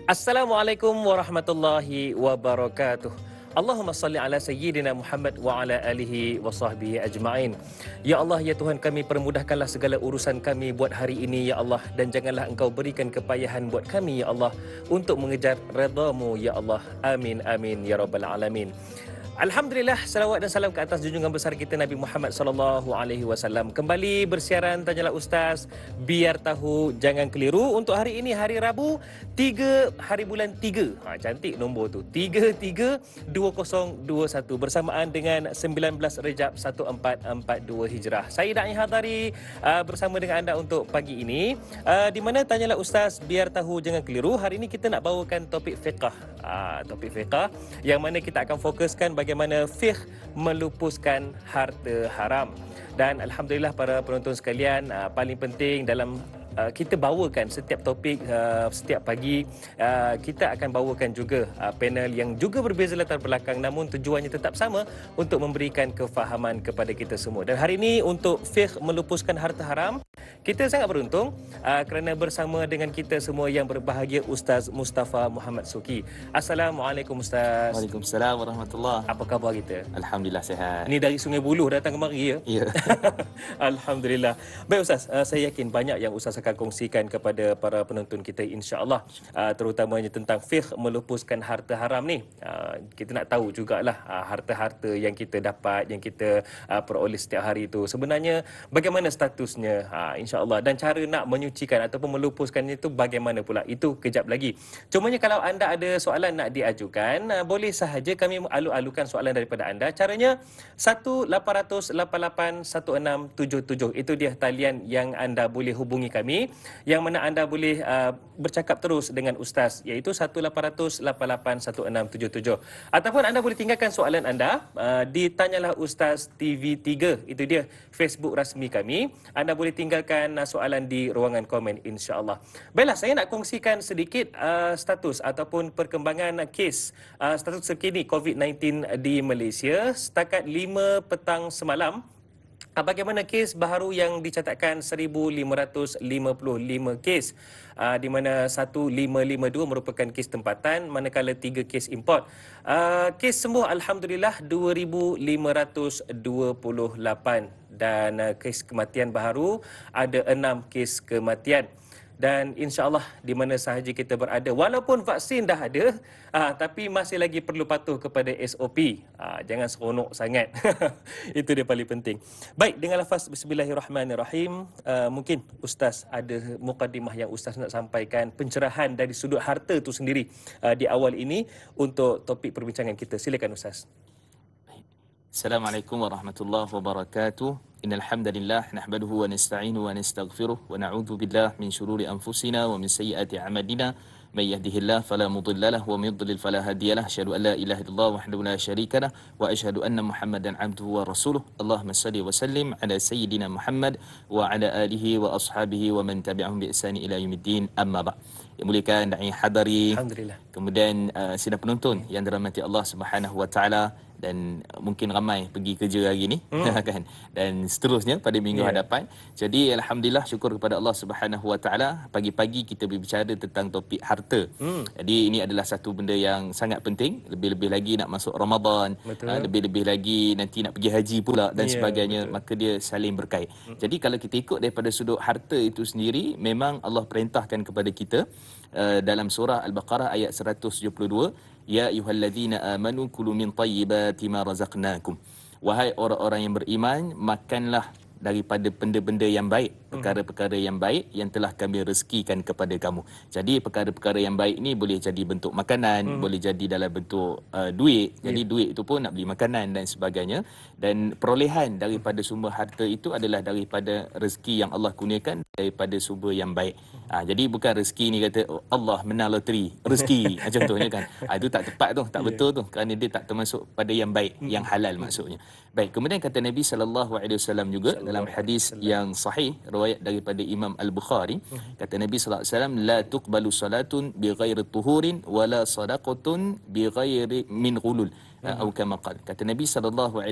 Assalamualaikum warahmatullahi wabarakatuh. Allahumma salli ala sayyidina Muhammad wa ala alihi wa sahbihi ajma'in. Ya Allah, ya Tuhan kami, permudahkanlah segala urusan kami buat hari ini, ya Allah. Dan janganlah Engkau berikan kepayahan buat kami, ya Allah, untuk mengejar redha-Mu, ya Allah. Amin, amin, ya Rabbal Alamin. Alhamdulillah, salawat dan salam ke atas junjungan besar kita Nabi Muhammad sallallahu alaihi wasallam. Kembali bersiaran Tanyalah Ustaz, biar tahu jangan keliru. Untuk hari ini, hari Rabu, 3 hari bulan 3. Cantik nombor tu. 3/3/2021 bersamaan dengan 19 Rejab 1442 Hijrah. Saya Da'i Hadari bersama dengan anda untuk pagi ini. Di mana Tanyalah Ustaz, biar tahu jangan keliru. Hari ini kita nak bawakan topik fiqh. Topik fiqh yang mana kita akan fokuskan bagaimana fiqh melupuskan harta haram. Dan alhamdulillah para penonton sekalian, paling penting dalam kita bawakan setiap topik setiap pagi, kita akan bawakan juga panel yang juga berbeza latar belakang, namun tujuannya tetap sama, untuk memberikan kefahaman kepada kita semua. Dan hari ini untuk fiqh melupuskan harta haram, kita sangat beruntung kerana bersama dengan kita semua yang berbahagia Ustaz Mustafa Muhammad Suki. Assalamualaikum Ustaz. Waalaikumsalam warahmatullahi. Apa khabar kita? Alhamdulillah sihat. Ini dari Sungai Buloh datang kemari ya? Ya. Alhamdulillah. Baik Ustaz, saya yakin banyak yang Ustaz akan kongsikan kepada para penonton kita, insya-Allah, terutamanya tentang fiqh melupuskan harta haram ni. Kita nak tahu jugalah harta-harta yang kita dapat, yang kita peroleh setiap hari itu sebenarnya bagaimana statusnya, insya-Allah, dan cara nak menyucikan ataupun melupuskannya itu bagaimana pula, itu kejap lagi. Cumanya kalau anda ada soalan nak diajukan, boleh sahaja kami alu-alukan soalan daripada anda. Caranya 1-800-88-1677, itu dia talian yang anda boleh hubungi kami, yang mana anda boleh bercakap terus dengan Ustaz, iaitu 1-800-88-1677. Ataupun anda boleh tinggalkan soalan anda di Tanyalah Ustaz TV3, itu dia Facebook rasmi kami. Anda boleh tinggalkan soalan di ruangan komen, insya-Allah. Baiklah, saya nak kongsikan sedikit status ataupun perkembangan kes status terkini COVID-19 di Malaysia setakat 5 petang semalam. Bagaimana kes baharu yang dicatatkan 1,555 kes, di mana 1,552 merupakan kes tempatan, manakala 3 kes import. Kes sembuh alhamdulillah 2,528, dan kes kematian baharu ada 6 kes kematian. Dan insya-Allah di mana sahaja kita berada, walaupun vaksin dah ada, tapi masih lagi perlu patuh kepada SOP. Jangan seronok sangat. Itu dia paling penting. Baik, dengan lafaz bismillahirrahmanirrahim, mungkin Ustaz ada mukadimah yang Ustaz nak sampaikan, pencerahan dari sudut harta itu sendiri di awal ini untuk topik perbincangan kita. Silakan Ustaz. Assalamualaikum warahmatullahi wabarakatuh. Innal hamdalillah nahmaduhu wa nasta'inuhu wa nastaghfiruh wa na'udzu billahi min shururi anfusina wa min sayyiati a'malina. May yahdihillahu fala mudilla lahu wa may yudlil fala hadiya lahu. Asyhadu an la ilaha illallah wahdahu la syarika lahu wa asyhadu anna Muhammadan 'abduhu wa rasuluh. Allahumma shalli wa sallim ala sayyidina Muhammad wa ala alihi wa ashabihi wa man tabi'ahum bi ihsani ila yaumiddin. Amma ba'd. Yang muliakan Da'i Hadari, Alhamdulillah. kemudian sidang penonton yang dirahmati Allah Subhanahu wa taala, dan mungkin ramai pergi kerja hari ni kan, dan seterusnya pada minggu hadapan. Jadi alhamdulillah, syukur kepada Allah Subhanahu wa taala, pagi-pagi kita berbicara tentang topik harta. Jadi ini adalah satu benda yang sangat penting, lebih-lebih lagi nak masuk Ramadan, lebih-lebih lagi nanti nak pergi haji pula dan sebagainya, maka dia saling berkait. Jadi kalau kita ikut daripada sudut harta itu sendiri, memang Allah perintahkan kepada kita dalam surah Al-Baqarah ayat 172, ya ayyuhallazina amanu kulu min thayyibati ma razaqnakum. Wahai orang-orang yang beriman, makanlah daripada benda-benda yang baik, perkara-perkara yang baik yang telah kami rezekikan kepada kamu. Jadi perkara-perkara yang baik ni boleh jadi bentuk makanan, boleh jadi dalam bentuk duit. Jadi duit itu pun nak beli makanan dan sebagainya. Dan perolehan daripada sumber harta itu adalah daripada rezeki yang Allah kurniakan daripada sumber yang baik. Jadi bukan rezeki ni kata Allah menang loteri, rezeki macam tu kan. Itu tak tepat tu, tak betul tu, kerana dia tak termasuk pada yang baik, yang halal maksudnya. Baik, kemudian kata Nabi SAW juga dalam hadis yang sahih riwayat daripada Imam Al-Bukhari, kata Nabi SAW, la tuqbalu salatun bighairi tuhurin wala sadaqatun bighairi min ghulul. Atau kama qala, kata Nabi SAW,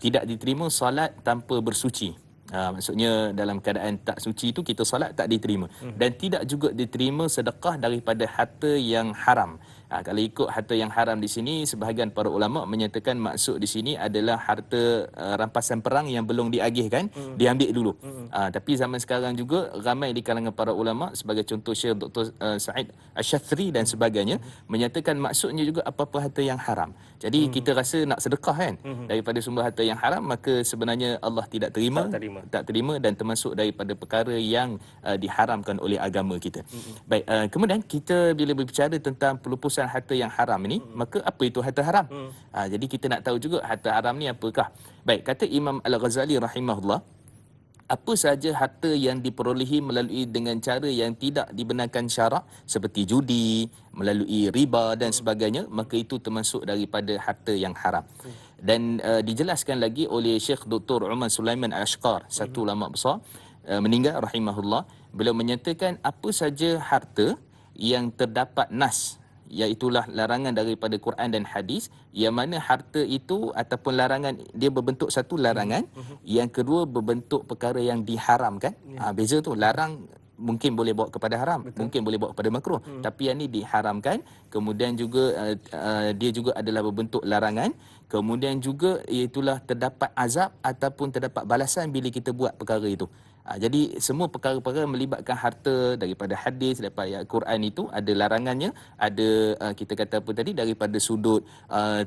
tidak diterima salat tanpa bersuci. Maksudnya dalam keadaan tak suci itu kita solat tak diterima. Dan tidak juga diterima sedekah daripada harta yang haram. Kalau ikut harta yang haram di sini, sebahagian para ulama menyatakan maksud di sini adalah harta rampasan perang yang belum diagihkan, diambil dulu. Tapi zaman sekarang juga ramai di kalangan para ulama, sebagai contoh Syekh Dr. Said Asy-Syafri dan sebagainya, menyatakan maksudnya juga apa-apa harta yang haram. Jadi kita rasa nak sedekah kan daripada sumber harta yang haram, maka sebenarnya Allah tidak terima, tak terima dan termasuk daripada perkara yang diharamkan oleh agama kita. Baik, kemudian kita bila berbicara tentang pelupusan harta yang haram ini, maka apa itu harta haram? Jadi kita nak tahu juga harta haram ni apakah. Baik, kata Imam Al-Ghazali rahimahullah, apa sahaja harta yang diperolehi melalui dengan cara yang tidak dibenarkan syarak, seperti judi, melalui riba dan sebagainya, maka itu termasuk daripada harta yang haram. Dan dijelaskan lagi oleh Syekh Dr. Umar Sulaiman Al-Ashqar, satu ulama besar, meninggal rahimahullah. Beliau menyatakan apa saja harta yang terdapat nas, iaitulah larangan daripada Quran dan hadis, yang mana harta itu ataupun larangan dia berbentuk satu larangan, yang kedua berbentuk perkara yang diharamkan. Beza tu, larang mungkin boleh bawa kepada haram, mungkin boleh bawa kepada makruh, tapi yang ni diharamkan. Kemudian juga dia juga adalah berbentuk larangan, kemudian juga iaitulah terdapat azab ataupun terdapat balasan bila kita buat perkara itu. Jadi semua perkara-perkara melibatkan harta daripada hadis, daripada ayat Quran itu ada larangannya, ada kita kata apa tadi, daripada sudut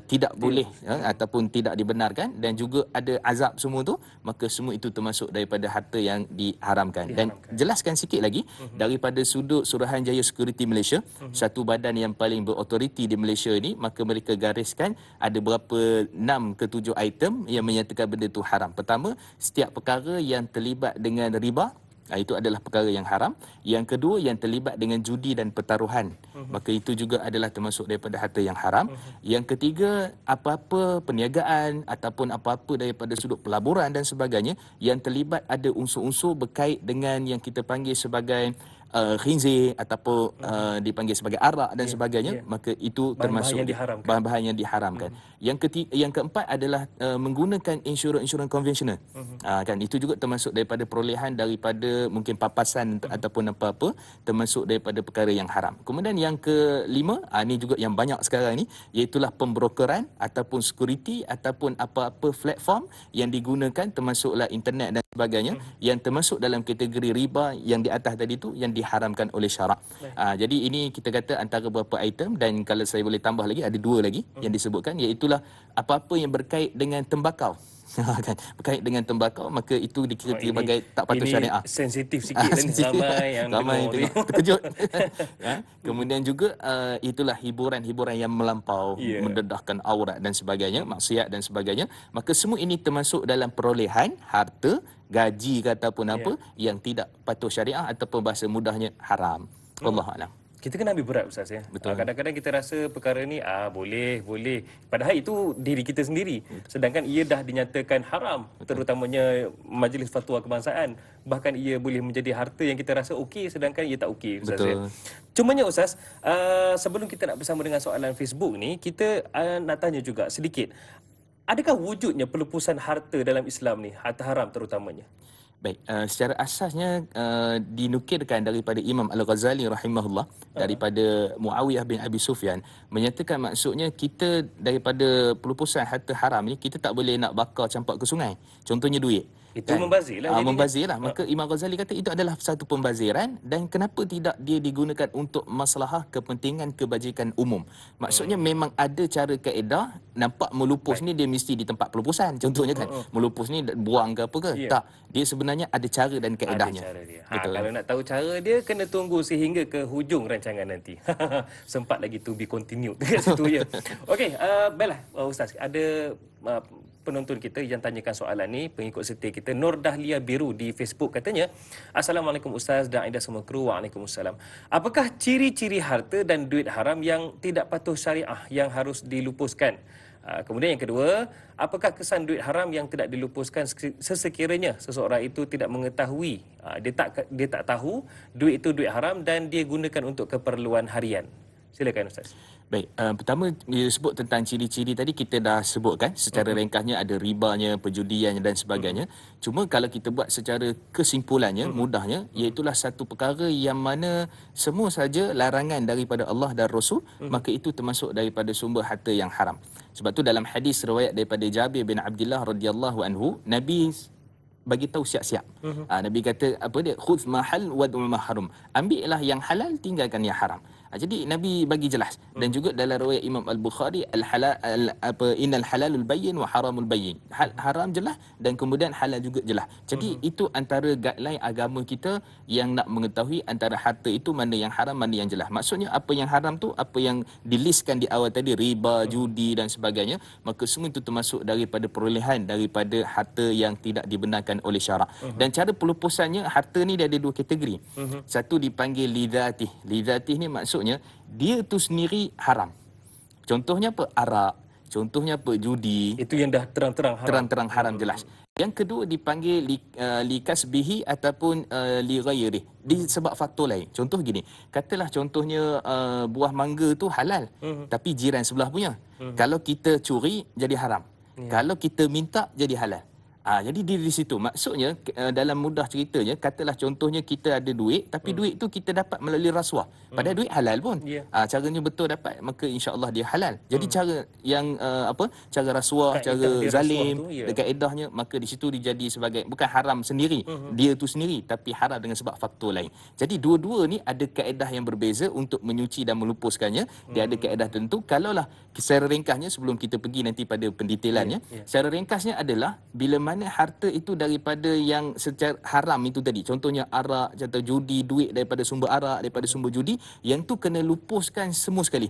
tidak boleh ataupun tidak dibenarkan, dan juga ada azab semua tu, maka semua itu termasuk daripada harta yang diharamkan. Dan jelaskan sikit lagi daripada sudut Suruhanjaya Security Malaysia, satu badan yang paling berautoriti di Malaysia ini, maka mereka gariskan ada berapa 6 ke 7 item yang menyatakan benda itu haram. Pertama, setiap perkara yang terlibat dengan riba, itu adalah perkara yang haram. Yang kedua, yang terlibat dengan judi dan pertaruhan, maka itu juga adalah termasuk daripada harta yang haram. Yang ketiga, apa-apa perniagaan ataupun apa-apa daripada sudut pelaburan dan sebagainya yang terlibat ada unsur-unsur berkait dengan yang kita panggil sebagai khinzir ataupun dipanggil sebagai arak dan sebagainya, maka itu termasuk bahan-bahan yang diharamkan. Yang keempat adalah menggunakan insurans konvensional. Kan itu juga termasuk daripada perolehan daripada mungkin papasan ataupun apa-apa, termasuk daripada perkara yang haram. Kemudian yang kelima, ini juga yang banyak sekarang ni, iaitulah pembrokeran ataupun security ataupun apa-apa platform yang digunakan, termasuklah internet dan sebagainya, yang termasuk dalam kategori riba yang di atas tadi tu, yang diharamkan oleh syarak. Jadi ini kita kata antara beberapa item, dan kalau saya boleh tambah lagi, ada 2 lagi yang disebutkan, iaitulah apa-apa yang berkait dengan tembakau. Kan, berkait dengan tembakau, maka itu dikira sebagai tak patut syariah. Sensitif sikit ramai yang tengok terkejut. Kemudian juga itulah hiburan-hiburan yang melampau, mendedahkan aurat dan sebagainya, maksiat dan sebagainya, maka semua ini termasuk dalam perolehan harta, gaji ke ataupun apa yang tidak patuh syariah ataupun bahasa mudahnya haram. Wallahu a'lam. Kita kena ambil berat, Ustaz, ya. Kadang-kadang kita rasa perkara ni boleh. Padahal itu diri kita sendiri. Sedangkan ia dah dinyatakan haram, terutamanya Majlis Fatwa Kebangsaan. Bahkan ia boleh menjadi harta yang kita rasa okey, sedangkan ia tak okey, Ustaz. Ya. Cumanya, Ustaz, sebelum kita nak bersama dengan soalan Facebook ni, kita nak tanya juga sedikit. Adakah wujudnya pelupusan harta dalam Islam ni, harta haram terutamanya? Baik, secara asasnya dinukilkan daripada Imam Al-Ghazali rahimahullah, daripada Muawiyah bin Abi Sufyan, menyatakan maksudnya kita daripada pelupusan harta haram ni, kita tak boleh nak bakar campak ke sungai. Contohnya duit. Itu kan? Membazirlah. Membazirlah. Maka Imam Ghazali kata itu adalah satu pembaziran, dan kenapa tidak dia digunakan untuk maslahah kepentingan kebajikan umum. Maksudnya memang ada cara kaedah, nampak melupus ni dia mesti di tempat pelupusan. Contohnya kan, melupus ni buang ke apa ke? Tak. Dia sebenarnya ada cara dan kaedahnya. Ada cara dia. Kalau nak tahu cara dia, kena tunggu sehingga ke hujung rancangan nanti. Sempat lagi to be continued dekat situ ya. Okey, baiklah Ustaz, ada penonton kita yang tanyakan soalan ni, pengikut setia kita Nur Dahlia Biru di Facebook, katanya, Assalamualaikum Ustaz dan Aida semua kru. Waalaikumsalam. Apakah ciri-ciri harta dan duit haram yang tidak patuh syariah yang harus dilupuskan? Kemudian yang kedua, apakah kesan duit haram yang tidak dilupuskan sesekiranya seseorang itu tidak mengetahui, dia tak tahu duit itu duit haram dan dia gunakan untuk keperluan harian? Silakan Ustaz. Baik, pertama bila sebut tentang ciri-ciri tadi kita dah sebutkan secara ringkasnya ada ribanya, perjudiannya dan sebagainya. Cuma kalau kita buat secara kesimpulannya, mudahnya, iaitulah satu perkara yang mana semua saja larangan daripada Allah dan Rasul, maka itu termasuk daripada sumber harta yang haram. Sebab tu dalam hadis riwayat daripada Jabir bin Abdullah radhiyallahu anhu, Nabi bagi tahu siap-siap. Nabi kata apa dia? Khudh ma hal wad'u ma haram. Ambillah yang halal, tinggalkan yang haram. Jadi Nabi bagi jelas. Dan juga dalam riwayat Imam Al-Bukhari, innal halalul bayyin wa haramul bayyin. Haram jelas dan kemudian halal juga jelas. Jadi itu antara guideline agama kita yang nak mengetahui antara harta itu mana yang haram, mana yang jelas. Maksudnya apa yang haram tu, apa yang dilistkan di awal tadi, riba, judi dan sebagainya, maka semua itu termasuk daripada perolehan daripada harta yang tidak dibenarkan oleh syarak. Dan cara pelupusannya, harta ni dia ada dua kategori. Satu dipanggil lidhatih. Lidhatih ni maksudnya dia tu sendiri haram. Contohnya apa? Arak. Contohnya apa? Judi. Itu yang dah terang-terang haram. Terang-terang haram jelas. Yang kedua dipanggil likasbihi ataupun li ghairi. Sebab faktor lain. Contoh gini, katalah contohnya buah mangga tu halal, tapi jiran sebelah punya. Kalau kita curi jadi haram. Kalau kita minta jadi halal. Jadi di situ maksudnya dalam mudah ceritanya, katalah contohnya kita ada duit, tapi duit tu kita dapat melalui rasuah. Padahal duit halal pun. Caranya betul dapat, maka insya-Allah dia halal. Jadi cara yang cara rasuah, cara zalim, kaedahnya, maka di situ dia jadi sebagai bukan haram sendiri, dia tu sendiri, tapi haram dengan sebab faktor lain. Jadi dua-dua ni ada kaedah yang berbeza untuk menyuci dan melupuskannya. Dia ada kaedah tentu. Kalaulah secara ringkasnya sebelum kita pergi nanti pada pendetailannya, secara ringkasnya adalah bila mana harta itu daripada yang secara haram itu tadi, contohnya arak, contoh judi, duit daripada sumber arak, daripada sumber judi, yang tu kena lupuskan semua sekali.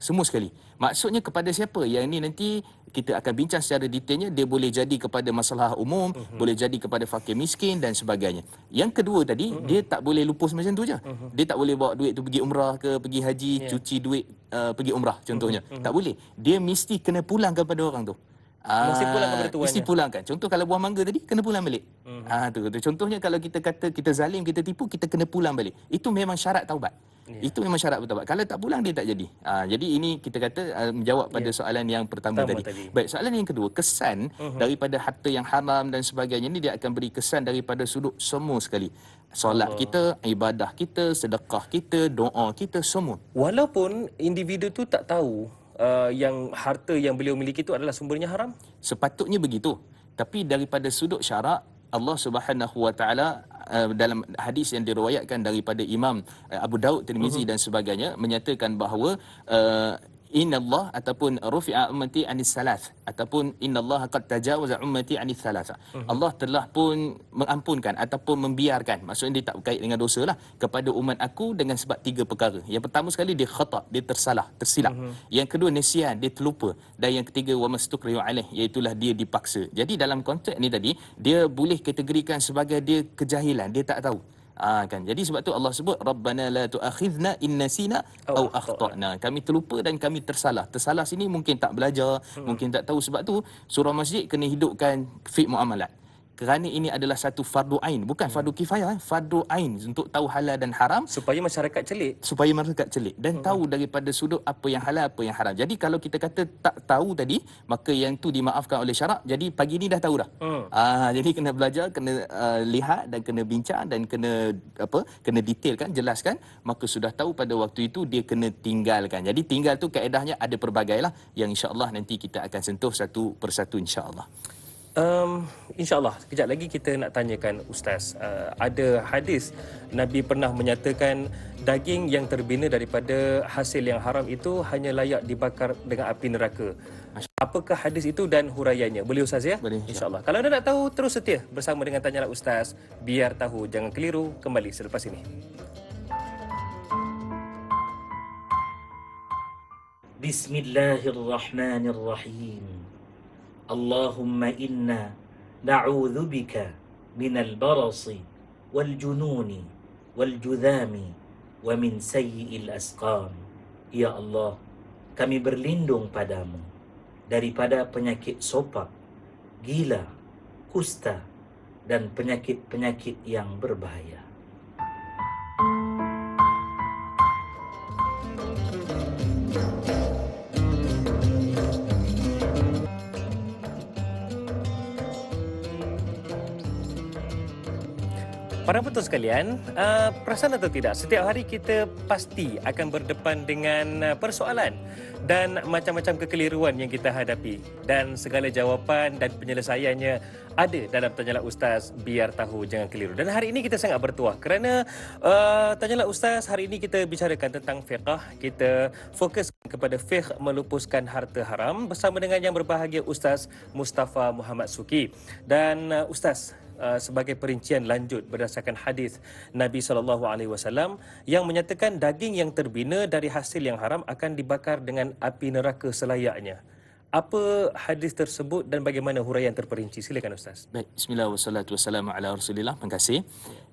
Semua sekali. Maksudnya kepada siapa? Yang ini nanti kita akan bincang secara detailnya. Dia boleh jadi kepada masalah umum, boleh jadi kepada fakir miskin dan sebagainya. Yang kedua tadi, dia tak boleh lupus macam tu je. Dia tak boleh bawa duit tu pergi umrah ke, pergi haji, cuci duit pergi umrah contohnya. Tak boleh. Dia mesti kena pulang kepada orang tu. Mesti pulang kepada tuannya. Mesti pulangkan. Contoh kalau buah mangga tadi, kena pulang balik. Tu. Contohnya kalau kita kata kita zalim, kita tipu, kita kena pulang balik. Itu memang syarat taubat. Itu memang syarat bertaubat. Kalau tak pulang, dia tak jadi. Jadi ini kita kata menjawab pada soalan yang pertama tadi. Baik, soalan yang kedua, kesan daripada harta yang haram dan sebagainya ni, dia akan beri kesan daripada sudut semua sekali. Solat kita, ibadah kita, sedekah kita, doa kita, semua. Walaupun individu tu tak tahu yang harta yang beliau miliki itu adalah sumbernya haram? Sepatutnya begitu. Tapi daripada sudut syarak, Allah Subhanahu Wa Taala dalam hadis yang diriwayatkan daripada Imam Abu Daud, Tirmizi dan sebagainya, menyatakan bahawa innallaha ataupun rufi'a ummati anis salas ataupun innallaha qad tajawaza ummati anis salasa. Allah telah pun mengampunkan ataupun membiarkan, maksudnya dia tak berkait dengan dosa lah, kepada umat aku dengan sebab tiga perkara. Yang pertama sekali dia khata', dia tersilap. Yang kedua nisyan, dia terlupa, dan yang ketiga wa mastukrihu alaih, iaitu dia dipaksa. Jadi dalam konteks ni tadi, dia boleh kategorikan sebagai dia kejahilan, dia tak tahu. Kan. Jadi sebab tu Allah sebut Rabbana la tu'akhidna in nasina aw akhtana. Kami terlupa dan kami tersalah. Tersalah sini mungkin tak belajar, mungkin tak tahu. Sebab tu surah masjid kena hidupkan fiqh muamalat. Kerana ini adalah satu fardu ain, bukan fardu kifayah, fardu ain untuk tahu halal dan haram, supaya masyarakat celik. Supaya masyarakat celik dan tahu daripada sudut apa yang halal, apa yang haram. Jadi kalau kita kata tak tahu tadi, maka yang tu dimaafkan oleh syarak. Jadi pagi ni dah tahu dah. Jadi kena belajar, kena lihat dan kena bincang dan kena detailkan, jelaskan, maka sudah tahu pada waktu itu dia kena tinggalkan. Jadi tinggal tu kaedahnya ada pelbagai lah, yang insya-Allah nanti kita akan sentuh satu persatu insya-Allah. InsyaAllah kejap lagi kita nak tanyakan Ustaz, ada hadis Nabi pernah menyatakan daging yang terbina daripada hasil yang haram itu hanya layak dibakar dengan api neraka. Apakah hadis itu dan huraiannya? Boleh Ustaz ya? Boleh, InsyaAllah. Kalau anda nak tahu, terus setia bersama dengan Tanyalah Ustaz. Biar tahu, jangan keliru. Kembali selepas ini. Bismillahirrahmanirrahim. Allahumma inna na'udzu bika minal barasi wal jununi wal judhami wa min sayyi'il asqam. Ya Allah, kami berlindung padamu daripada penyakit sopak, gila, kusta dan penyakit-penyakit yang berbahaya. Para penonton sekalian, perasan atau tidak, setiap hari kita pasti akan berdepan dengan persoalan dan macam-macam kekeliruan yang kita hadapi. Dan segala jawapan dan penyelesaiannya ada dalam Tanyalah Ustaz, biar tahu jangan keliru. Dan hari ini kita sangat bertuah kerana Tanyalah Ustaz hari ini kita bicarakan tentang fiqh. Kita fokus kepada fiqh melupuskan harta haram bersama dengan yang berbahagia Ustaz Mustafa Muhammad Suki. Dan Ustaz, sebagai perincian lanjut berdasarkan hadis Nabi SAW yang menyatakan daging yang terbina dari hasil yang haram akan dibakar dengan api neraka selayaknya. Apa hadis tersebut dan bagaimana huraian terperinci? Silakan Ustaz. Baik, bismillah wassalatu wassalamu ala Rasulillah. Terima kasih.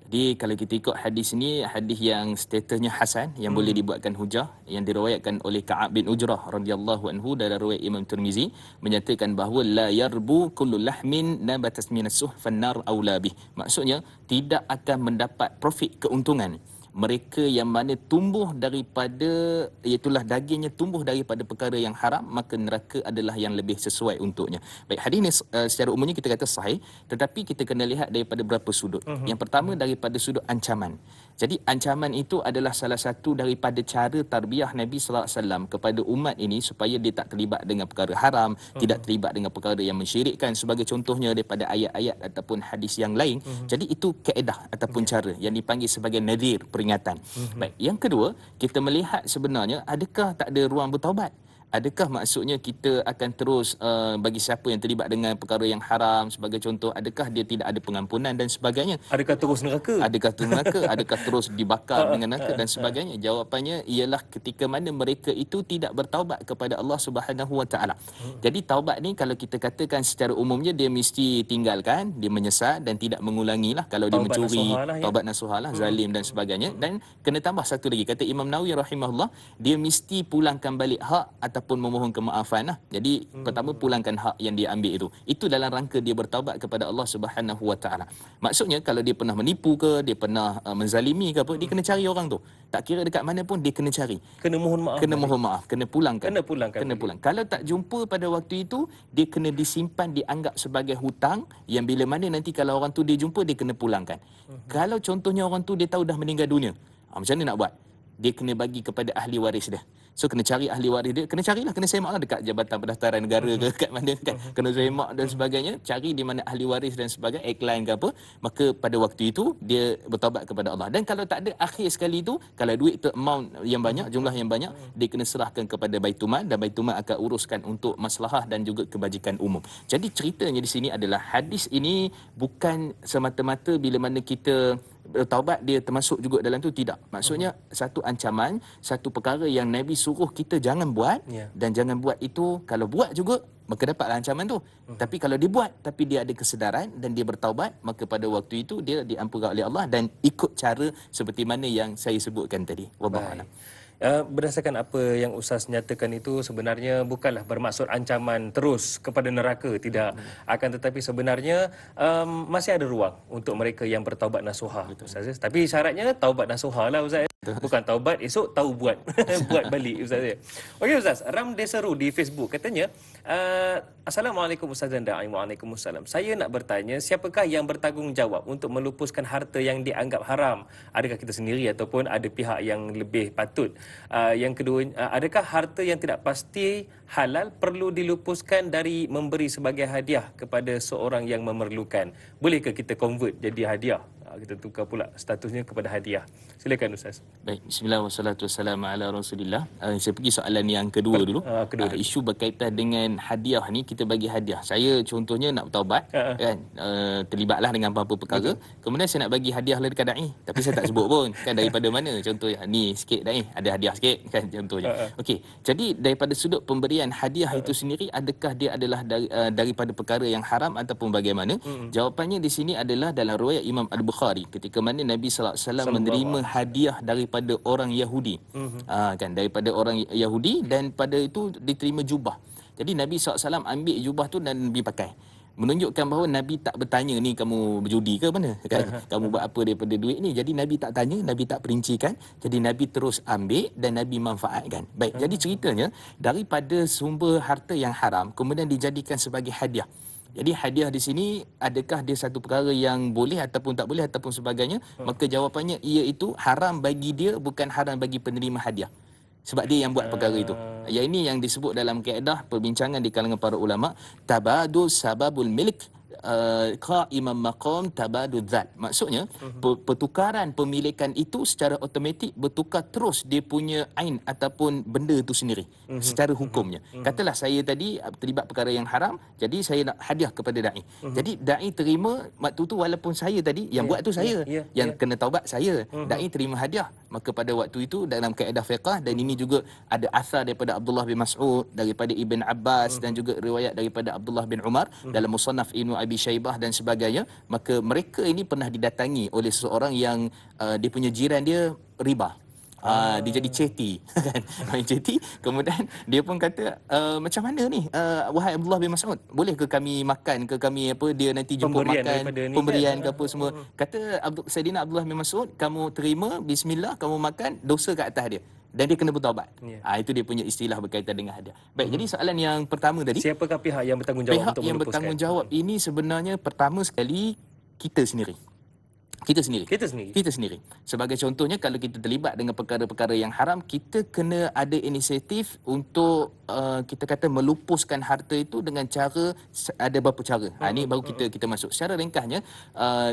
Jadi kalau kita ikut hadis ni, hadis yang statusnya hasan, yang boleh dibuatkan hujah, yang diriwayatkan oleh Ka'ab bin Ujrah radhiyallahu anhu dari riwayat Imam Tirmizi, menyatakan bahawa la yarbu kullu lahmin nabatas minas suh fannar aula bih. Maksudnya tidak akan mendapat profit, keuntungan mereka yang mana tumbuh daripada, iaitulah dagingnya tumbuh daripada perkara yang haram, maka neraka adalah yang lebih sesuai untuknya. Baik, hadis ini secara umumnya kita kata sahih, tetapi kita kena lihat daripada beberapa sudut. Yang pertama daripada sudut ancaman. Jadi ancaman itu adalah salah satu daripada cara tarbiyah Nabi sallallahu alaihi wasallam kepada umat ini supaya dia tak terlibat dengan perkara haram, tidak terlibat dengan perkara yang mensyirikkan, sebagai contohnya daripada ayat-ayat ataupun hadis yang lain. Jadi itu kaedah ataupun cara yang dipanggil sebagai nadhir, peringatan. Baik, yang kedua, kita melihat sebenarnya adakah tak ada ruang bertaubat? Adakah maksudnya kita akan terus bagi siapa yang terlibat dengan perkara yang haram, sebagai contoh, adakah dia tidak ada pengampunan dan sebagainya? Adakah terus neraka? Adakah terus neraka? Adakah terus dibakar dengan neraka dan sebagainya? Jawapannya ialah ketika mana mereka itu tidak bertaubat kepada Allah Subhanahu Wa Taala. Jadi taubat ni kalau kita katakan secara umumnya dia mesti tinggalkan, dia menyesal dan tidak mengulangilah. Kalau dia Taubat mencuri, nasuhah lah, ya. taubat nasuhah lah, zalim dan sebagainya. Dan kena tambah satu lagi, kata Imam Nawawi rahimahullah, dia mesti pulangkan balik hak ataupun memohon kemaafan lah. Jadi pertama pulangkan hak yang dia ambil itu. Itu dalam rangka dia bertaubat kepada Allah Subhanahu Wa Taala. Maksudnya kalau dia pernah menipu ke, dia pernah menzalimi ke apa, dia kena cari orang tu. Tak kira dekat mana pun dia kena cari. Kena mohon maaf. Kena mohon maaf, kena pulangkan. Kena pulangkan. Kena pulang. Kalau tak jumpa pada waktu itu, dia kena disimpan, dianggap sebagai hutang yang bila mana nanti kalau orang tu dia jumpa, dia kena pulangkan. Kalau contohnya orang tu dia tahu dah meninggal dunia, macam mana nak buat? Dia kena bagi kepada ahli waris dia. So kena cari ahli waris dia, kena carilah, kena semak lah dekat Jabatan Pendaftaran Negara ke, kat mana kan, kena semak dan sebagainya, cari di mana ahli waris dan sebagainya, iklan ke apa, maka pada waktu itu dia bertaubat kepada Allah. Dan kalau tak ada, akhir sekali itu, kalau duit tu amount yang banyak, jumlah yang banyak, dia kena serahkan kepada Baitumal dan Baitumal akan uruskan untuk maslahah dan juga kebajikan umum. Jadi ceritanya di sini adalah hadis ini bukan semata-mata bila mana kita bertaubat dia termasuk juga dalam tu, tidak. Maksudnya satu ancaman, satu perkara yang Nabi suruh kita jangan buat, dan jangan buat itu, kalau buat juga maka dapatlah ancaman tu. Tapi kalau dia buat tapi dia ada kesedaran dan dia bertaubat, maka pada waktu itu dia diampunkan oleh Allah dan ikut cara seperti mana yang saya sebutkan tadi. Wallahu a'lam. Berdasarkan apa yang Ustaz nyatakan itu sebenarnya bukanlah bermaksud ancaman terus kepada neraka, tidak. Akan tetapi sebenarnya masih ada ruang untuk mereka yang bertaubat nasuhah, Ustaz. Tapi syaratnya taubat nasuhah lah, Ustaz. Bukan taubat esok tahu buat buat balik, Ustaz. Okey Ustaz, Ram Desaru di Facebook katanya, Assalamualaikum Ustaz dan Da'i. Waalaikumsalam. Saya nak bertanya, siapakah yang bertanggungjawab untuk melupuskan harta yang dianggap haram? Adakah kita sendiri ataupun ada pihak yang lebih patut? Yang kedua, adakah harta yang tidak pasti halal perlu dilupuskan dari memberi sebagai hadiah kepada seorang yang memerlukan? Bolehkah kita convert jadi hadiah? Kita tukar pula statusnya kepada hadiah. Silakan Ustaz. Baik, bismillah wassalatu wassalamu ala Rasulillah. Saya pergi soalan yang kedua dulu. Isu berkaitan dengan hadiah ni, kita bagi hadiah. Saya contohnya nak bertaubat, kan, terlibatlah dengan apa-apa perkara. Kemudian saya nak bagi hadiah lah dekat dai, tapi saya tak sebut pun kan daripada mana. Contohnya ni sikit dai, ada hadiah sikit kan, contohnya. Okey, jadi daripada sudut pemberian hadiah itu sendiri, adakah dia adalah daripada perkara yang haram ataupun bagaimana? Jawapannya di sini adalah dalam riwayat Imam Al-Bukhari, ketika mana Nabi sallallahu alaihi wasallam menerima hadiah daripada orang Yahudi. Kan, daripada orang Yahudi, dan pada itu diterima jubah. Jadi Nabi SAW ambil jubah tu dan Nabi pakai, menunjukkan bahawa Nabi tak bertanya, ni kamu berjudi ke mana kan? Kamu buat apa daripada duit ni? Jadi Nabi tak tanya, Nabi tak perincikan. Jadi Nabi terus ambil dan Nabi manfaatkan. Baik, jadi ceritanya daripada sumber harta yang haram kemudian dijadikan sebagai hadiah. Jadi hadiah di sini adakah dia satu perkara yang boleh ataupun tak boleh ataupun sebagainya? Maka jawapannya iaitu haram bagi dia, bukan haram bagi penerima hadiah. Sebab dia yang buat perkara itu. Yang ini yang disebut dalam kaedah perbincangan di kalangan para ulama, tabadul sababul milik qaiman maqam tabadul zat. Maksudnya pertukaran pemilikan itu secara automatik bertukar terus dia punya ain ataupun benda itu sendiri secara hukumnya. Katalah saya tadi terlibat perkara yang haram, jadi saya nak hadiah kepada dai. Jadi dai terima waktu tu, walaupun saya tadi yang buat tu saya, yang kena taubat saya. Dai terima hadiah. Maka pada waktu itu dalam kaedah fiqh, dan ini juga ada asar daripada Abdullah bin Mas'ud, daripada Ibn Abbas, dan juga riwayat daripada Abdullah bin Umar dalam Musannaf Ibnu Abi Syaibah dan sebagainya. Maka mereka ini pernah didatangi oleh seseorang yang dia punya jiran dia riba. Dia jadi ceti kan, main ceti. Kemudian dia pun kata, macam mana ni, wahai Abdullah bin Mas'ud, boleh ke kami makan ke kami apa, dia nanti jemput Pemberian makan, pemberian ke apa semua. Kata Saidina Abdullah bin Mas'ud, kamu terima, bismillah, kamu makan, dosa kat atas dia, dan dia kena bertaubat. Itu dia punya istilah berkaitan dengan hadiah. Baik, jadi soalan yang pertama tadi, Siapakah pihak yang bertanggungjawab pihak untuk yang melupuskan? bertanggungjawab ini sebenarnya pertama sekali kita sendiri. Kita sendiri. Sebagai contohnya, kalau kita terlibat dengan perkara-perkara yang haram, kita kena ada inisiatif untuk kita kata melupuskan harta itu dengan cara, ada beberapa cara. Ini baru kita masuk. Secara ringkasnya,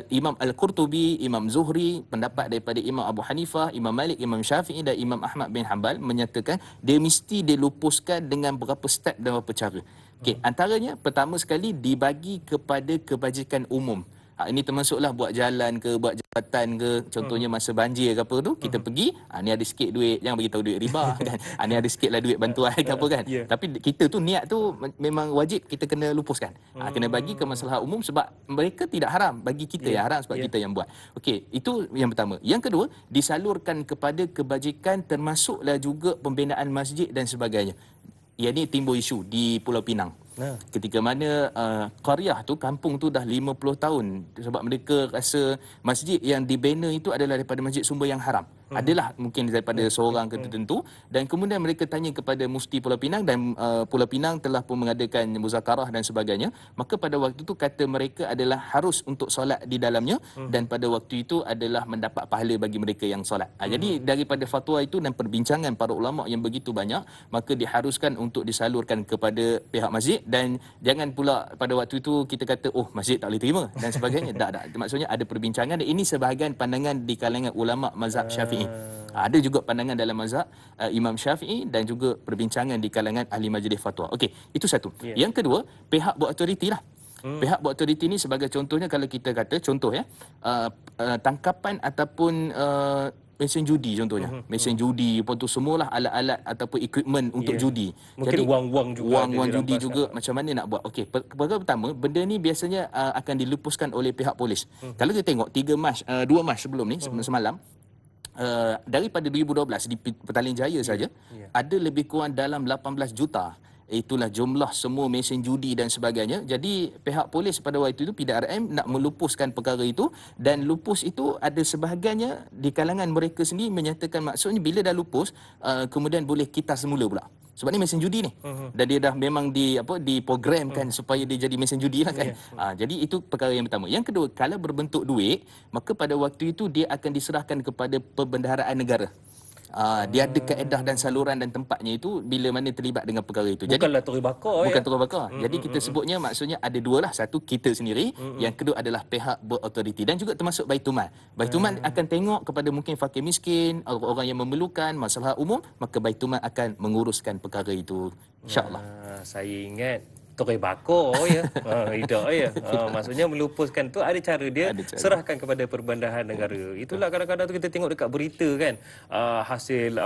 Imam Al-Qurtubi, Imam Zuhri, pendapat daripada Imam Abu Hanifah, Imam Malik, Imam Syafi'i dan Imam Ahmad bin Hanbal menyatakan dia mesti dilupuskan dengan berapa step dan berapa cara. Okey, antaranya pertama sekali dibagi kepada kebajikan umum. Ini termasuklah buat jalan ke, buat jabatan ke, contohnya masa banjir ke apa tu, kita pergi, ni ada sikit duit, jangan bagi tahu duit riba kan. Ni ada sikitlah duit bantuan ke apa kan. Tapi kita tu niat tu memang wajib kita kena lupuskan. Kena bagi ke masalah umum sebab mereka tidak haram, bagi kita yang haram sebab kita yang buat. Okey, itu yang pertama. Yang kedua, disalurkan kepada kebajikan termasuklah juga pembinaan masjid dan sebagainya. Yang ni timbul isu di Pulau Pinang. Ketika mana qaryah tu, kampung tu dah 50 tahun sebab mereka rasa masjid yang dibina itu adalah daripada masjid sumber yang haram. Adalah mungkin daripada seorang ke tertentu, dan kemudian mereka tanya kepada Mufti Pulau Pinang, dan Pulau Pinang telah pun mengadakan muzakarah dan sebagainya. Maka pada waktu itu kata mereka adalah harus untuk solat di dalamnya, dan pada waktu itu adalah mendapat pahala bagi mereka yang solat. Jadi daripada fatwa itu dan perbincangan para ulama yang begitu banyak, maka diharuskan untuk disalurkan kepada pihak masjid. Dan jangan pula pada waktu itu kita kata, oh masjid tak boleh terima dan sebagainya. Tak. Maksudnya ada perbincangan, dan ini sebahagian pandangan di kalangan ulama mazhab Syafi'i. Ada juga pandangan dalam mazhab Imam Syafi'i, dan juga perbincangan di kalangan ahli majlis fatwa. Okey, itu satu. Yang kedua, pihak berautoriti lah. Pihak berautoriti ni sebagai contohnya, kalau kita kata contoh tangkapan ataupun mesin judi contohnya. Mesin judi, lepas tu semualah alat-alat ataupun equipment untuk judi. Mungkin Jadi wang-wang juga. Wang judi juga, macam mana nak buat? Okey, perkara pertama, benda ni biasanya akan dilupuskan oleh pihak polis. Kalau kita tengok 2 Mac sebelum ni, semalam, daripada 2012 di Petaling Jaya saja, ada lebih kurang dalam 18 juta. Itulah jumlah semua mesin judi dan sebagainya. Jadi pihak polis pada waktu itu, PDRM, nak melupuskan perkara itu, dan lupus itu ada sebahagiannya di kalangan mereka sendiri menyatakan maksudnya bila dah lupus, kemudian boleh kita semula pula. Sebab ni mesin judi ni. Dan dia dah memang diprogramkan supaya dia jadi mesin judi lah kan. Jadi itu perkara yang pertama. Yang kedua, kalau berbentuk duit, maka pada waktu itu dia akan diserahkan kepada perbendaharaan negara. Dia ada kaedah dan saluran dan tempatnya itu bila mana terlibat dengan perkara itu. Bukanlah Tori Bakar. Bukan Tori Bakar. Jadi kita sebutnya maksudnya ada dua lah. Satu kita sendiri, yang kedua adalah pihak berautoriti, dan juga termasuk Baitul Mal. Baitul Mal akan tengok kepada mungkin fakir miskin, orang yang memerlukan, masalah umum, maka Baitul Mal akan menguruskan perkara itu, insya-Allah. Saya ingat Tori Bakar tidak maksudnya melupuskan tu ada cara dia, serahkan kepada perbendaharaan negara. Itulah kadang-kadang tu kita tengok dekat berita kan, hasil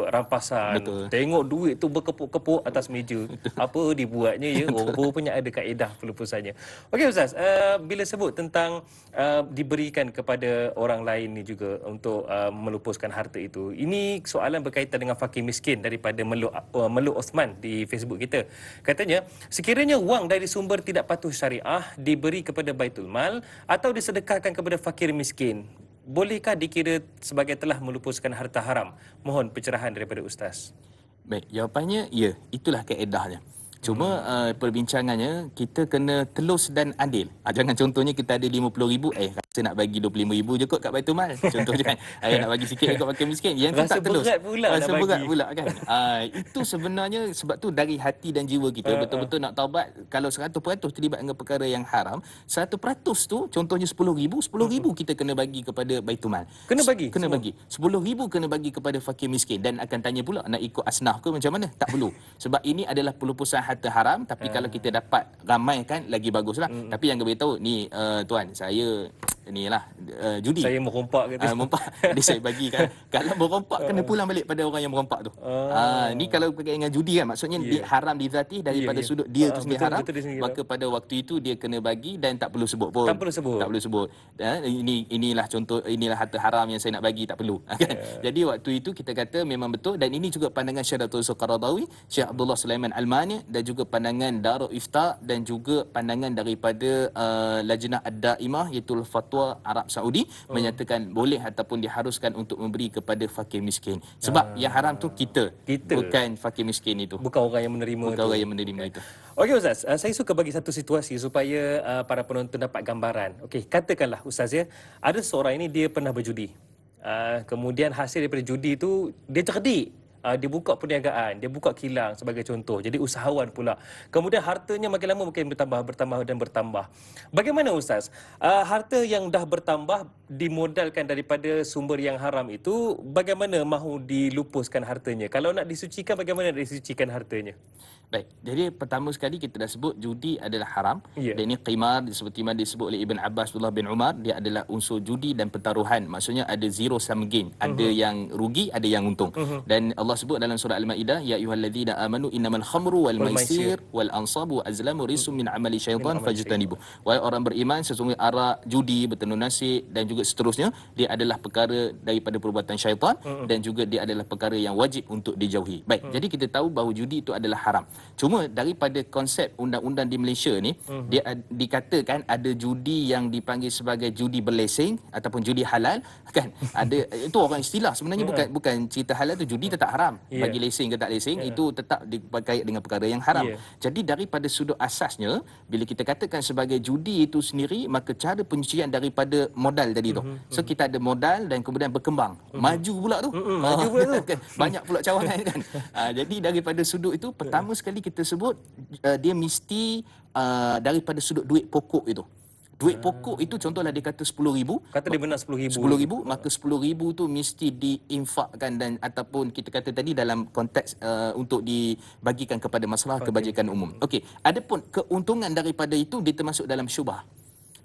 rampasan. Betul. Tengok duit tu berkepuk-kepuk atas meja. Apa dibuatnya rupanya ada kaedah pelupusannya. Okey Ustaz, bila sebut tentang diberikan kepada orang lain ni juga untuk melupuskan harta itu, ini soalan berkaitan dengan fakir miskin daripada Meluk Osman di Facebook kita. Katanya, sekiranya wang dari sumber tidak patuh syariah diberi kepada Baitul Mal atau disedekahkan kepada fakir miskin, bolehkah dikira sebagai telah melupuskan harta haram? Mohon pencerahan daripada Ustaz. Baik, jawapannya ya, itulah kaedahnya. Cuma perbincangannya kita kena telus dan adil. Jangan contohnya kita ada 50,000, rasa nak bagi 25,000 je kot kat Baitul Mal. Contohnya kan, nak bagi sikit kat fakir miskin. Yang tu Rasa tak telus. berat pula Rasa nak berat bagi. pula kan. Itu sebenarnya sebab tu dari hati dan jiwa kita betul-betul nak taubat. Kalau 100% terlibat dengan perkara yang haram, 100% tu contohnya 10,000, 10,000 kita kena bagi kepada Baitul Mal. Kena bagi Kena semua? bagi. 10,000 kena bagi kepada fakir miskin. Dan akan tanya pula nak ikut asnaf ke macam mana? Tak perlu. Sebab ini adalah pelupusan harta haram. Tapi kalau kita dapat ramai kan lagi baguslah. Tapi yang beritahu ni tuan, saya inilah judi. Saya merompak kata. Merompak. Jadi saya bagi kan. Kalau merompak kena pulang balik pada orang yang merompak tu. Ni kalau berkaitan dengan judi kan, maksudnya haram dizati daripada sudut dia tu sendiri betul, haram. betul dia sendiri Maka pada waktu itu dia kena bagi dan tak perlu sebut pun. Tak perlu sebut. Tak perlu sebut. Inilah contoh, inilah harta haram yang saya nak bagi, tak perlu. Kan? Jadi waktu itu kita kata memang betul, dan ini juga pandangan Syekh Dato' Yusof Qaradawi, Syekh Abdullah Sulaiman Al-Mani, dan juga pandangan Darul Ifta, dan juga pandangan daripada Lajnah Ad-Daimah iaitu Fatwa Arab Saudi menyatakan boleh ataupun diharuskan untuk memberi kepada fakir miskin. Sebab yang haram tu kita. Bukan fakir miskin itu. Bukan orang yang menerima Bukan orang yang menerima itu. Okey Ustaz, saya suka bagi satu situasi supaya para penonton dapat gambaran. Okey, katakanlah Ustaz ya, ada seorang ini dia pernah berjudi. Kemudian hasil daripada judi itu dia cerdik. Dia buka perniagaan, dia buka kilang sebagai contoh. Jadi usahawan pula. Kemudian hartanya makin lama makin bertambah. Bagaimana Ustaz? Harta yang dah bertambah dimodalkan daripada sumber yang haram itu, bagaimana mahu dilupuskan hartanya? Kalau nak disucikan, bagaimana nak disucikan hartanya? Baik, jadi pertama sekali kita dah sebut judi adalah haram. Ya. Dan ini qimar seperti mana disebut oleh Ibn Abbas, Abdullah bin Umar, dia adalah unsur judi dan pertaruhan. Maksudnya ada zero sum game. Ada yang rugi, ada yang untung. Dan Allah sebut dalam surah Al-Maidah, ya ayyuhalladzina amanu innamal khamru wal maisir wal ansabu wal azlamu rizqum min amali syaitan fajtanibu. Wahai orang beriman, sesungguhnya arak, judi, bertenun nasib dan juga seterusnya, dia adalah perkara daripada perbuatan syaitan dan juga dia adalah perkara yang wajib untuk dijauhi. Baik, jadi kita tahu bahawa judi itu adalah haram. Cuma daripada konsep undang-undang di Malaysia ni, dia dikatakan ada judi yang dipanggil sebagai judi berlesing ataupun judi halal kan. Ada itu orang istilah, sebenarnya bukan cerita halal tu, judi tetap haram. Bagi lesen ke tak lesen itu tetap berkait dengan perkara yang haram. Jadi daripada sudut asasnya, bila kita katakan sebagai judi itu sendiri, maka cara penyucian daripada modal tadi tu. So kita ada modal dan kemudian berkembang. Maju pula tu. Maju pula tu. Banyak pula cawangan kan. Jadi daripada sudut itu, pertama sekali kita sebut dia mesti daripada sudut duit pokok itu. Duit pokok itu contohlah dia kata 10,000. Kata dia benar 10,000. 10,000, maka 10,000 tu mesti diinfakkan dan ataupun kita kata tadi dalam konteks untuk dibagikan kepada masalah kebajikan umum. Okey, adapun keuntungan daripada itu dia termasuk dalam syubhah.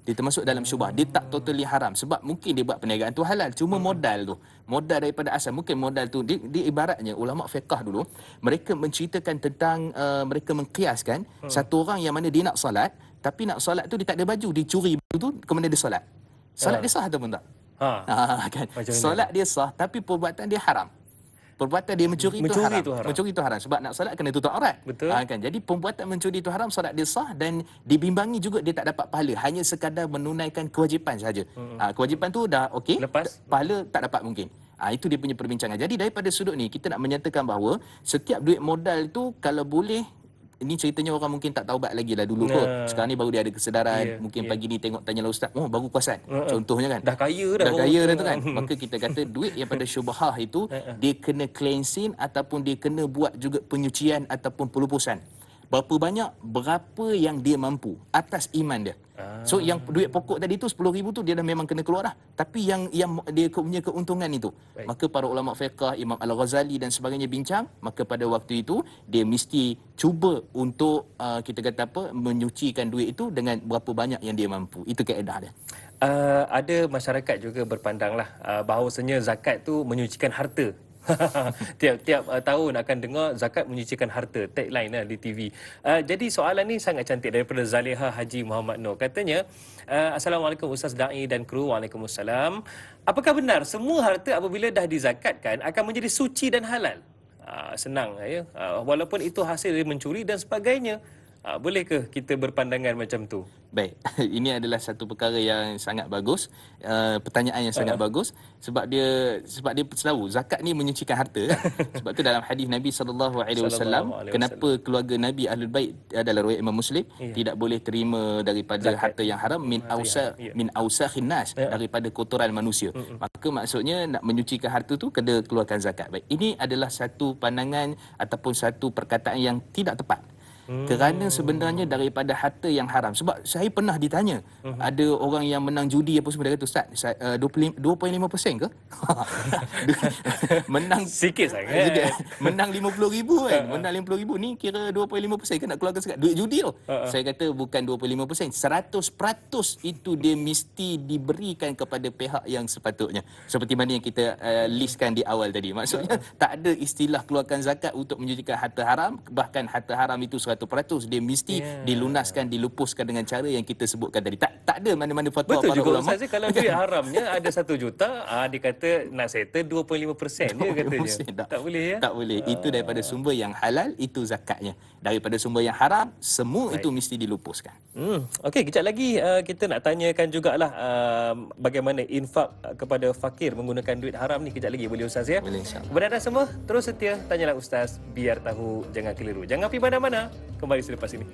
Dia termasuk dalam syubhah. Dia tak totally haram sebab mungkin dia buat perniagaan tu halal, cuma modal tu, modal daripada asal, mungkin modal tu dia ibaratnya ulama fiqh dulu mereka menceritakan tentang mereka mengkiaskan satu orang yang mana dia nak solat, tapi nak solat tu dia tak ada baju, dia curi baju tu kemudian dia solat. Solat dia sah ataupun tak? Kan. Solat dia sah tapi perbuatan dia haram. Perbuatan dia mencuri itu haram. Mencuri itu haram sebab nak solat kena tutup aurat. Betul. Kan. Jadi perbuatan mencuri itu haram, solat dia sah dan dibimbangi juga dia tak dapat pahala, hanya sekadar menunaikan kewajipan saja. Kewajipan tu dah okey, pahala tak dapat mungkin. Itu dia punya perbincangan. Jadi daripada sudut ni kita nak menyatakan bahawa setiap duit modal tu kalau boleh, ini ceritanya orang mungkin tak taubat lagi lah dulu kot. Sekarang ni baru dia ada kesedaran. Mungkin pagi ni tengok tanyalah ustaz, baru kuasan. Contohnya kan. Dah kaya dah. Dah kaya dah tu kan. Maka kita kata duit yang pada syubhah itu dia kena cleansing ataupun dia kena buat juga penyucian ataupun pelupusan. Berapa banyak, berapa yang dia mampu atas iman dia. So yang duit pokok tadi tu 10,000 tu dia dah memang kena keluar dah. Tapi yang dia punya keuntungan itu, maka para ulama fiqh, Imam Al-Ghazali dan sebagainya bincang, maka pada waktu itu dia mesti cuba untuk kita kata apa, menyucikan duit itu dengan berapa banyak yang dia mampu. Itu kaedah dia. Ada masyarakat juga berpandanglah bahawasanya zakat tu menyucikan harta. Tiap-tiap tahun akan dengar zakat menyucikan harta, tagline lah di TV. Jadi soalan ni sangat cantik daripada Zaliha Haji Muhammad Nur. Katanya, Assalamualaikum Ustaz Da'i dan kru. Waalaikumsalam. Apakah benar semua harta apabila dah dizakatkan akan menjadi suci dan halal? Senang ya. Walaupun itu hasil dari mencuri dan sebagainya. Bolehkah kita berpandangan macam tu? Baik, ini adalah satu perkara yang sangat bagus, pertanyaan yang sangat bagus, sebab dia selalu zakat ni menyucikan harta kan. Sebab tu dalam hadis Nabi sallallahu alaihi wasallam, Sallallahu alaihi kenapa keluarga Nabi Ahlul Bait adalah riwayat Imam Muslim, tidak boleh terima daripada Zakat. harta yang haram min ausakhin nas, daripada kotoran manusia. Maka maksudnya nak menyucikan harta tu kena keluarkan zakat. Baik, ini adalah satu pandangan ataupun satu perkataan yang tidak tepat. Kerana sebenarnya daripada harta yang haram. Sebab saya pernah ditanya, ada orang yang menang judi apa semua, dia kata, Ustaz, 2.5% ke? Menang Sikit sangat. menang 50,000 kan. Menang 50,000 ni kira 2.5% kan nak keluarkan zakat. Duit judi tu. Saya kata bukan 2.5%, 100% itu dia mesti diberikan kepada pihak yang sepatutnya. Seperti mana yang kita listkan di awal tadi. Maksudnya tak ada istilah keluarkan zakat untuk menyucikan harta haram, bahkan harta haram itu 100% dia mesti dilunaskan, dilupuskan dengan cara yang kita sebutkan tadi. Tak ada mana-mana fatwa Betul para juga ulama. Ustaz, kalau duit haramnya ada 1 juta, dia kata nak settle 25% je katanya. Tak boleh ya? Tak boleh. Itu daripada sumber yang halal, itu zakatnya. Daripada sumber yang haram, semua itu mesti dilupuskan. Okey, kejap lagi kita nak tanyakan jugalah bagaimana infak kepada fakir menggunakan duit haram ni. Kejap lagi boleh Ustaz ya? Boleh, insya-Allah. Kepada anda semua, terus setia Tanyalah Ustaz, biar tahu jangan keliru. Jangan pergi mana-mana. Kembali selepas ini.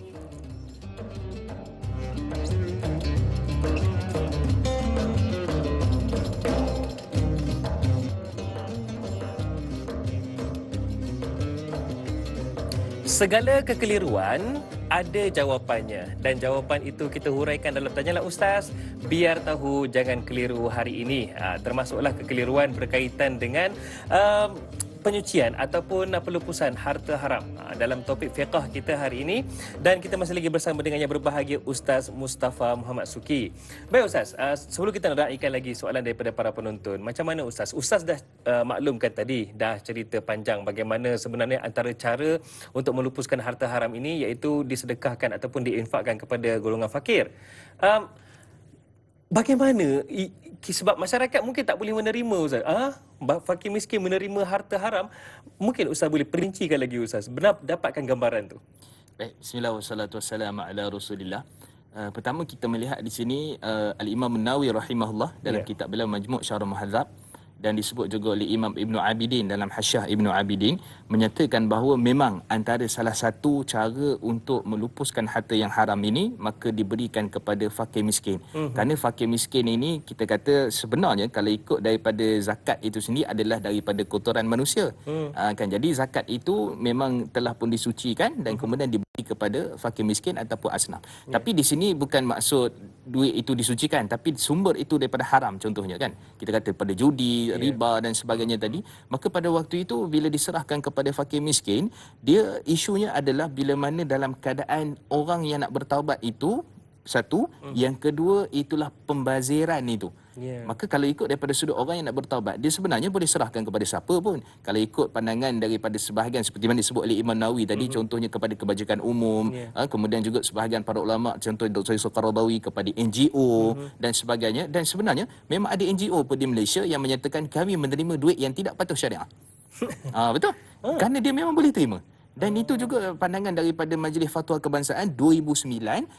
Segala kekeliruan ada jawapannya, dan jawapan itu kita huraikan dalam Tanyalah Ustaz, biar tahu jangan keliru hari ini. Termasuklah kekeliruan berkaitan dengan penyucian ataupun pelupusan harta haram dalam topik fiqh kita hari ini, dan kita masih lagi bersama dengan yang berbahagia Ustaz Mustafa Muhammad Suki. Baik Ustaz, sebelum kita nak raikan lagi soalan daripada para penonton, macam mana Ustaz? Ustaz dah maklumkan tadi, dah cerita panjang bagaimana sebenarnya antara cara untuk melupuskan harta haram ini iaitu disedekahkan ataupun diinfakkan kepada golongan fakir. Bagaimana? Sebab masyarakat mungkin tak boleh menerima Ustaz. Fakir miskin menerima harta haram. Mungkin Ustaz boleh perincikan lagi Ustaz. Benar dapatkan gambaran tu. Baik, bismillah wassalatu wassalamu ala Rasulillah. Pertama kita melihat di sini Al-Imam An-Nawawi rahimahullah dalam kitab beliau Majmu' Syarah Muhadzab, dan disebut juga oleh Imam Ibnu Abidin dalam Hasyiah Ibnu Abidin, menyatakan bahawa memang antara salah satu cara untuk melupuskan harta yang haram ini maka diberikan kepada fakir miskin. Kerana fakir miskin ini kita kata sebenarnya kalau ikut daripada zakat itu sendiri adalah daripada kotoran manusia. Kan, jadi zakat itu memang telah pun disucikan dan kemudian diberi kepada fakir miskin ataupun asnaf. Tapi di sini bukan maksud duit itu disucikan, tapi sumber itu daripada haram, contohnya kan. Kita kata pada judi, riba dan sebagainya tadi, maka pada waktu itu bila diserahkan kepada fakir miskin, dia isunya adalah bila mana dalam keadaan orang yang nak bertaubat itu satu, yang kedua itulah pembaziran itu. Maka kalau ikut daripada sudut orang yang nak bertaubat, dia sebenarnya boleh serahkan kepada siapa pun. Kalau ikut pandangan daripada sebahagian seperti mana disebut oleh Imam Nawawi tadi, contohnya kepada kebajikan umum, kemudian juga sebahagian para ulama contoh Dr. Yusuf Qaradawi kepada NGO dan sebagainya. Dan sebenarnya memang ada NGO pun di Malaysia yang menyatakan kami menerima duit yang tidak patuh syariah. Betul? Kerana dia memang boleh terima. Dan itu juga pandangan daripada Majlis Fatwa Kebangsaan 2009.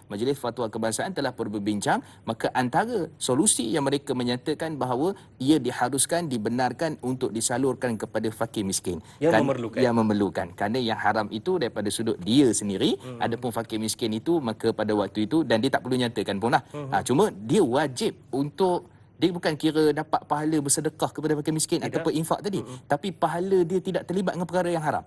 Majlis Fatwa Kebangsaan telah berbincang, maka antara solusi yang mereka menyatakan bahawa ia diharuskan, dibenarkan untuk disalurkan kepada fakir miskin yang memerlukan. Kerana yang haram itu daripada sudut dia sendiri, adapun fakir miskin itu maka pada waktu itu, dan dia tak perlu nyatakan pun lah. Cuma dia wajib untuk, dia bukan kira dapat pahala bersedekah kepada fakir miskin ataupun infak tadi, tapi pahala dia tidak terlibat dengan perkara yang haram.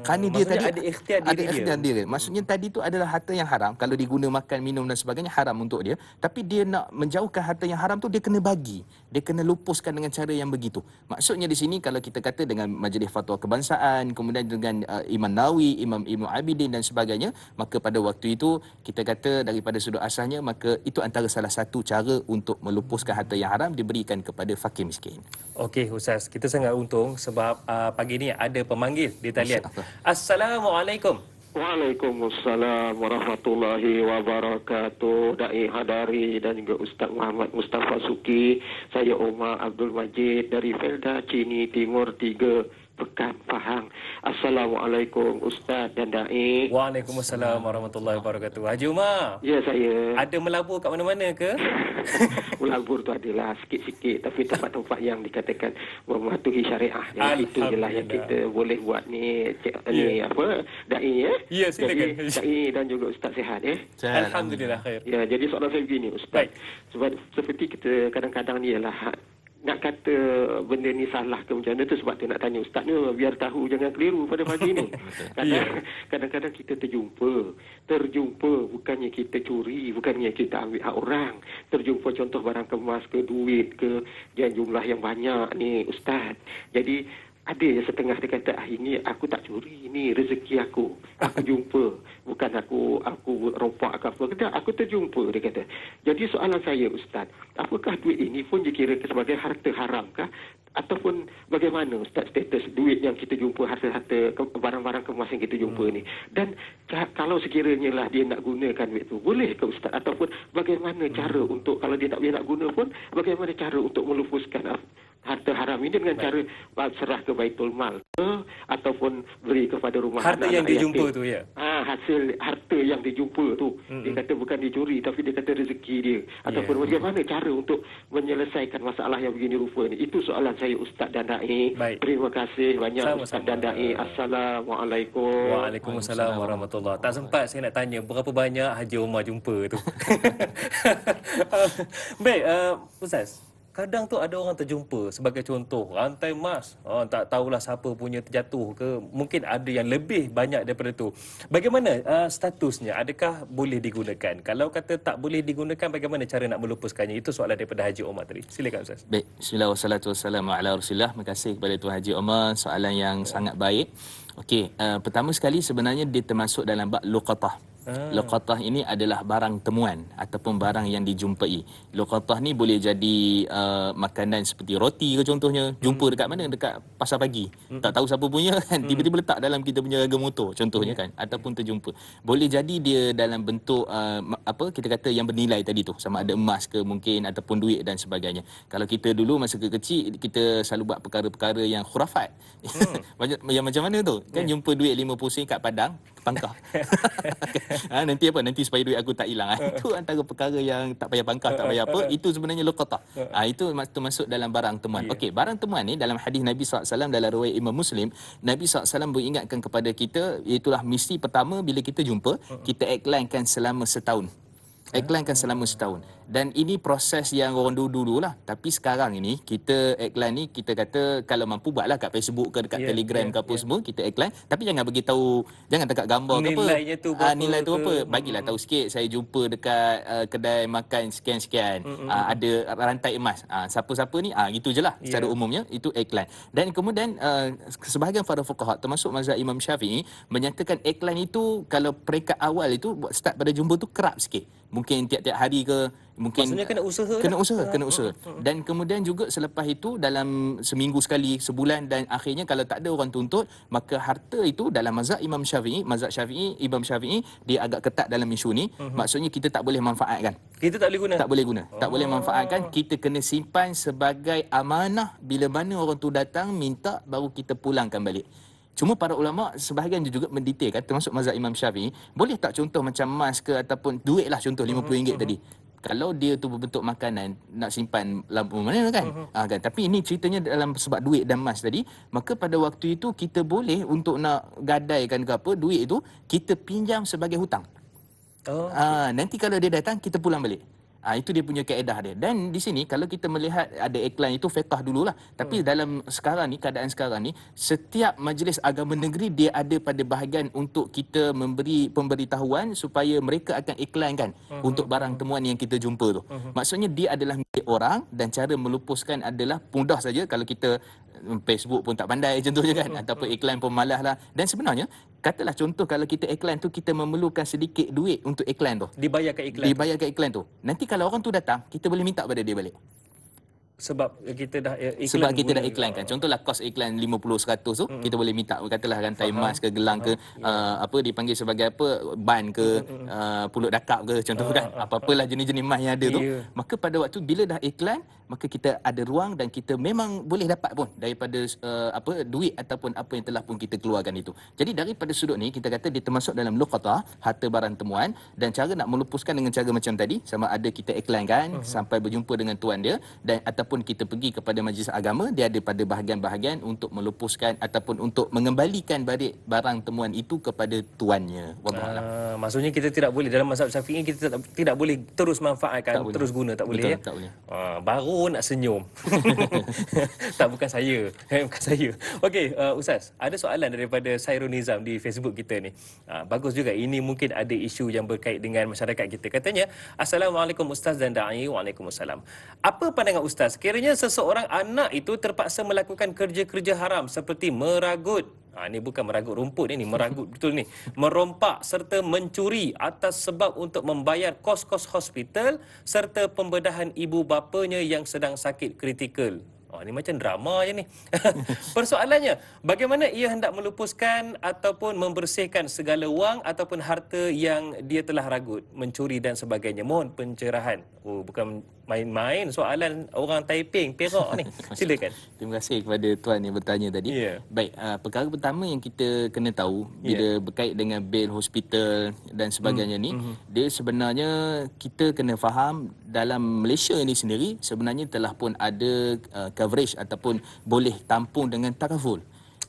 Kerana dia tadi ada ikhtiar diri. Maksudnya tadi tu adalah harta yang haram, kalau diguna makan, minum dan sebagainya haram untuk dia, tapi dia nak menjauhkan harta yang haram tu, dia kena bagi, dia kena lupuskan dengan cara yang begitu. Maksudnya di sini kalau kita kata dengan Majlis Fatwa Kebangsaan, kemudian dengan Imam Nawawi, Imam Ibnu Abidin dan sebagainya, maka pada waktu itu kita kata daripada sudut asalnya maka itu antara salah satu cara untuk melupuskan harta yang haram, diberikan kepada fakir miskin. Okey Ustaz, kita sangat untung sebab pagi ni ada pemanggil di talian. Assalamualaikum. Waalaikumsalam warahmatullahi wabarakatuh. Dai Hadari dan juga Ustaz Muhammad Mustafa Suki. Saya Umar Abdul Majid dari Felda Cini Timur 3, pekan Pahang. Assalamualaikum Ustaz dan Da'i. Waalaikumsalam warahmatullahi wabarakatuh. Haji Umar, Ya, saya ada melabur kat mana-mana ke? melabur tu adalah sikit-sikit, tapi tempat-tempat yang dikatakan mematuhi syariah. Jadi itu je lah yang kita boleh buat ni, ni apa, Da'i ya. Ya, silakan. Jadi Da'i dan juga Ustaz sihat ya. Alhamdulillah khair. Ya, jadi soalan saya begini Baik. Ustaz. Sebab seperti kita kadang-kadang ni ialah nak kata benda ni salah ke macam mana tu, sebab tu nak tanya Ustaz ni biar tahu jangan keliru pada pagi ni. Kadang-kadang kita terjumpa bukannya kita curi, bukannya kita ambil hak orang. Terjumpa contoh barang kemas ke duit ke yang jumlah yang banyak ni Ustaz. Jadi ada yang setengah dia kata, ini aku tak curi, ini rezeki aku jumpa, bukan aku rompak ke apa. Kata, aku terjumpa, dia kata. Jadi soalan saya Ustaz, apakah duit ini pun dikira sebagai harta haram kah? Ataupun bagaimana Ustaz status duit yang kita jumpa, harta-harta barang-barang kemas yang kita jumpa ni? Dan kalau sekiranya lah dia nak gunakan duit tu, boleh ke Ustaz? Ataupun bagaimana cara untuk, kalau dia tak boleh nak guna pun, bagaimana cara untuk melupuskan harta haram ini dengan cara serah ke Baitul Mal ke, ataupun beri kepada rumah Harta anak-anak yang dijumpa yatim. tu ya. Hasil harta yang dijumpa tu. Dia kata bukan dicuri, tapi dia kata rezeki dia. Ataupun bagaimana cara untuk menyelesaikan masalah yang begini rupa ni. Itu soalan saya Ustaz dan Da'i. Baik. Terima kasih banyak Sama-sama. Ustaz dan Da'i. Assalamualaikum. Waalaikumsalam warahmatullahi. Tak sempat saya nak tanya berapa banyak Haji Umar jumpa tu. Baik, Ustaz. Kadang tu ada orang terjumpa, sebagai contoh rantai emas, tak tahulah siapa punya terjatuh ke, mungkin ada yang lebih banyak daripada tu. Bagaimana statusnya? Adakah boleh digunakan? Kalau kata tak boleh digunakan, bagaimana cara nak melupuskannya? Itu soalan daripada Haji Omar tadi. Silakan Ustaz. Baik, bismillah wassalatu wassalamu ala Rasulillah. Terima kasih kepada Tuan Haji Omar, soalan yang sangat baik. Okey, pertama sekali sebenarnya dia termasuk dalam bab luqatah. Luqatah ini adalah barang temuan ataupun barang yang dijumpai. Luqatah ni boleh jadi makanan seperti roti ke contohnya. Jumpa dekat mana? Dekat pasar pagi. Tak tahu siapa punya kan. Tiba-tiba letak dalam kita punya ragam motor contohnya kan. Ataupun terjumpa. Boleh jadi dia dalam bentuk apa kita kata yang bernilai tadi tu. Sama ada emas ke mungkin ataupun duit dan sebagainya. Kalau kita dulu masa kecil kita selalu buat perkara-perkara yang khurafat. Yang macam mana tu? Kan jumpa duit 50 sen kat Padang, pangkah. Nanti apa? Nanti supaya duit aku tak hilang. Itu antara perkara yang tak payah pangkah, tak payah apa. Itu sebenarnya luqatah. Itu termasuk dalam barang temuan. Okey, barang temuan ni dalam hadis Nabi SAW dalam riwayat Imam Muslim, Nabi SAW beringatkan kepada kita, itulah misi pertama bila kita jumpa, kita iklankan selama setahun. Iklankan selama setahun. Dan ini proses yang orang dulu lah. Tapi sekarang ini, kita iklan ni, kita kata kalau mampu buatlah kat Facebook ke dekat Telegram ke apa semua, kita iklan. Tapi jangan bagi tahu, jangan dekat gambar ke apa. Nilainya tu berapa nilai tu ke? apa. Bagilah tahu sikit, saya jumpa dekat kedai makan sekian-sekian. Ada rantai emas. Siapa-siapa ni, gitu je lah. Secara umumnya, itu iklan. Dan kemudian, sebahagian para fuqaha, termasuk mazhab Imam Syafi'i, menyatakan iklan itu, kalau peringkat awal itu, start pada jumpa tu kerap sikit. Mungkin tiap-tiap hari ke, mungkin Maksudnya kena usaha kena usaha. Dan kemudian juga selepas itu dalam seminggu sekali, sebulan, dan akhirnya kalau tak ada orang tuntut, maka harta itu dalam mazhab Imam Syafi'i, Imam Syafi'i, dia agak ketat dalam isu ni. Maksudnya kita tak boleh manfaatkan. Kita tak boleh guna. Tak boleh guna. Tak boleh manfaatkan, kita kena simpan sebagai amanah, bila mana orang tu datang minta baru kita pulangkan balik. Cuma para ulama sebahagian juga mendetailkan, termasuk mazhab Imam Syafi'i, boleh tak contoh macam emas ke ataupun duit lah, contoh RM50 tadi. Kalau dia tu berbentuk makanan, nak simpan lampu mana kan? Kan? Tapi ini ceritanya dalam sebab duit dan emas tadi, maka pada waktu itu kita boleh untuk nak gadaikan ke apa, duit itu kita pinjam sebagai hutang. Nanti kalau dia datang, kita pulang balik. Itu dia punya kaedah dia. Dan di sini kalau kita melihat ada iklan itu fiqh dululah. Tapi dalam sekarang ni, keadaan sekarang ni, setiap majlis agama negeri dia ada pada bahagian untuk kita memberi pemberitahuan supaya mereka akan iklankan untuk barang temuan yang kita jumpa tu. Maksudnya dia adalah milik orang dan cara melupuskan adalah mudah saja. Kalau kita Facebook pun tak pandai contohnya kan, ataupun iklan pun malas lah. Dan sebenarnya katalah contoh kalau kita iklan tu, kita memerlukan sedikit duit untuk iklan tu, Dibayarkan iklan. dibayarkan iklan tu. Nanti kalau orang tu datang, kita boleh minta pada dia balik. sebab kita dah iklan sebab kita dah guna. iklankan. Contohlah kos iklan 50-100 tu kita boleh minta katalah rantai emas ke gelang ke apa dipanggil sebagai apa ban ke pulut dakap ke contoh kan. Apa-apalah jenis-jenis emas yang ada tu. Ya. Maka pada waktu bila dah iklan maka kita ada ruang dan kita memang boleh dapat pun daripada apa duit ataupun apa yang telah pun kita keluarkan itu. Jadi daripada sudut ni kita kata dia termasuk dalam luqatah, harta barang temuan, dan cara nak melupuskan dengan cara macam tadi, sama ada kita iklankan sampai berjumpa dengan tuan dia dan ataupun kita pergi kepada majlis agama, dia ada pada bahagian-bahagian untuk melupuskan ataupun untuk mengembalikan balik barang temuan itu kepada tuannya. Wallahualam. Maksudnya kita tidak boleh dalam mazhab Syafi'i kita tidak boleh terus manfaatkan, Tak boleh. terus guna, tak boleh. Betul, Ya? tak boleh. Baru nak senyum. Tak, bukan saya. Bukan saya. Okey, Ustaz, ada soalan daripada Sairul Nizam di Facebook kita ni. Bagus juga, ini mungkin ada isu yang berkait dengan masyarakat kita. Katanya, Assalamualaikum Ustaz dan Da'i. Waalaikumsalam. Apa pandangan Ustaz? Kiranya seseorang anak itu terpaksa melakukan kerja-kerja haram seperti meragut. Ini bukan meragut rumput ni, meragut betul ni. Merompak serta mencuri atas sebab untuk membayar kos-kos hospital serta pembedahan ibu bapanya yang sedang sakit kritikal. Ini macam drama je ni. Persoalannya, bagaimana ia hendak melupuskan ataupun membersihkan segala wang ataupun harta yang dia telah ragut, mencuri dan sebagainya. Mohon pencerahan. Bukan main-main soalan orang Taiping, Perak ni. Silakan. Terima kasih kepada tuan yang bertanya tadi. Ya. Baik, perkara pertama yang kita kena tahu bila berkait dengan bil hospital dan sebagainya ni, dia sebenarnya kita kena faham dalam Malaysia ni sendiri sebenarnya telah pun ada coverage ataupun boleh tampung dengan takaful.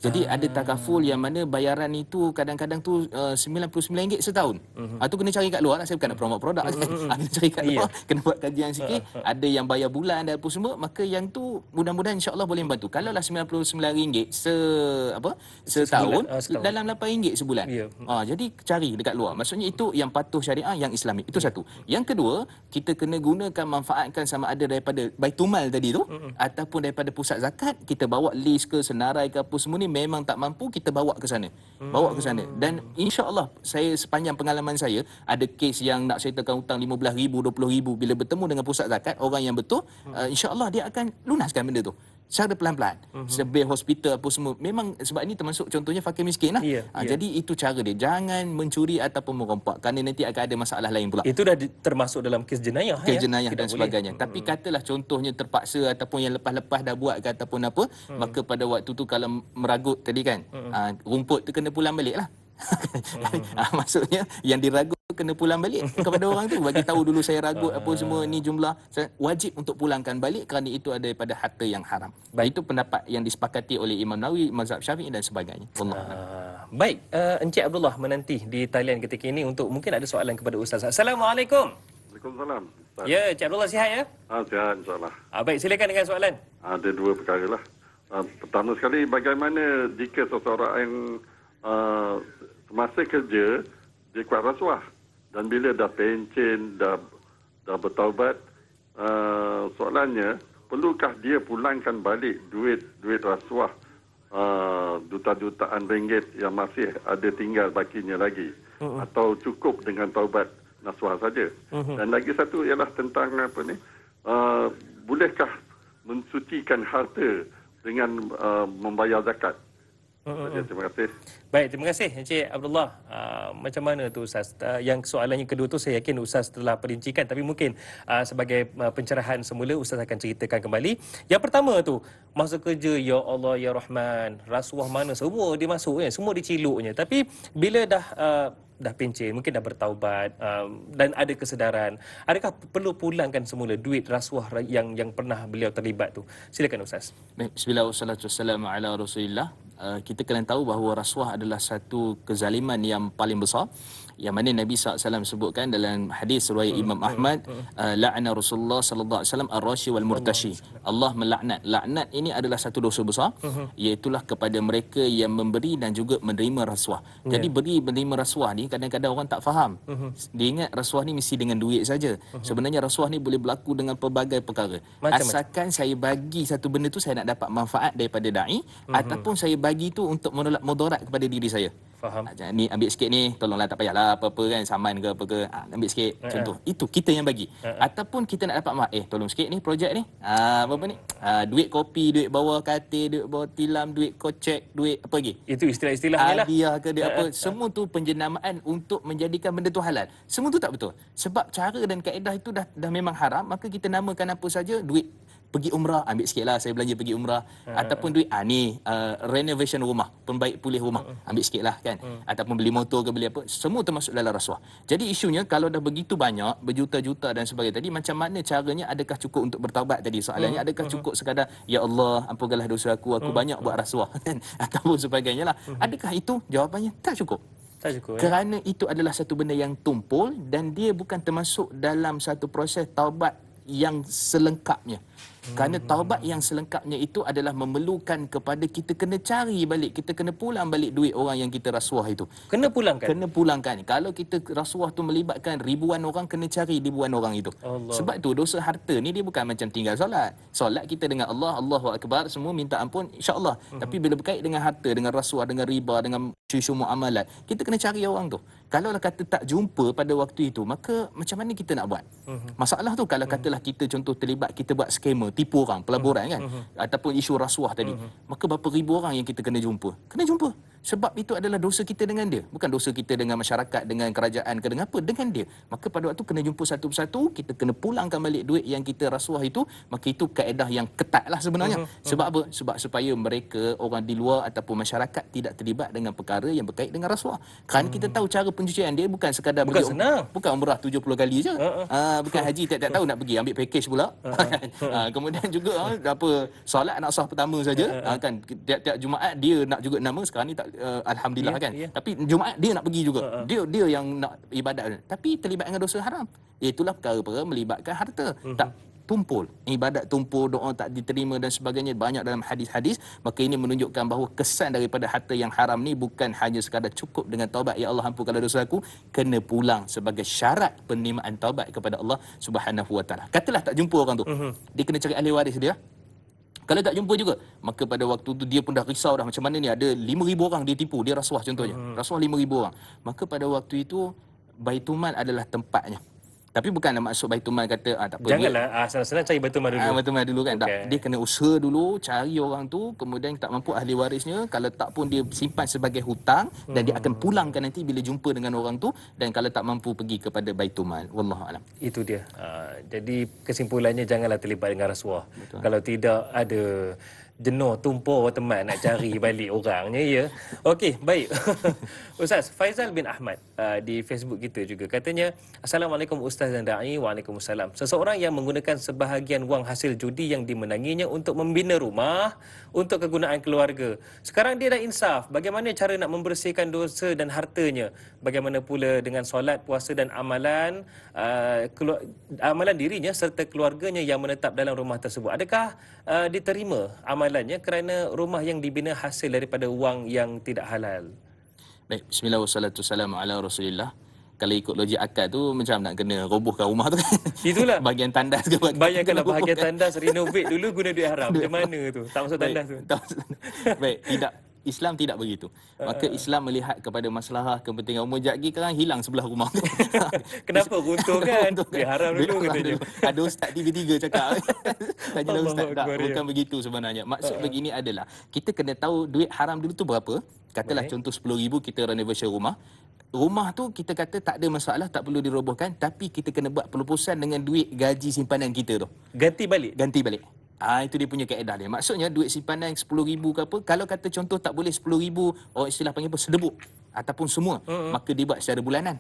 Jadi ada takaful yang mana bayaran itu kadang-kadang tu RM99 setahun. Tu kena cari kat luar lah. Saya bukan nak promote produk kan. Kena cari kat luar, kena buat kajian sikit. Ada yang bayar bulan dan apa semua, maka yang tu mudah-mudahan insya-Allah boleh membantu. Kalau lah RM99 setahun, setahun. dalam RM8 sebulan. Ya. Jadi cari dekat luar. Maksudnya itu yang patuh syariah, yang Islamik. Itu satu. Yang kedua, kita kena gunakan, manfaatkan sama ada daripada Baitumal tadi tu ataupun daripada pusat zakat, kita bawa list ke senarai ke apa semua ni, memang tak mampu kita bawa ke sana. Bawa ke sana. Dan insya-Allah saya sepanjang pengalaman saya ada kes yang nak settlekan hutang RM15,000, RM20,000, bila bertemu dengan pusat zakat orang yang betul, insya-Allah dia akan lunaskan benda tu secara pelan-pelan. Sebil hospital apa semua. Memang sebab ini termasuk contohnya fakir miskin lah. Jadi itu cara dia. Jangan mencuri ataupun merompak kerana nanti akan ada masalah lain pula. Itu dah termasuk dalam kes jenayah. Kes jenayah dan Tidak sebagainya. boleh. Tapi katalah contohnya terpaksa ataupun yang lepas-lepas dah buat ke ataupun apa, maka pada waktu tu kalau meragut tadi kan, rumput tu kena pulang balik lah. Maksudnya yang diragut kena pulang balik kepada orang tu, bagi tahu dulu saya ragut apa semua ni jumlah, wajib untuk pulangkan balik kerana itu ada daripada harta yang haram. Itu pendapat yang disepakati oleh Imam Nawawi, mazhab Syafi'i dan sebagainya. Baik, Encik Abdullah menanti di talian ketika ini untuk mungkin ada soalan kepada Ustaz. Assalamualaikum. Waalaikumsalam. Ustaz. Ya, Encik Abdullah sihat ya? Sihat insyaAllah. Baik, silakan dengan soalan. Ada dua perkara lah. Pertama sekali, bagaimana jika seseorang yang semasa kerja dia kuat rasuah dan bila dah pencen, dah bertaubat, soalannya, perlukah dia pulangkan balik duit rasuah juta-jutaan ringgit yang masih ada tinggal bakinya lagi, atau cukup dengan taubat nasuah saja? Dan lagi satu ialah tentang apa ni, bolehkah mensucikan harta dengan membayar zakat? Terima kasih. Baik, terima kasih Encik Abdullah. Macam mana tu Ustaz? Yang soalan yang kedua tu saya yakin Ustaz telah perincikan, tapi mungkin sebagai pencerahan semula Ustaz akan ceritakan kembali. Yang pertama tu, masa kerja, ya Allah ya Rahman, rasuah mana semua dia masuk, semua diciluknya. Tapi bila dah pencen, mungkin dah bertaubat dan ada kesedaran, adakah perlu pulangkan semula duit rasuah yang pernah beliau terlibat tu? Silakan Ustaz. Baik, bismillah wassalatu wassalamu ala Rasulillah. Kita kena tahu bahawa rasuah adalah satu kezaliman yang paling besar, yang mana Nabi SAW sebutkan dalam hadis riwayat Imam Ahmad, la'ana Rasulullah sallallahu alaihi wasallam ar-rashi wal murtashi. Allah melaknat. Laknat ini adalah satu dosa besar, iaitulah kepada mereka yang memberi dan juga menerima rasuah. Jadi beri menerima rasuah ni kadang-kadang orang tak faham. Dia ingat rasuah ni mesti dengan duit saja. Sebenarnya rasuah ni boleh berlaku dengan pelbagai perkara. Asalkan saya bagi satu benda tu, saya nak dapat manfaat daripada dai, ataupun saya bagi tu untuk menolak mudarat kepada diri saya. Faham. Ni ambil sikit ni, tolonglah tak payahlah apa-apa kan, saman ke apa ke, ambil sikit. Contoh, itu kita yang bagi. Ataupun kita nak dapat tolong sikit ni projek ni. Apa ni? Duit kopi, duit bawa katil, duit bawa tilam, duit kocek, duit apa lagi? Itu istilah-istilahnya lah. Hadiah ke duit apa, semua tu penjenamaan untuk menjadikan benda tu halal. Semua tu tak betul. Sebab cara dan kaedah itu dah memang haram, maka kita namakan apa saja, duit pergi umrah, ambil sikit lah saya belanja pergi umrah. Ataupun duit, renovation rumah, perbaik pulih rumah, ambil sikit lah kan. Ataupun beli motor ke beli apa, semua termasuk dalam rasuah. Jadi isunya kalau dah begitu banyak, berjuta-juta dan sebagainya tadi, macam mana caranya, adakah cukup untuk bertaubat tadi soalannya, adakah cukup sekadar, ya Allah ampunkanlah dosa aku banyak buat rasuah kan, ataupun sebagainya lah. Adakah itu? Jawapannya tak cukup. Tak cukup. Kerana itu adalah satu benda yang tumpul dan dia bukan termasuk dalam satu proses taubat yang selengkapnya. Kerana taubat yang selengkapnya itu adalah memerlukan kepada kita kena cari balik, kita kena pulang balik duit orang yang kita rasuah itu. Kena pulangkan. Kena pulangkan. Kalau kita rasuah tu melibatkan ribuan orang, kena cari ribuan orang itu. Allah. Sebab tu dosa harta ni dia bukan macam tinggal solat. Solat kita dengan Allah, Allahu Akbar, semua minta ampun, insya-Allah. Tapi bila berkait dengan harta, dengan rasuah, dengan riba, dengan isu muamalat, kita kena cari orang tu. Kalau kata tak jumpa pada waktu itu, maka macam mana kita nak buat? Masalah tu kalau katalah kita contoh terlibat, kita buat skema, tipu orang, pelaburan kan, ataupun isu rasuah tadi, maka berapa ribu orang yang kita kena jumpa? Kena jumpa. Sebab itu adalah dosa kita dengan dia, bukan dosa kita dengan masyarakat, dengan kerajaan ke dengan apa, dengan dia. Maka pada waktu kena jumpa satu persatu, kita kena pulangkan balik duit yang kita rasuah itu. Maka itu kaedah yang ketat lah sebenarnya. Sebab apa? Sebab supaya mereka, orang di luar ataupun masyarakat tidak terlibat dengan perkara yang berkait dengan rasuah. Kerana kita tahu cara pencucian dia bukan sekadar Bukan senang. bukan umrah 70 kali je. Bukan haji tiap-tiap tahun nak pergi ambil package pula. Kemudian juga solat nak sah pertama saja, kan tiap-tiap Jumaat dia nak juga nama, sekarang ni tak alhamdulillah kan. Tapi Jumaat dia nak pergi juga. Dia yang nak ibadat, tapi terlibat dengan dosa haram. Itulah perkara-perkara melibatkan harta. Tak tumpul, ibadat tumpul, doa tak diterima dan sebagainya, banyak dalam hadis-hadis. Maka ini menunjukkan bahawa kesan daripada harta yang haram ni bukan hanya sekadar cukup dengan taubat, ya Allah ampunkanlah dosa aku, kena pulang sebagai syarat penerimaan taubat kepada Allah Subhanahu Wa Taala. Katalah tak jumpa orang tu, dia kena cari ahli waris dia. Kalau tak jumpa juga, maka pada waktu tu dia pun dah risau dah, macam mana ni, ada 5,000 orang dia tipu, dia rasuah contohnya, rasuah 5,000 orang. Maka pada waktu itu Baitul Mal adalah tempatnya. Tapi bukanlah maksud Baitul Mal kata tak apa. Janganlah senang-senang cari Baitul Mal dulu. Baitul Mal dulu kan. Okay. Tak, dia kena usaha dulu, cari orang tu, kemudian tak mampu ahli warisnya, kalau tak pun dia simpan sebagai hutang dan dia akan pulangkan nanti bila jumpa dengan orang tu, dan kalau tak mampu pergi kepada Baitul Mal. Wallahu alam. Itu dia. Jadi kesimpulannya janganlah terlibat dengan rasuah. Betul. Kalau tidak ada jenuh tumpur teman nak cari balik orangnya, ya. Okey, baik. Ustaz Faizal bin Ahmad di Facebook kita juga katanya, Assalamualaikum Ustaz dan Da'i. Waalaikumsalam. Seseorang yang menggunakan sebahagian wang hasil judi yang dimenanginya untuk membina rumah untuk kegunaan keluarga. Sekarang dia dah insaf. Bagaimana cara nak membersihkan dosa dan hartanya? Bagaimana pula dengan solat, puasa dan amalan amalan dirinya serta keluarganya yang menetap dalam rumah tersebut? Adakah diterima amalannya kerana rumah yang dibina hasil daripada wang yang tidak halal? Baik, bismillah wassalatu wassalamu ala Rasulillah. Kalau ikut logik akal tu macam nak kena robohkan rumah tu kan. Itulah. Bahagian tandas ke bahagian. Bayangkanlah bahagian tandas renovate dulu guna duit haram. Macam mana tu? Tak masuk tandas tu. Baik, tidak. Islam tidak begitu. Maka Islam melihat kepada masalah kepentingan umum. Sekejap lagi kan hilang sebelah rumah. Kenapa runtuh kan? Duit haram dulu katanya. Ada ustaz TV3 cakap. Tanyalah ustaz. Tak, bukan begitu sebenarnya. Maksud begini adalah, kita kena tahu duit haram dulu tu berapa. Katalah contoh 10,000 kita renovation rumah. Rumah tu kita kata tak ada masalah, tak perlu dirobohkan, tapi kita kena buat pelupusan dengan duit gaji simpanan kita tu. Ganti balik? Ganti balik. Itu dia punya kaedah dia. Maksudnya duit simpanan 10,000 ke apa, kalau kata contoh tak boleh 10,000, istilah panggil apa, sedebuk ataupun semua, maka dia buat secara bulanan.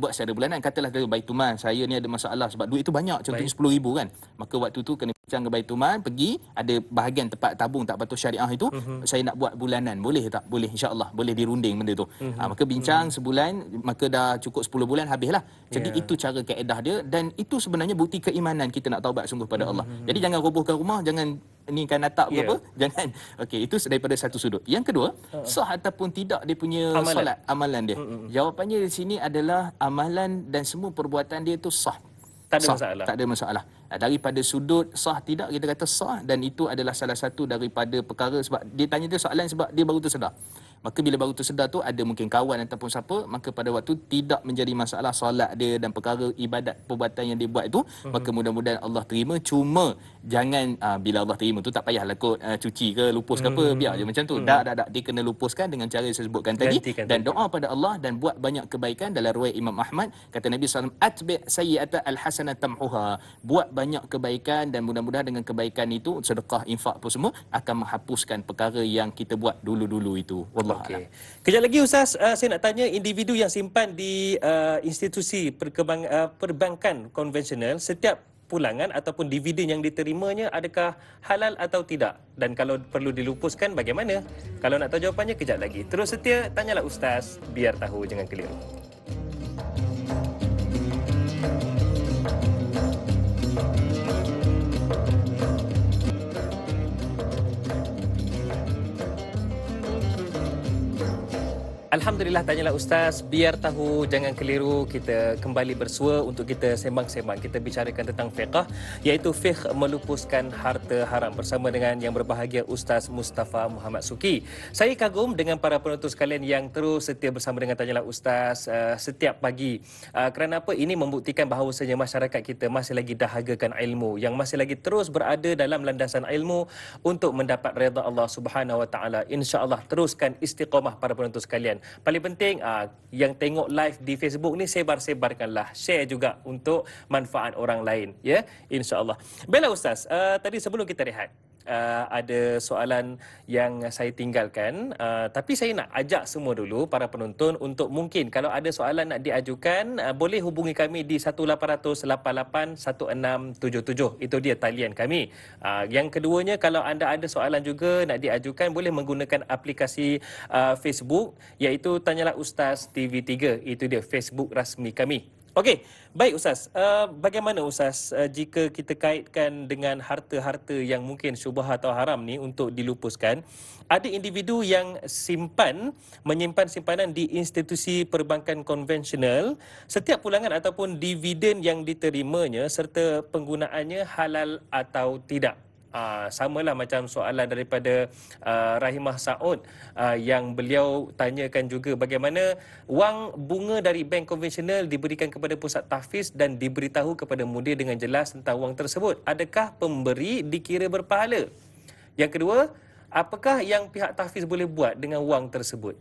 Buat secara bulanan. Katalah tu Baitul Mal, saya ni ada masalah sebab duit tu banyak, contohnya 10,000 kan. Maka waktu tu kena bincang ke Baitul Mal, pergi, ada bahagian tempat tabung tak patuh syariah itu, saya nak buat bulanan, boleh tak? Boleh, insya-Allah, boleh dirunding benda tu. Maka bincang sebulan, maka dah cukup 10 bulan habislah. Jadi itu cara kaedah dia, dan itu sebenarnya bukti keimanan kita nak taubat sungguh pada Allah. Jadi jangan robohkan rumah, jangan ni kan atap ke apa, jangan. Okey, itu daripada satu sudut. Yang kedua, sah ataupun tidak dia punya solat, amalan dia. Jawapannya di sini adalah amalan dan semua perbuatan dia tu sah. Tak ada sah, masalah. Tak ada masalah. Daripada sudut sah tidak, kita kata sah, dan itu adalah salah satu daripada perkara, sebab dia tanya tu soalan sebab dia baru tersedar. Maka bila baru tersedar tu ada mungkin kawan ataupun siapa, maka pada waktu tidak menjadi masalah solat dia dan perkara ibadat perbuatan yang dia buat itu, maka mudah-mudahan Allah terima. Cuma jangan bila Allah terima tu tak payahlah kot cuci ke lupus ke apa, biar je macam tu. Tak, dia kena lupuskan dengan cara yang saya sebutkan tadi, Gantikan dan tadi. doa pada Allah dan buat banyak kebaikan. Dalam riwayat Imam Ahmad kata Nabi SAW, atbi' sayyi'ata al-hasanah tamhuha, buat banyak kebaikan dan mudah-mudahan dengan kebaikan itu, sedekah, infak apa semua akan menghapuskan perkara yang kita buat dulu-dulu itu. Wallahu a'lam. Okey. Kejap lagi Ustaz, saya nak tanya individu yang simpan di institusi perbankan konvensional, setiap pulangan ataupun dividen yang diterimanya adakah halal atau tidak? Dan kalau perlu dilupuskan bagaimana? Kalau nak tahu jawapannya kejap lagi. Terus setia, tanyalah Ustaz, biar tahu jangan keliru. Alhamdulillah, tanyalah Ustaz, biar tahu jangan keliru. Kita kembali bersua untuk kita sembang-sembang. Kita bicarakan tentang fiqh, iaitu fiqh melupuskan harta haram, bersama dengan yang berbahagia Ustaz Mustafa Muhammad Suki. Saya kagum dengan para penonton sekalian yang terus setia bersama dengan Tanyalah Ustaz setiap pagi. Kerana apa? Ini membuktikan bahawasanya masyarakat kita masih lagi dahagakan ilmu, yang masih lagi terus berada dalam landasan ilmu untuk mendapat redha Allah Subhanahu Wa Taala. Insya-Allah teruskan istiqamah para penonton sekalian. Paling penting yang tengok live di Facebook ni sebar-sebarkanlah, share juga untuk manfaat orang lain, ya, insya-Allah. Baiklah Ustaz, tadi sebelum kita rehat ada soalan yang saya tinggalkan, tapi saya nak ajak semua dulu para penonton untuk mungkin kalau ada soalan nak diajukan, boleh hubungi kami di 1800881677. Itu dia talian kami. Yang keduanya, kalau anda ada soalan juga nak diajukan, boleh menggunakan aplikasi Facebook, iaitu Tanyalah Ustaz TV3. Itu dia Facebook rasmi kami. Okey, baik Ustaz. Bagaimana Ustaz jika kita kaitkan dengan harta-harta yang mungkin syubhat atau haram ni untuk dilupuskan? Ada individu yang menyimpan simpanan di institusi perbankan konvensional. Setiap pulangan ataupun dividen yang diterimanya serta penggunaannya halal atau tidak? Samalah macam soalan daripada Rahimah Saud yang beliau tanyakan juga, bagaimana wang bunga dari bank konvensional diberikan kepada pusat tahfiz dan diberitahu kepada mudir dengan jelas tentang wang tersebut. Adakah pemberi dikira berpahala? Yang kedua, apakah yang pihak tahfiz boleh buat dengan wang tersebut?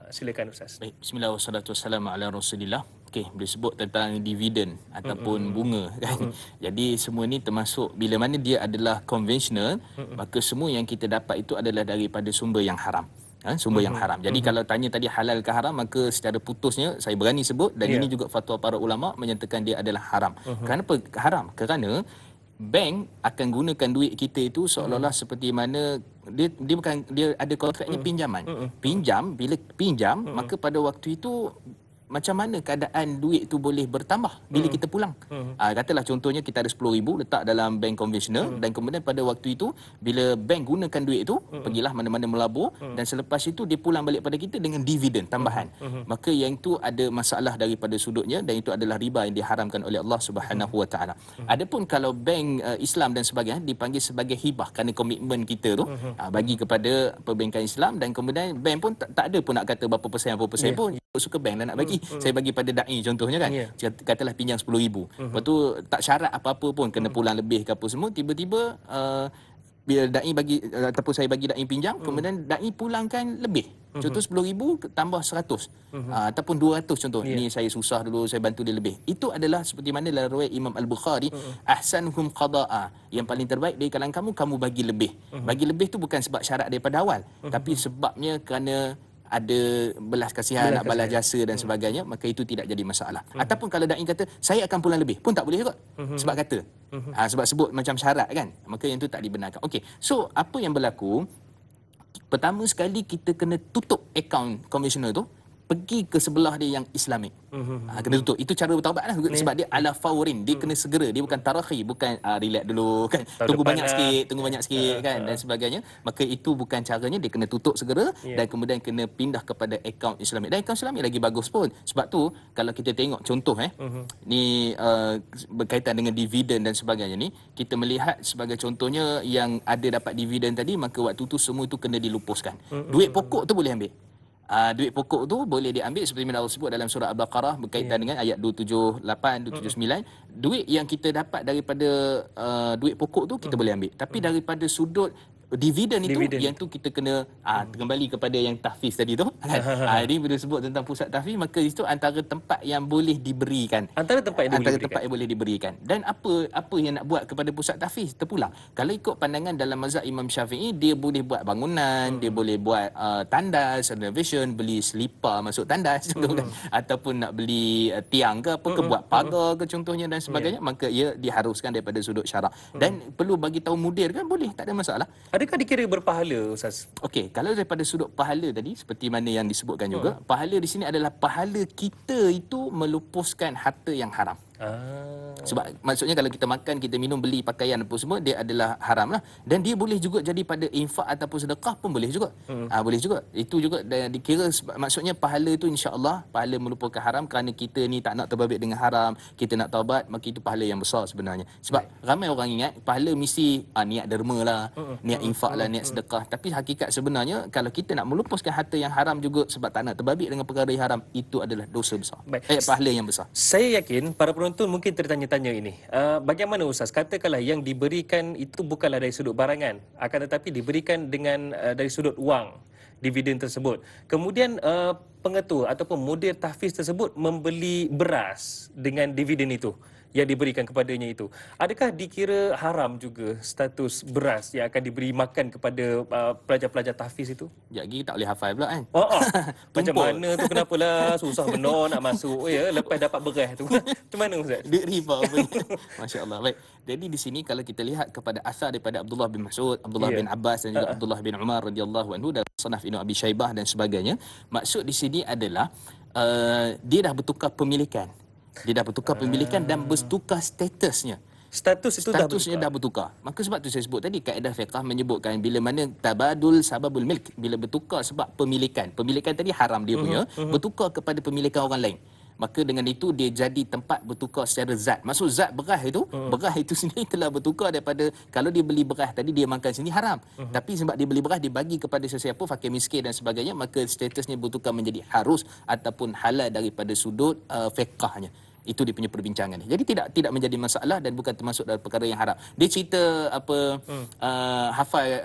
Silakan Ustaz. Baik, bismillah wassalatu wassalamu ala Rasulillah. Okey, boleh sebut tentang dividen ataupun bunga kan. Jadi semua ni termasuk bila mana dia adalah konvensional, maka semua yang kita dapat itu adalah daripada sumber yang haram. Sumber yang haram. Jadi kalau tanya tadi halal ke haram, maka secara putusnya saya berani sebut, dan ini juga fatwa para ulama menyatakan dia adalah haram. Kenapa haram? Kerana bank akan gunakan duit kita itu seolah-olah seperti mana dia ada kontraknya pinjaman. Bila pinjam, maka pada waktu itu macam mana keadaan duit tu boleh bertambah bila kita pulang. Katalah contohnya kita ada 10,000 letak dalam bank konvensional, dan kemudian pada waktu itu bila bank gunakan duit itu, pergilah mana-mana melabur, dan selepas itu dia pulang balik pada kita dengan dividen tambahan. Maka yang itu ada masalah daripada sudutnya, dan itu adalah riba yang diharamkan oleh Allah Subhanahu Wa Taala. Adapun kalau bank Islam dan sebagainya dipanggil sebagai hibah kerana komitmen kita tu bagi kepada perbankan Islam, dan kemudian bank pun tak ada pun nak kata berapa persen pun, suka bank lah nak bagi. Saya bagi pada da'i contohnya kan, katalah pinjam 10,000, lepas tu tak syarat apa-apa pun kena pulang lebih ke apa semua, tiba-tiba bila da'i bagi ataupun saya bagi da'i pinjam, kemudian da'i pulangkan lebih, contoh 10,000 tambah 100 ataupun 200 contoh. Ini saya susah dulu, saya bantu dia lebih. Itu adalah seperti mana dalam riwayat Imam Al-Bukhari, ahsanuhum qada'a, yang paling terbaik dari kalangan kamu bagi lebih. Bagi lebih tu bukan sebab syarat daripada awal, tapi sebabnya kerana ada belas kasihan, nak balas jasa dan sebagainya, maka itu tidak jadi masalah. Ataupun kalau da'i kata saya akan pulang lebih, pun tak boleh juga. Sebab kata sebab sebut macam syarat kan, maka yang itu tak dibenarkan. Okey, so apa yang berlaku, pertama sekali kita kena tutup akaun konvensional tu, pergi ke sebelah dia yang Islamik. Kena tutup. Itu cara bertaubat lah. Sebab dia ala faurin, dia kena segera, dia bukan tarakhi, bukan relax dulu kan, tunggu banyak sikit kan, dan sebagainya. Maka itu bukan caranya, dia kena tutup segera, dan kemudian kena pindah kepada akaun Islamik. Dan akaun Islamik lagi bagus pun. Sebab tu kalau kita tengok contoh ni berkaitan dengan dividen dan sebagainya ni, kita melihat sebagai contohnya yang ada dapat dividen tadi, maka waktu tu semua itu kena dilupuskan. Duit pokok tu boleh ambil. duit pokok tu boleh diambil seperti mana Allah sebut dalam surah Al-Baqarah berkaitan dengan ayat 278, 279. Duit yang kita dapat daripada duit pokok tu kita boleh ambil. Tapi daripada sudut dividen itu, yang tu kita kena kembali kepada yang tahfiz tadi tu kan. Ini bila sebut tentang pusat tahfiz, maka itu antara tempat yang boleh diberikan. Antara tempat yang boleh diberikan. Dan apa yang nak buat kepada pusat tahfiz? Terpulang. Kalau ikut pandangan dalam mazhab Imam Syafi'i, dia boleh buat bangunan, dia boleh buat tandas, renovation, beli selipar masuk tandas contoh kan, ataupun nak beli tiang ke apa ke, buat pagar ke contohnya dan sebagainya, maka ia diharuskan daripada sudut syarak. Dan perlu bagi tahu mudir kan, boleh, tak ada masalah. Adakah dikira berpahala, Ustaz? Okey, kalau daripada sudut pahala tadi, seperti mana yang disebutkan juga, pahala di sini adalah pahala kita itu melupuskan harta yang haram. Sebab maksudnya kalau kita makan, kita minum, beli pakaian apa semua, dia adalah haram lah. Dan dia boleh juga jadi pada infak ataupun sedekah pun boleh juga. Boleh juga. Itu juga dikira, maksudnya pahala itu insya-Allah pahala melupakan haram, kerana kita ni tak nak terbabit dengan haram, kita nak taubat, maka itu pahala yang besar sebenarnya. Sebab ramai orang ingat pahala mesti niat derma lah, niat infak lah, niat sedekah. Tapi hakikat sebenarnya kalau kita nak melupuskan harta yang haram juga sebab tak nak terbabit dengan perkara yang haram, itu adalah dosa besar. Pahala yang besar. Saya yakin para penonton mungkin tertanya-tanya ini. Bagaimana Ustaz? Katakanlah yang diberikan itu bukanlah dari sudut barangan, akan tetapi diberikan dengan dari sudut wang, dividen tersebut. Kemudian pengetua ataupun mudir tahfiz tersebut membeli beras dengan dividen itu yang diberikan kepadanya itu. Adakah dikira haram juga status beras yang akan diberi makan kepada pelajar-pelajar tahfiz itu? Sekejap lagi tak boleh hafal pula kan? Macam mana tu, kenapalah susah benar nak masuk lepas dapat beras tu. Macam mana Ustaz? Duit riba apa ni? Masya-Allah. Baik. Jadi di sini kalau kita lihat kepada asar daripada Abdullah bin Mas'ud, Abdullah bin Abbas dan juga Abdullah bin Umar radhiyallahu anhu dalam Musannaf Ibnu Abi Syaibah dan sebagainya, maksud di sini adalah dia dah bertukar pemilikan. Dia dah bertukar pemilikan dan bertukar statusnya. Statusnya dah bertukar. Maka sebab tu saya sebut tadi, kaedah fiqh menyebutkan bila mana tabadul sababul milk, bila bertukar sebab pemilikan. Pemilikan tadi haram dia punya, bertukar kepada pemilikan orang lain. Maka dengan itu dia jadi tempat bertukar secara zat. Maksud zat beras itu, beras itu sendiri telah bertukar daripada, kalau dia beli beras tadi dia makan sini haram. Tapi sebab dia beli beras, dia bagi kepada sesiapa, fakir miskin dan sebagainya, maka statusnya bertukar menjadi harus ataupun halal daripada sudut fiqhnya. Itu dia punya perbincangan. Jadi tidak menjadi masalah dan bukan termasuk dalam perkara yang haram. Dia cerita hafal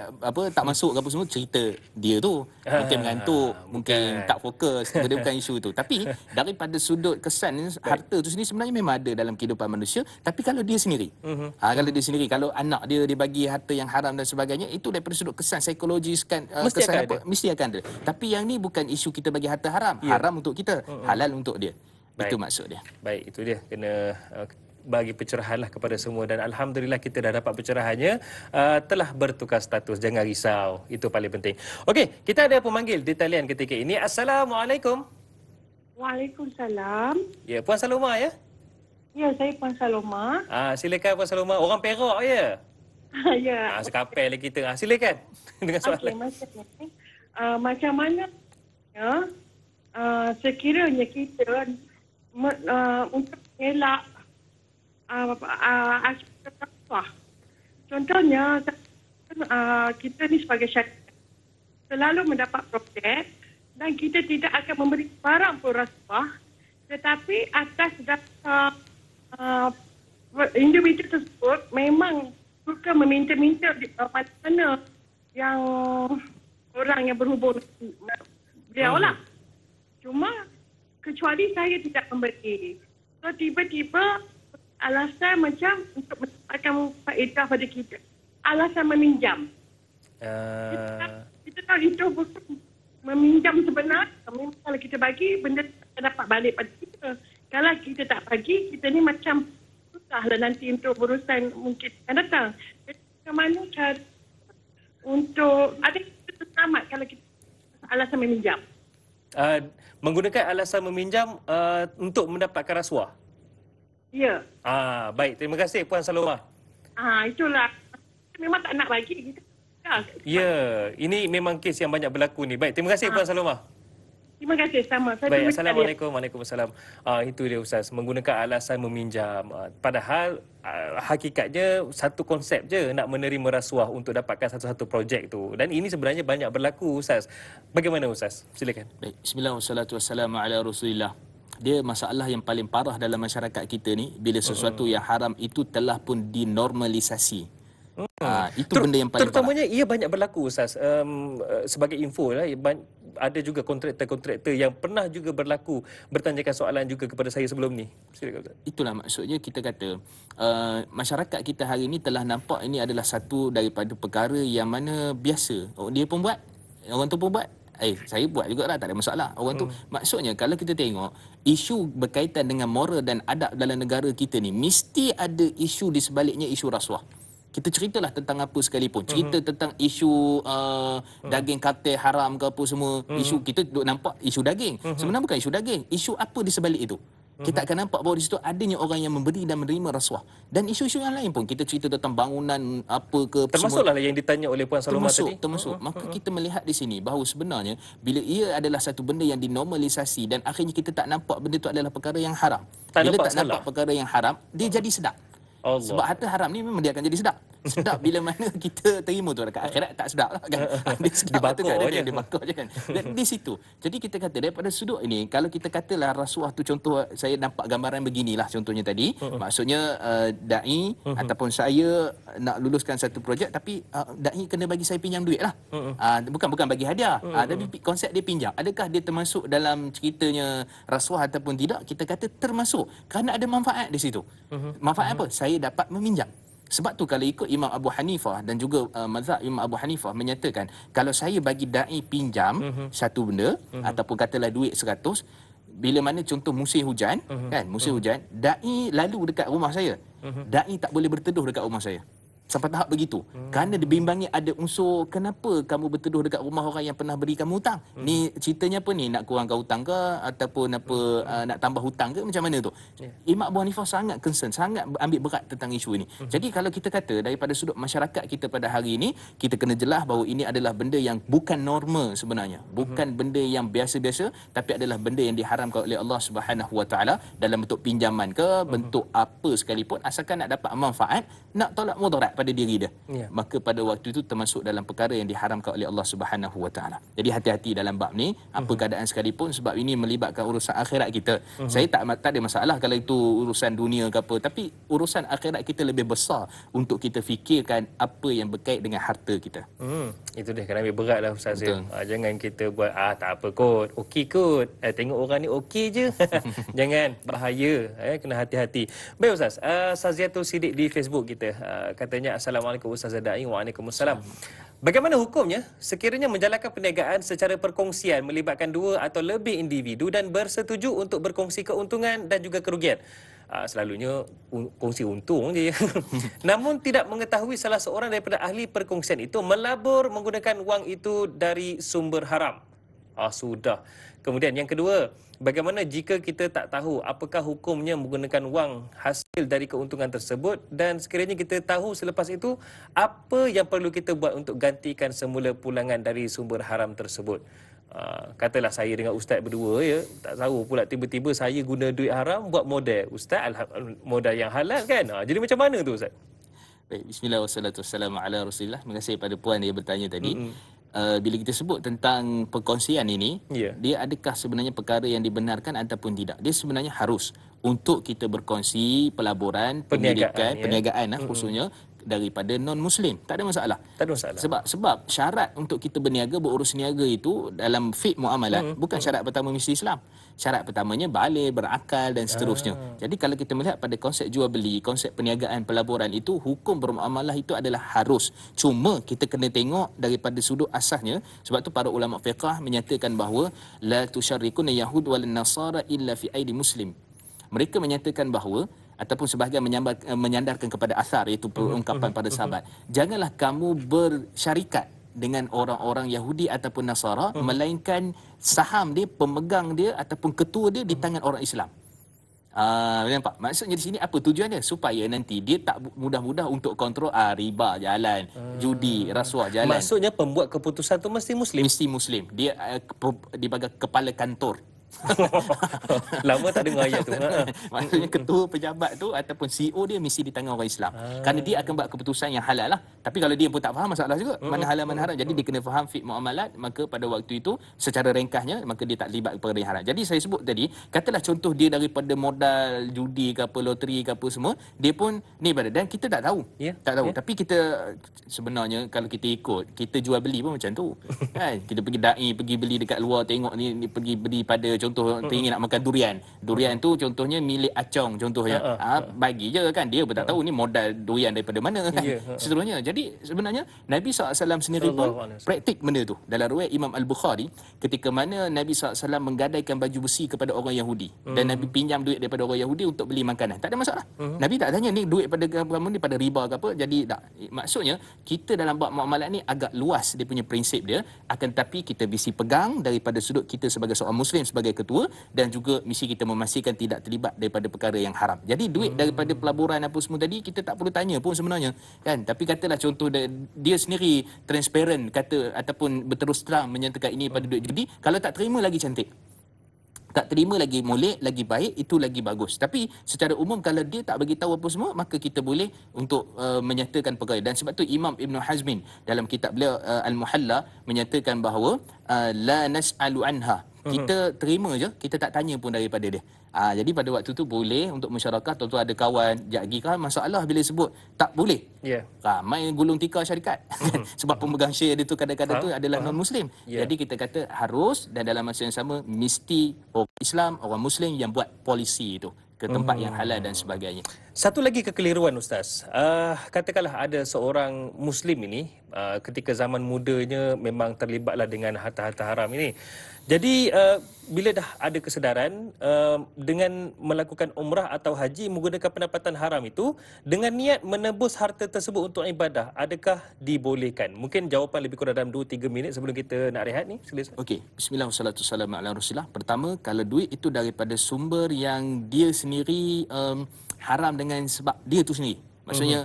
tak masuk apa semua, cerita dia tu. Mungkin mengantuk, mungkin tak fokus. Dia bukan isu tu. Tapi daripada sudut kesan harta tu sendiri sebenarnya memang ada dalam kehidupan manusia. Tapi kalau dia sendiri, kalau dia sendiri, kalau anak dia dibagi harta yang haram dan sebagainya, itu daripada sudut kesan psikologis kan, mesti akan ada. Tapi yang ni bukan isu kita bagi harta haram. Haram untuk kita, halal untuk dia. Itu maksud dia. Baik, itu dia. Kena bagi pencerahan lah kepada semua. Dan Alhamdulillah kita dah dapat pencerahannya. Telah bertukar status. Jangan risau. Itu paling penting. Okey, kita ada pemanggil di talian ketika ini. Assalamualaikum. Waalaikumsalam. Ya, Puan Saloma ya? Ya, saya Puan Saloma. Silakan Puan Saloma. Orang Perak ya? Ya. Sekapel lah kita. Silakan dengan soalan. Macam mana sekiranya kita untuk mengelak aspek rasuah. Contohnya, kita ni sebagai syarikat selalu mendapat projek dan kita tidak akan memberi barang pun rasuah, tetapi atas dasar individu tersebut memang suka meminta-minta mana yang orang yang berhubung beliau lah. Cuma kecuali saya tidak memberi. So tiba-tiba alasan macam untuk mendapatkan faedah pada kita. Alasan meminjam. Kita tahu itu bukan meminjam sebenarnya. Memang kalau kita bagi, benda akan dapat balik pada kita. Kalau kita tak bagi, kita ni macam susahlah nanti untuk berurusan mungkin akan datang. Jadi bagaimana cara untuk ada kita selamat kalau kita alasan meminjam? Menggunakan alasan meminjam untuk mendapatkan rasuah. Ya. Baik, terima kasih Puan Saloma. Itulah. Memang tak nak bagi kita. Ya, ini memang kes yang banyak berlaku ni. Baik, terima kasih Puan Saloma. Terima kasih sama. Saya Baik, tunggu Assalamualaikum. Waalaikumsalam. Itu dia Ustaz, menggunakan alasan meminjam. Padahal hakikatnya satu konsep je nak menerima rasuah untuk dapatkan satu-satu projek tu. Dan ini sebenarnya banyak berlaku Ustaz. Bagaimana Ustaz? Silakan. Baik, bismillah wassalatu wassalamu ala Rasulillah. Dia masalah yang paling parah dalam masyarakat kita ni bila sesuatu yang haram itu telah pun dinormalisasi. Itu benda yang paling parah. Terutamanya ia banyak berlaku Ustaz. Sebagai info lah, ada juga kontraktor-kontraktor yang pernah juga berlaku bertanyakan soalan juga kepada saya sebelum ni. Silakan Ustaz. Itulah maksudnya kita kata masyarakat kita hari ini telah nampak ini adalah satu daripada perkara yang mana biasa. Dia pun buat, orang tu pun buat. Saya buat juga lah, tak ada masalah. Orang tu, maksudnya kalau kita tengok isu berkaitan dengan moral dan adab dalam negara kita ni, mesti ada isu di sebaliknya isu rasuah. Kita ceritalah tentang apa sekalipun, cerita tentang isu daging kartel haram ke apa semua, isu kita duk nampak isu daging. Sebenarnya bukan isu daging, isu apa di sebalik itu. Kita akan nampak bahawa di situ adanya orang yang memberi dan menerima rasuah. Dan isu-isu yang lain pun, kita cerita tentang bangunan apa ke, termasuklah yang ditanya oleh Puan Saloma tadi. Termasuk. Maka kita melihat di sini bahawa sebenarnya bila ia adalah satu benda yang dinormalisasi dan akhirnya kita tak nampak benda itu adalah perkara yang haram. Bila tak nampak perkara yang haram, dia jadi sedap. Allah. Sebab harta haram ni memang dia akan jadi sedap. Sedap bila mana kita terima tu, dekat akhirat tak sedap lah kan. Dia sedap tu kan, dia bakar je kan. Dan di situ. Jadi kita kata daripada sudut ini, kalau kita katalah rasuah tu, contoh saya nampak gambaran beginilah contohnya tadi. Maksudnya da'i ataupun saya nak luluskan satu projek tapi da'i kena bagi saya pinjam duit lah. Bukan bagi hadiah. Tapi konsep dia pinjam. Adakah dia termasuk dalam ceritanya rasuah ataupun tidak? Kita kata termasuk. Kerana ada manfaat di situ. Manfaat apa? Saya dapat meminjam. Sebab tu kalau ikut Imam Abu Hanifah dan juga mazhab Imam Abu Hanifah menyatakan kalau saya bagi da'i pinjam satu benda ataupun katalah duit 100, bila mana contoh musim hujan kan, musim hujan, da'i lalu dekat rumah saya, da'i tak boleh berteduh dekat rumah saya. Sampai tahap begitu. Kerana dibimbangi ada unsur, kenapa kamu berteduh dekat rumah orang yang pernah beri kamu hutang? Ni ceritanya apa ni? Nak kurangkan hutang ke? Ataupun apa nak tambah hutang ke? Macam mana tu? Imam Abu Hanifah sangat concern, sangat ambil berat tentang isu ini. Jadi kalau kita kata daripada sudut masyarakat kita pada hari ini, kita kena jelas bahawa ini adalah benda yang bukan norma sebenarnya. Bukan benda yang biasa-biasa, tapi adalah benda yang diharamkan oleh Allah Subhanahu Wa Taala dalam bentuk pinjaman ke, bentuk apa sekalipun, asalkan nak dapat manfaat, nak tolak mudarat pada diri dia. Maka pada waktu itu termasuk dalam perkara yang diharamkan oleh Allah Subhanahu Wa Taala. Jadi hati-hati dalam bab ni, apa keadaan sekalipun, sebab ini melibatkan urusan akhirat kita. Saya tak ada masalah kalau itu urusan dunia ke apa, tapi urusan akhirat kita lebih besar untuk kita fikirkan apa yang berkait dengan harta kita. Itu dia, kena ambil berat lah Ustaz. Jangan kita buat tak apa kot, okey kot, tengok orang ni okey je. Jangan, bahaya. Kena hati-hati. Baik Ustaz, Saziatul Siddiq di Facebook kita katanya, Assalamualaikum Ustaz Da'i. Waalaikumsalam. Bagaimana hukumnya sekiranya menjalankan perniagaan secara perkongsian melibatkan dua atau lebih individu dan bersetuju untuk berkongsi keuntungan dan juga kerugian? Selalunya kongsi untung je. Namun tidak mengetahui salah seorang daripada ahli perkongsian itu melabur menggunakan wang itu dari sumber haram. Sudah. Kemudian yang kedua, bagaimana jika kita tak tahu apakah hukumnya menggunakan wang hasil dari keuntungan tersebut, dan sekiranya kita tahu selepas itu, apa yang perlu kita buat untuk gantikan semula pulangan dari sumber haram tersebut? Katalah saya dengan Ustaz berdua tak tahu pula tiba-tiba saya guna duit haram buat modal. Ustaz, modal yang halal kan? Jadi macam mana tu Ustaz? Baik, bismillah wassalatu wassalamu ala Rasulillah. Terima kasih pada puan yang bertanya tadi. Bila kita sebut tentang perkongsian ini, dia adakah sebenarnya perkara yang dibenarkan ataupun tidak? Dia sebenarnya harus untuk kita berkongsi pelaburan, pendidikan, perniagaan khususnya daripada non-Muslim. Tak ada masalah. Tak ada masalah. Sebab syarat untuk kita berniaga, berurus niaga itu dalam fiqh muamalat, bukan syarat pertama mesti Islam. Syarat pertamanya balik, berakal dan seterusnya. Jadi kalau kita melihat pada konsep jual beli, konsep perniagaan, pelaburan itu, hukum bermuamalah itu adalah harus. Cuma kita kena tengok daripada sudut asasnya. Sebab tu para ulama fiqh menyatakan bahawa la tusyarrikuna yahud wal nasara illa fi aidi muslim. Mereka menyatakan bahawa ataupun sebahagian menyandarkan kepada asar, iaitu perungkapan pada sahabat, janganlah kamu bersyarikat dengan orang-orang Yahudi ataupun Nasara, melainkan saham dia, pemegang dia ataupun ketua dia di tangan orang Islam. Nampak? Maksudnya di sini apa tujuannya? Supaya nanti dia tak mudah-mudah untuk kontrol riba jalan, judi, rasuah jalan. Maksudnya pembuat keputusan tu mesti Muslim. Mesti Muslim. Dia dibagai kepala kantor. Lama tak dengar ayat tu. Maksudnya ketua pejabat tu ataupun CEO dia mesti di tangan orang Islam. Kerana dia akan buat keputusan yang halal lah. Tapi kalau dia pun tak faham, masalah juga. Mana halal mana haram. Jadi dia kena faham fiqh muamalat. Maka pada waktu itu secara ringkasnya maka dia tak terlibat perkara yang haram. Jadi saya sebut tadi, katalah contoh dia daripada modal judi ke apa, loteri ke apa semua, dia pun ni pada, dan kita tak tahu. Tak tahu. Tapi kita sebenarnya kalau kita ikut, kita jual beli pun macam tu. Kan? Kita pergi dai, pergi beli dekat luar, tengok ni pergi beli pada contoh teringin nak makan durian. Durian tu contohnya milik Acong contohnya. Bagi je kan, dia pun tak tahu ni modal durian daripada mana kan. Seterusnya. Jadi sebenarnya Nabi SAW sendiri pun praktik benda tu. Dalam riwayat Imam Al-Bukhari, ketika mana Nabi SAW menggadaikan baju besi kepada orang Yahudi dan Nabi pinjam duit daripada orang Yahudi untuk beli makanan. Tak ada masalah. Nabi tak tanya ni duit pada kamu ni pada riba ke apa. Jadi tak. Maksudnya kita dalam bab muamalat ni agak luas dia punya prinsip dia, akan tetapi kita mesti pegang daripada sudut kita sebagai seorang Muslim, sebagai ketua, dan juga mesti kita memastikan tidak terlibat daripada perkara yang haram. Jadi duit daripada pelaburan apa semua tadi kita tak perlu tanya pun sebenarnya kan. Tapi katalah contoh dia sendiri transparent kata ataupun berterus terang menyatakan ini pada duit judi, kalau tak terima lagi cantik, tak terima lagi molek, lagi baik, itu lagi bagus. Tapi secara umum kalau dia tak bagi tahu apa semua, maka kita boleh untuk menyatakan perkara. Dan sebab tu Imam Ibn Hazmin dalam kitab beliau Al-Muhalla menyatakan bahawa la nas'alu anha, kita terima je, kita tak tanya pun daripada dia. Jadi pada waktu tu boleh untuk masyarakat, tuan-tuan ada kawan jagi kan masalah bila sebut tak boleh. Ramai gulung tikar syarikat. Sebab pemegang share dia tu kadang-kadang tu adalah non-Muslim. Jadi kita kata harus, dan dalam masa yang sama mesti orang Islam, orang Muslim yang buat polisi itu ke tempat yang halal dan sebagainya. Satu lagi kekeliruan Ustaz. Katakanlah ada seorang Muslim ini ketika zaman mudanya memang terlibatlah dengan harta-harta haram ini. Jadi bila dah ada kesedaran dengan melakukan umrah atau haji menggunakan pendapatan haram itu dengan niat menebus harta tersebut untuk ibadah, adakah dibolehkan? Mungkin jawapan lebih kurang dalam 2-3 minit sebelum kita nak rehat ni. Silakan. Okey, bismillah wassalatu wassalamu ala Rasulillah. Pertama, kalau duit itu daripada sumber yang dia sendiri haram dengan sebab dia tu sendiri. Maksudnya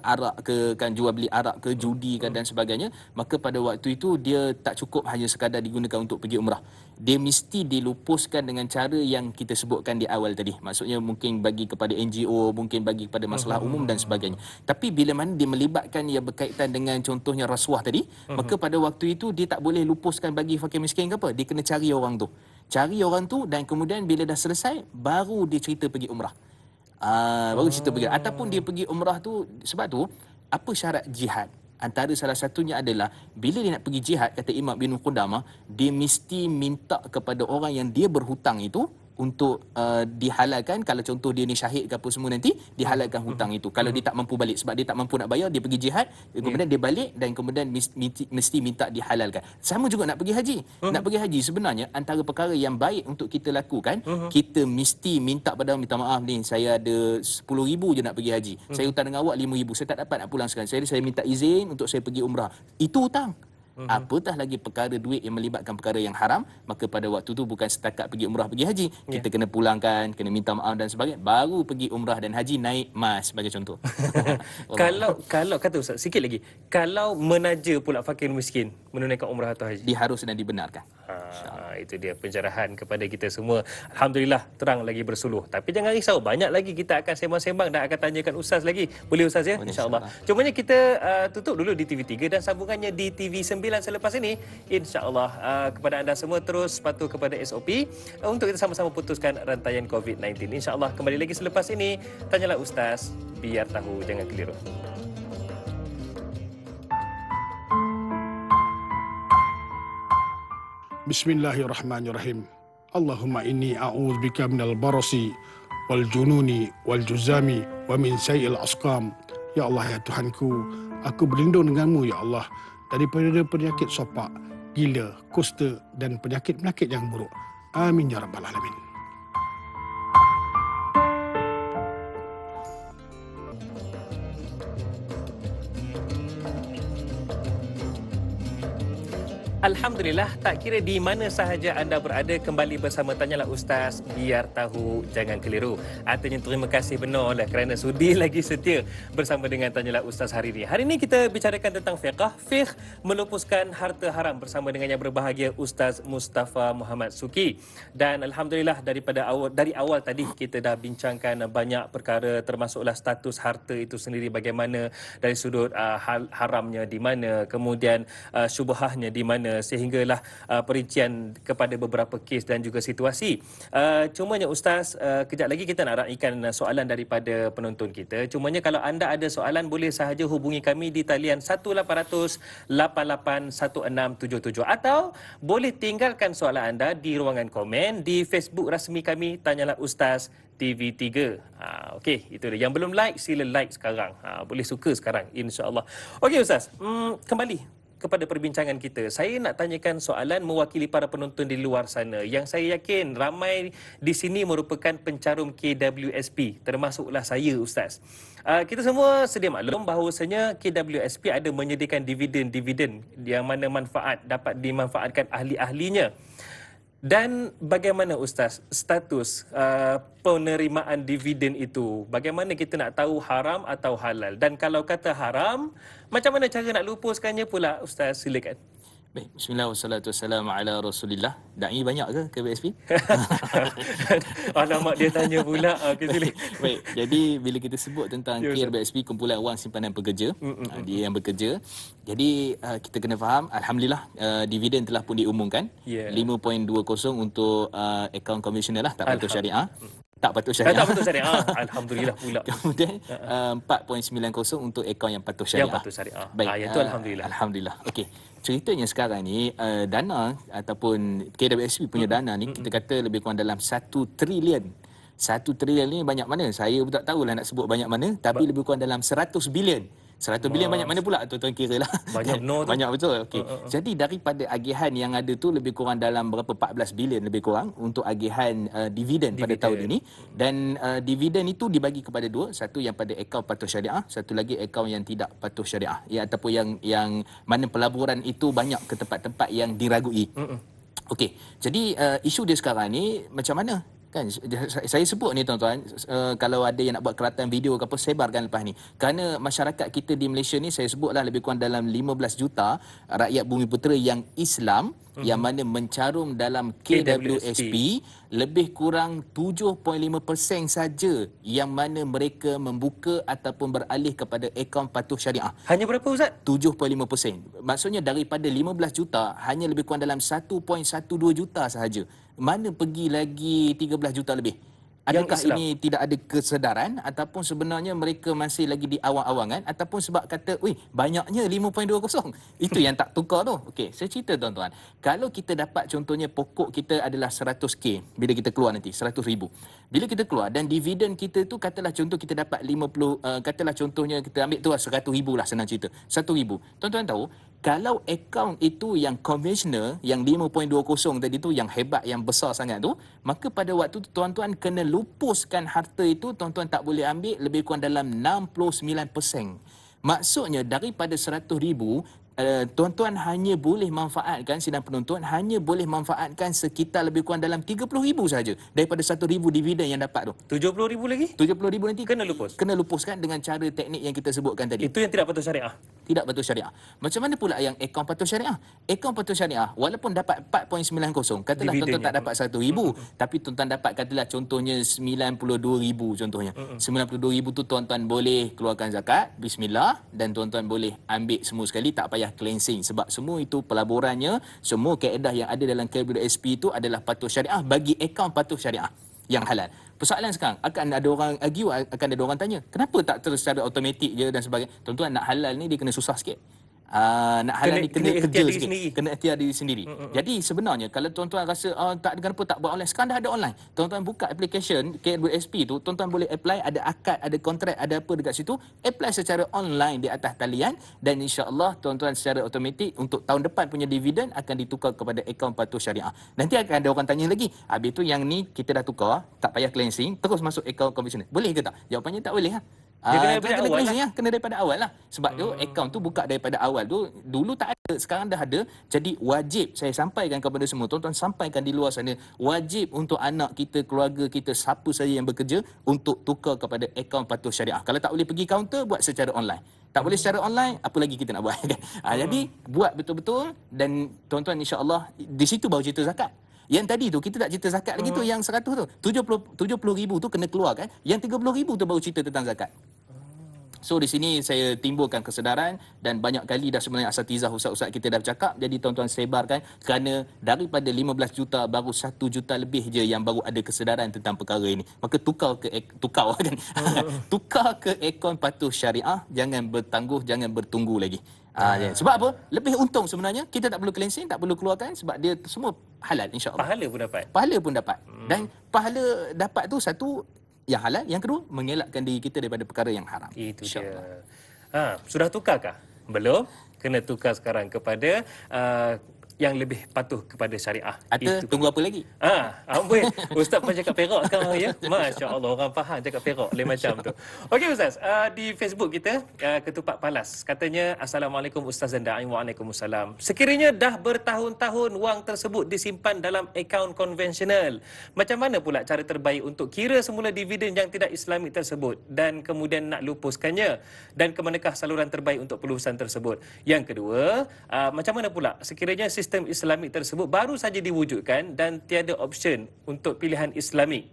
arak ke, kan jual beli arak ke, judi ke dan sebagainya, maka pada waktu itu dia tak cukup hanya sekadar digunakan untuk pergi umrah. Dia mesti dilupuskan dengan cara yang kita sebutkan di awal tadi. Maksudnya mungkin bagi kepada NGO, mungkin bagi kepada masalah umum dan sebagainya. Tapi bila mana dia melibatkan yang berkaitan dengan contohnya rasuah tadi, maka pada waktu itu dia tak boleh lupuskan bagi fakir miskin ke apa. Dia kena cari orang tu. Cari orang tu dan kemudian bila dah selesai baru dia cerita pergi umrah. Baru cerita pergi. Ataupun dia pergi umrah tu, sebab tu apa syarat jihad? Antara salah satunya adalah bila dia nak pergi jihad, kata Imam bin Qudamah, dia mesti minta kepada orang yang dia berhutang itu untuk dihalalkan. Kalau contoh dia ni syahid ke apa semua, nanti dihalalkan hutang itu. Kalau dia tak mampu balik, sebab dia tak mampu nak bayar, dia pergi jihad, kemudian dia balik dan kemudian mesti minta dihalalkan. Sama juga nak pergi haji. Nak pergi haji sebenarnya antara perkara yang baik untuk kita lakukan, kita mesti minta pada orang, minta maaf ni, saya ada 10,000 je nak pergi haji. Saya hutang dengan awak 5,000, saya tak dapat nak pulang sekarang. Saya minta izin untuk saya pergi umrah. Itu hutang. Apatah lagi perkara duit yang melibatkan perkara yang haram, maka pada waktu tu bukan setakat pergi umrah, pergi haji. Kita kena pulangkan, kena minta maaf dan sebagainya, baru pergi umrah dan haji naik mas sebagai contoh. Kalau kata Ustaz sikit lagi, kalau menaja pula fakir miskin menunaikan umrah atau haji, diharus dan dibenarkan. Itu dia pencerahan kepada kita semua. Alhamdulillah terang lagi bersuluh. Tapi jangan risau, banyak lagi kita akan sembang-sembang dan akan tanyakan Ustaz lagi. Boleh Ustaz ya? InsyaAllah. Cumanya kita tutup dulu di TV3 dan sambungannya di TV9 selepas ini. InsyaAllah kepada anda semua terus patuh kepada SOP untuk kita sama-sama putuskan rantaian COVID-19. InsyaAllah kembali lagi selepas ini. Tanyalah Ustaz, biar tahu jangan keliru. Bismillahirrahmanirrahim. Allahumma inni a'udzubika minal barasi wal jununi wal juzami wa min sayyi'il asqam. Ya Allah, ya Tuhanku, aku berlindung denganmu ya Allah daripada penyakit sopak, gila, kusta dan penyakit-penyakit yang buruk. Amin ya rabbal alamin. Alhamdulillah, tak kira di mana sahaja anda berada, kembali bersama Tanyalah Ustaz, biar tahu jangan keliru. Artinya terima kasih benar kerana sudi lagi setia bersama dengan Tanyalah Ustaz hari ini. Hari ini kita bicarakan tentang fiqh melupuskan harta haram bersama dengan yang berbahagia Ustaz Mustafa Muhammad Suki. Dan alhamdulillah dari awal tadi kita dah bincangkan banyak perkara, termasuklah status harta itu sendiri bagaimana dari sudut haramnya di mana, kemudian syubhahnya di mana, sehinggalah perincian kepada beberapa kes dan juga situasi. Cumanya Ustaz, kejap lagi kita nak raikan soalan daripada penonton kita. Cumanya kalau anda ada soalan, boleh sahaja hubungi kami di talian 1800 881677 atau boleh tinggalkan soalan anda di ruangan komen di Facebook rasmi kami Tanyalah Ustaz TV3. Okey, itu dia. Yang belum like, sila like sekarang. Boleh suka sekarang, insya-Allah. Okey Ustaz, kembali kepada perbincangan kita. Saya nak tanyakan soalan mewakili para penonton di luar sana yang saya yakin ramai di sini merupakan pencarum KWSP, termasuklah saya Ustaz. Kita semua sedia maklum bahawasanya KWSP ada menyediakan dividen-dividen yang mana manfaat dapat dimanfaatkan ahli-ahlinya. Dan bagaimana Ustaz status penerimaan dividen itu? Bagaimana kita nak tahu haram atau halal? Dan kalau kata haram, macam mana cara nak lupuskannya pula Ustaz? Silakan. Baik, bismillah wassalatu wassalamu ala rasulillah. Da'i banyak ke KWSP? Alamak, dia tanya pula. Okay, sila. Baik, jadi bila kita sebut tentang KWSP, Kumpulan Wang Simpanan Pekerja, dia yang bekerja. Jadi kita kena faham, alhamdulillah dividen telah pun diumumkan. 5.20 untuk akaun komisioner lah, tak patuh syariah. Tak patuh syariah. Tak patuh syariah. Alhamdulillah pula. Kemudian 4.90 untuk akaun yang patuh syariah. Yang patuh syariah. Baik. Yang itu alhamdulillah. Alhamdulillah. Okey. Ceritanya sekarang ni dana ataupun KWSP punya dana ni kita kata lebih kurang dalam 1 trilion. 1 trilion ni banyak mana? Saya pun tak tahulah nak sebut banyak mana, tapi lebih kurang dalam 100 bilion. 100 bilion banyak mana pula? Tuan-tuan kira lah. Banyak benar tu. Banyak betul. Okey. Jadi daripada agihan yang ada tu lebih kurang dalam berapa 14 bilion lebih kurang untuk agihan dividen pada tahun ini. Dan dividen itu dibagi kepada dua. Satu yang pada akaun patuh syariah, satu lagi akaun yang tidak patuh syariah. Ya, ataupun yang mana pelaburan itu banyak ke tempat-tempat yang diragui. Okey. Jadi isu dia sekarang ni macam mana? Kan saya sebut ni tuan-tuan, kalau ada yang nak buat keratan video ke apa, sebarkan lepas ni. Kerana masyarakat kita di Malaysia ni, saya sebutlah lebih kurang dalam 15 juta rakyat Bumi Putera yang Islam, yang mana mencarum dalam KWSP, lebih kurang 7.5% saja yang mana mereka membuka ataupun beralih kepada akaun patuh syariah. Hanya berapa Ustaz? 7.5%. Maksudnya daripada 15 juta, hanya lebih kurang dalam 1.12 juta sahaja. Mana pergi lagi 13 juta lebih? Adakah ini tidak ada kesedaran ataupun sebenarnya mereka masih lagi di awang-awangan ataupun sebab kata, "Oi, banyaknya 5.20." Itu yang tak tukar tu. Okey, saya cerita tuan-tuan. Kalau kita dapat contohnya pokok kita adalah 100k bila kita keluar nanti 100,000. Bila kita keluar dan dividen kita tu katalah contoh kita dapat 50 katalah contohnya kita ambil tu 100,000 lah, senang cerita. 1,000. Tuan-tuan tahu kalau akaun itu yang konvensional, yang 5.20 tadi tu, yang hebat, yang besar sangat tu, maka pada waktu tu tuan-tuan kena lupuskan harta itu, tuan-tuan tak boleh ambil lebih kurang dalam 69%. Maksudnya daripada 100,000, tuan-tuan hanya boleh manfaatkan, sidang penonton hanya boleh manfaatkan sekitar lebih kurang dalam 30,000 saja daripada 1,000 dividen yang dapat tu. 70,000 lagi? 70,000 nanti Kena lupus. Kena lupuskan dengan cara teknik yang kita sebutkan tadi. Itu yang tidak patuh syariah. Tidak patuh syariah. Macam mana pula yang akaun patuh syariah? Akaun patuh syariah walaupun dapat 4.90, katalah tuan-tuan tak dapat 1,000, tapi tuan-tuan dapat katalah contohnya 92,000 contohnya. 92,000 tu tuan-tuan boleh keluarkan zakat, bismillah, dan tuan-tuan boleh ambil semua sekali, tak payah cleansing sebab semua itu pelaburannya, semua kaedah yang ada dalam KWSP itu adalah patuh syariah bagi akaun patuh syariah yang halal. Persoalan sekarang, akan ada orang argue, akan ada orang tanya, kenapa tak terus secara automatik je dan sebagainya. Tuan-tuan, nak halal ni dia kena susah sikit. Nak halal ni kena kerja sikit, kena ikhtiar diri sendiri. Jadi sebenarnya kalau tuan-tuan rasa tak ada kenapa tak buat online, sekarang dah ada online. Tuan-tuan buka application KWSP tu, tuan-tuan boleh apply, ada akad, ada kontrak, ada apa dekat situ, apply secara online di atas talian dan insya-Allah tuan-tuan secara automatik untuk tahun depan punya dividen akan ditukar kepada akaun patuh syariah. Nanti akan ada orang tanya lagi, habis tu yang ni kita dah tukar, tak payah cleansing, terus masuk akaun konvensional. Boleh ke tak? Jawapannya tak boleh lah. Dia kena daripada kena awal cleansing lah. Kena daripada awal lah. Sebab tu akaun tu buka daripada awal tu. Dulu tak ada, sekarang dah ada. Jadi wajib saya sampaikan kepada semua, tuan-tuan sampaikan di luar sana, wajib untuk anak kita, keluarga kita, siapa saja yang bekerja untuk tukar kepada akaun patuh syariah. Kalau tak boleh pergi kaunter, buat secara online. Tak boleh secara online, apa lagi kita nak buat kan? Jadi buat betul-betul, dan tuan-tuan insya-Allah di situ baru cerita zakat. Yang tadi tu kita tak cerita zakat lagi tu, yang 100 tu 70 ribu tu kena keluar kan. Yang 30 ribu tu baru cerita tentang zakat. So di sini saya timbulkan kesedaran, dan banyak kali dah sebenarnya asatizah, ustaz-ustaz kita dah bercakap. Jadi tuan-tuan sebarkan, kerana daripada 15 juta baru 1 juta lebih je yang baru ada kesedaran tentang perkara ini. Maka tukar kan. Tukar ke akaun patuh syariah, jangan bertangguh, jangan bertunggu lagi. Sebab apa? Lebih untung sebenarnya. Kita tak perlu cleansing, tak perlu keluarkan, sebab dia semua halal insya-Allah. Pahala pun dapat. Pahala pun dapat. Dan pahala dapat tu satu yang halal, yang kedua mengelakkan diri kita daripada perkara yang haram. Itu dia. Sudah tukarkah? Belum? Kena tukar sekarang kepada yang lebih patuh kepada syariah. Atau tunggu apa lagi? Ampun. Ustaz pun cakap perak sekarang ya. Masya-Allah, orang faham cakap perak lain macam tu. Okey Ustaz, di Facebook kita Ketupat Palas katanya, Assalamualaikum Ustaz dan Da'i. Waalaikumsalam. Sekiranya dah bertahun-tahun wang tersebut disimpan dalam akaun konvensional, macam mana pula cara terbaik untuk kira semula dividen yang tidak Islamik tersebut dan kemudian nak lupuskannya, dan ke manakah saluran terbaik untuk pelurusan tersebut? Yang kedua, macam mana pula sekiranya sistem Islamik tersebut baru saja diwujudkan dan tiada option untuk pilihan Islamik,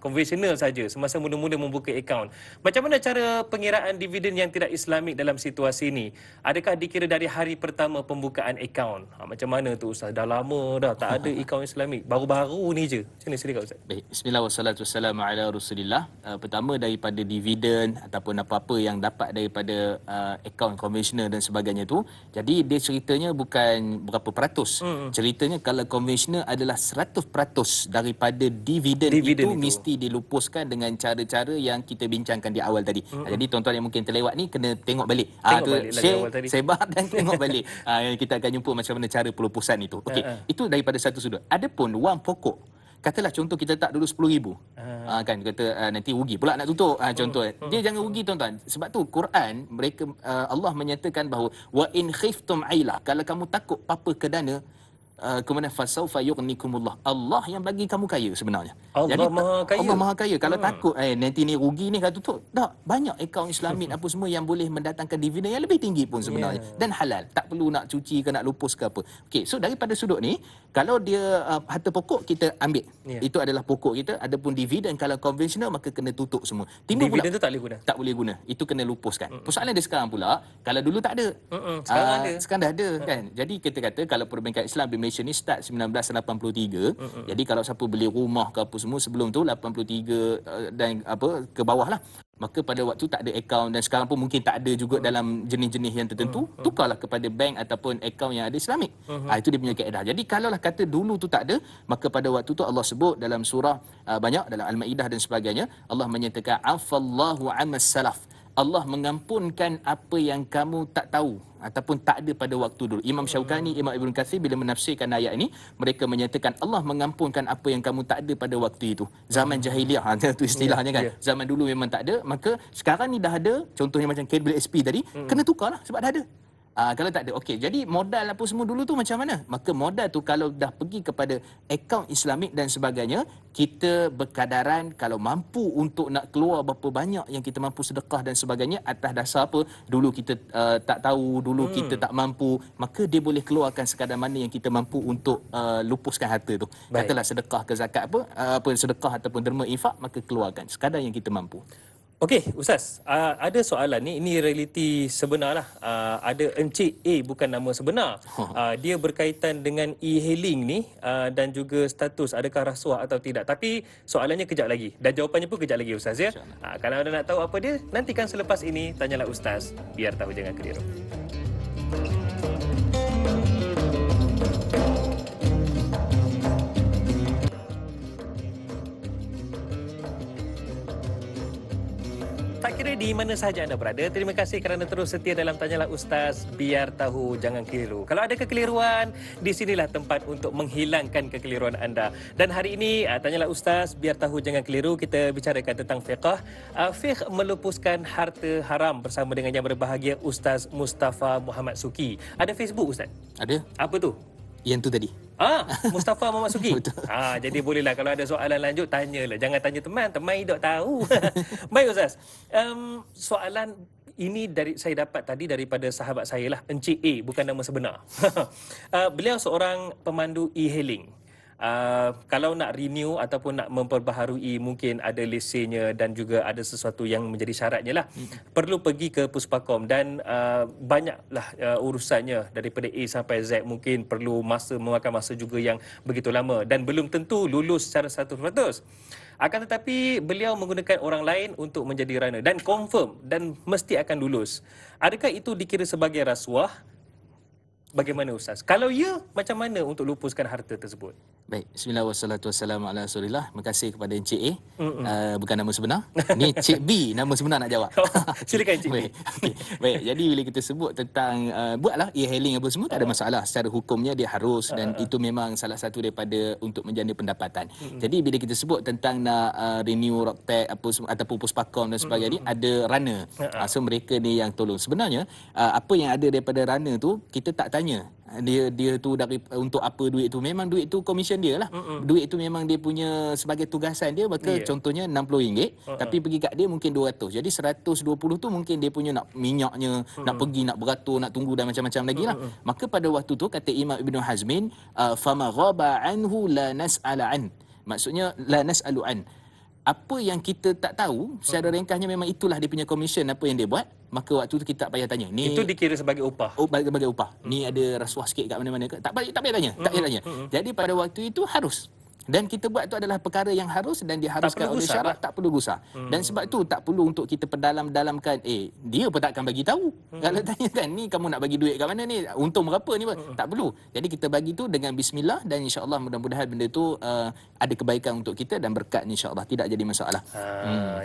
konvensional saja semasa mula-mula membuka akaun? Macam mana cara pengiraan dividen yang tidak Islamik dalam situasi ini? Adakah dikira dari hari pertama pembukaan akaun? Macam mana tu Ustaz? Dah lama dah tak ada akaun Islamik, baru-baru ni je. Macam mana, silakan Ustaz? Baik, bismillah wassalatu wassalamu ala Rasulillah. Pertama, daripada dividen ataupun apa-apa yang dapat daripada akaun konvensional dan sebagainya tu, jadi dia ceritanya bukan berapa peratus. Ceritanya kalau konvensional adalah 100% daripada dividen itu mesti dilupuskan dengan cara-cara yang kita bincangkan di awal tadi. Jadi tuan-tuan yang mungkin terlewat ni kena tengok balik. Share, sebar dan tengok balik. Kita akan jumpa macam mana cara pelupusan itu. Okey, itu daripada satu sudut. Adapun wang pokok, katalah contoh kita tak dulu 10,000. Kan kata nanti rugi pula nak tutup. Contoh dia jangan rugi tuan-tuan. Sebab tu Quran mereka Allah menyatakan bahawa wa in khiftum aila, kalau kamu takut apa ke dana, kemudian fasaufa yughnikumullah, Allah yang bagi kamu kaya sebenarnya. Allah Maha Kaya. Allah Maha Kaya. Kalau takut nanti ni rugi ni kan tutup. Tak, banyak akaun Islamik apa semua yang boleh mendatangkan dividen yang lebih tinggi pun sebenarnya, dan halal. Tak perlu nak cuci ke nak lupus ke apa. Okey, so daripada sudut ni, kalau dia harta pokok kita ambil. Itu adalah pokok kita. Adapun dividen kalau konvensional maka kena tutup semua. Timbul dividen pula, tu tak boleh guna. Tak boleh guna. Itu kena lupuskan. Persoalan dia sekarang pula, kalau dulu tak ada. Sekarang ada. Sekarang dah ada kan. Jadi kita kata kalau perbankan Islam di Malaysia ni start 1983. Jadi kalau siapa beli rumah ke apa semua sebelum tu 83 dan apa ke bawah lah, maka pada waktu tak ada akaun, dan sekarang pun mungkin tak ada juga dalam jenis-jenis yang tertentu, tukarlah kepada bank ataupun akaun yang ada Islamik. Itu dia punya kaedah. Jadi kalaulah kata dulu tu tak ada, maka pada waktu tu Allah sebut dalam surah banyak, dalam Al-Maidah dan sebagainya, Allah menyatakan afallahu ammas salaf, Allah mengampunkan apa yang kamu tak tahu ataupun tak ada pada waktu dulu. Imam Syaukani, Imam Ibn Kathir bila menafsirkan ayat ini, mereka menyatakan Allah mengampunkan apa yang kamu tak ada pada waktu itu. Zaman jahiliah, itu istilahnya kan. Zaman dulu memang tak ada, maka sekarang ni dah ada. Contohnya macam kabel SP tadi, kena tukarlah sebab dah ada. Kalau tak ada, okey. Jadi modal apa semua dulu tu macam mana? Maka modal tu kalau dah pergi kepada akaun Islamik dan sebagainya, kita berkadaran kalau mampu untuk nak keluar berapa banyak yang kita mampu sedekah dan sebagainya, atas dasar apa? Dulu kita tak tahu, dulu kita tak mampu, maka dia boleh keluarkan sekadar mana yang kita mampu untuk lupuskan harta tu. Katalah sedekah ke zakat apa sedekah ataupun derma infak, maka keluarkan sekadar yang kita mampu. Okey, Ustaz, ada soalan ni, ini realiti sebenar lah. Ada Encik A, bukan nama sebenar. Dia berkaitan dengan e-hailing ni dan juga status adakah rasuah atau tidak. Tapi soalannya kejap lagi dan jawapannya pun kejap lagi Ustaz ya. Kalau anda nak tahu apa dia, nantikan selepas ini Tanyalah Ustaz, biar tahu jangan keliru. Tak kira di mana sahaja anda berada, terima kasih kerana terus setia dalam Tanyalah Ustaz, biar tahu jangan keliru. Kalau ada kekeliruan, di sinilah tempat untuk menghilangkan kekeliruan anda. Dan hari ini Tanyalah Ustaz, biar tahu jangan keliru, kita bicarakan tentang fiqh. Fiqh melupuskan harta haram bersama dengan yang berbahagia Ustaz Mustafa Muhammad Suki. Ada Facebook Ustaz? Ada. Apa tu? Yang tu tadi. Mustafa Muhammad Suki. Betul. Jadi bolehlah kalau ada soalan lanjut tanyalah. Jangan tanya teman, teman hidup tahu. Baik Ustaz. Soalan ini saya dapat tadi daripada sahabat saya lah, Encik A, bukan nama sebenar. Beliau seorang pemandu e-hailing. Kalau nak renew ataupun nak memperbaharui, mungkin ada lesennya dan juga ada sesuatu yang menjadi syaratnya lah, perlu pergi ke Puspakom dan banyaklah urusannya daripada A sampai Z, mungkin perlu memakan masa juga yang begitu lama dan belum tentu lulus secara 100%. Akan tetapi beliau menggunakan orang lain untuk menjadi runner dan confirm dan mesti akan lulus. Adakah itu dikira sebagai rasuah? Bagaimana Ustaz? Kalau ya, macam mana untuk lupuskan harta tersebut? Baik, bismillah wassalatu wassalamu ala rasulillah. Terima kasih kepada Encik A. Bukan nama sebenar. Ni Cik B, nama sebenar nak jawab. Silakan Encik B. Baik. Okay. Baik, jadi bila kita sebut tentang buatlah e-hailing apa semua, tak ada masalah. Secara hukumnya dia harus dan itu memang salah satu daripada untuk menjana pendapatan. Jadi bila kita sebut tentang nak renew Rockpack apa semua ataupun Puspakom dan sebagainya, ada runner. So mereka ni yang tolong. Sebenarnya apa yang ada daripada runner tu kita tak tanya dia tu dari untuk apa duit tu, memang duit tu komisen dia lah. Duit tu memang dia punya sebagai tugasan dia, maka contohnya RM60 tapi pergi kat dia mungkin 200, jadi 120 tu mungkin dia punya nak minyaknya, nak pergi, nak beratur, nak tunggu dan macam-macam lagi lah. Maka pada waktu tu kata Imam Ibn Hazmin, fama ghaba anhu la nas'ala an, maksudnya la nas'alu an, apa yang kita tak tahu secara ringkasnya memang itulah dia punya komisen apa yang dia buat, maka waktu tu kita tak payah tanya. Ni itu dikira sebagai upah. Sebagai upah. Ni ada rasuah sikit kat mana-mana ke? Tak payah tanya. Tak payah tanya. Jadi pada waktu itu harus. Dan kita buat tu adalah perkara yang harus dan diharuskan oleh syarak, tak perlu gusar. Dan sebab tu tak perlu untuk kita perdalam-dalamkan, dia pun takkan bagi tahu. Kalau tanya kan, ni kamu nak bagi duit kat mana ni? Untung berapa ni? Tak perlu. Jadi kita bagi tu dengan bismillah dan insya-Allah mudah-mudahan benda tu ada kebaikan untuk kita dan berkat insya-Allah, tidak jadi masalah.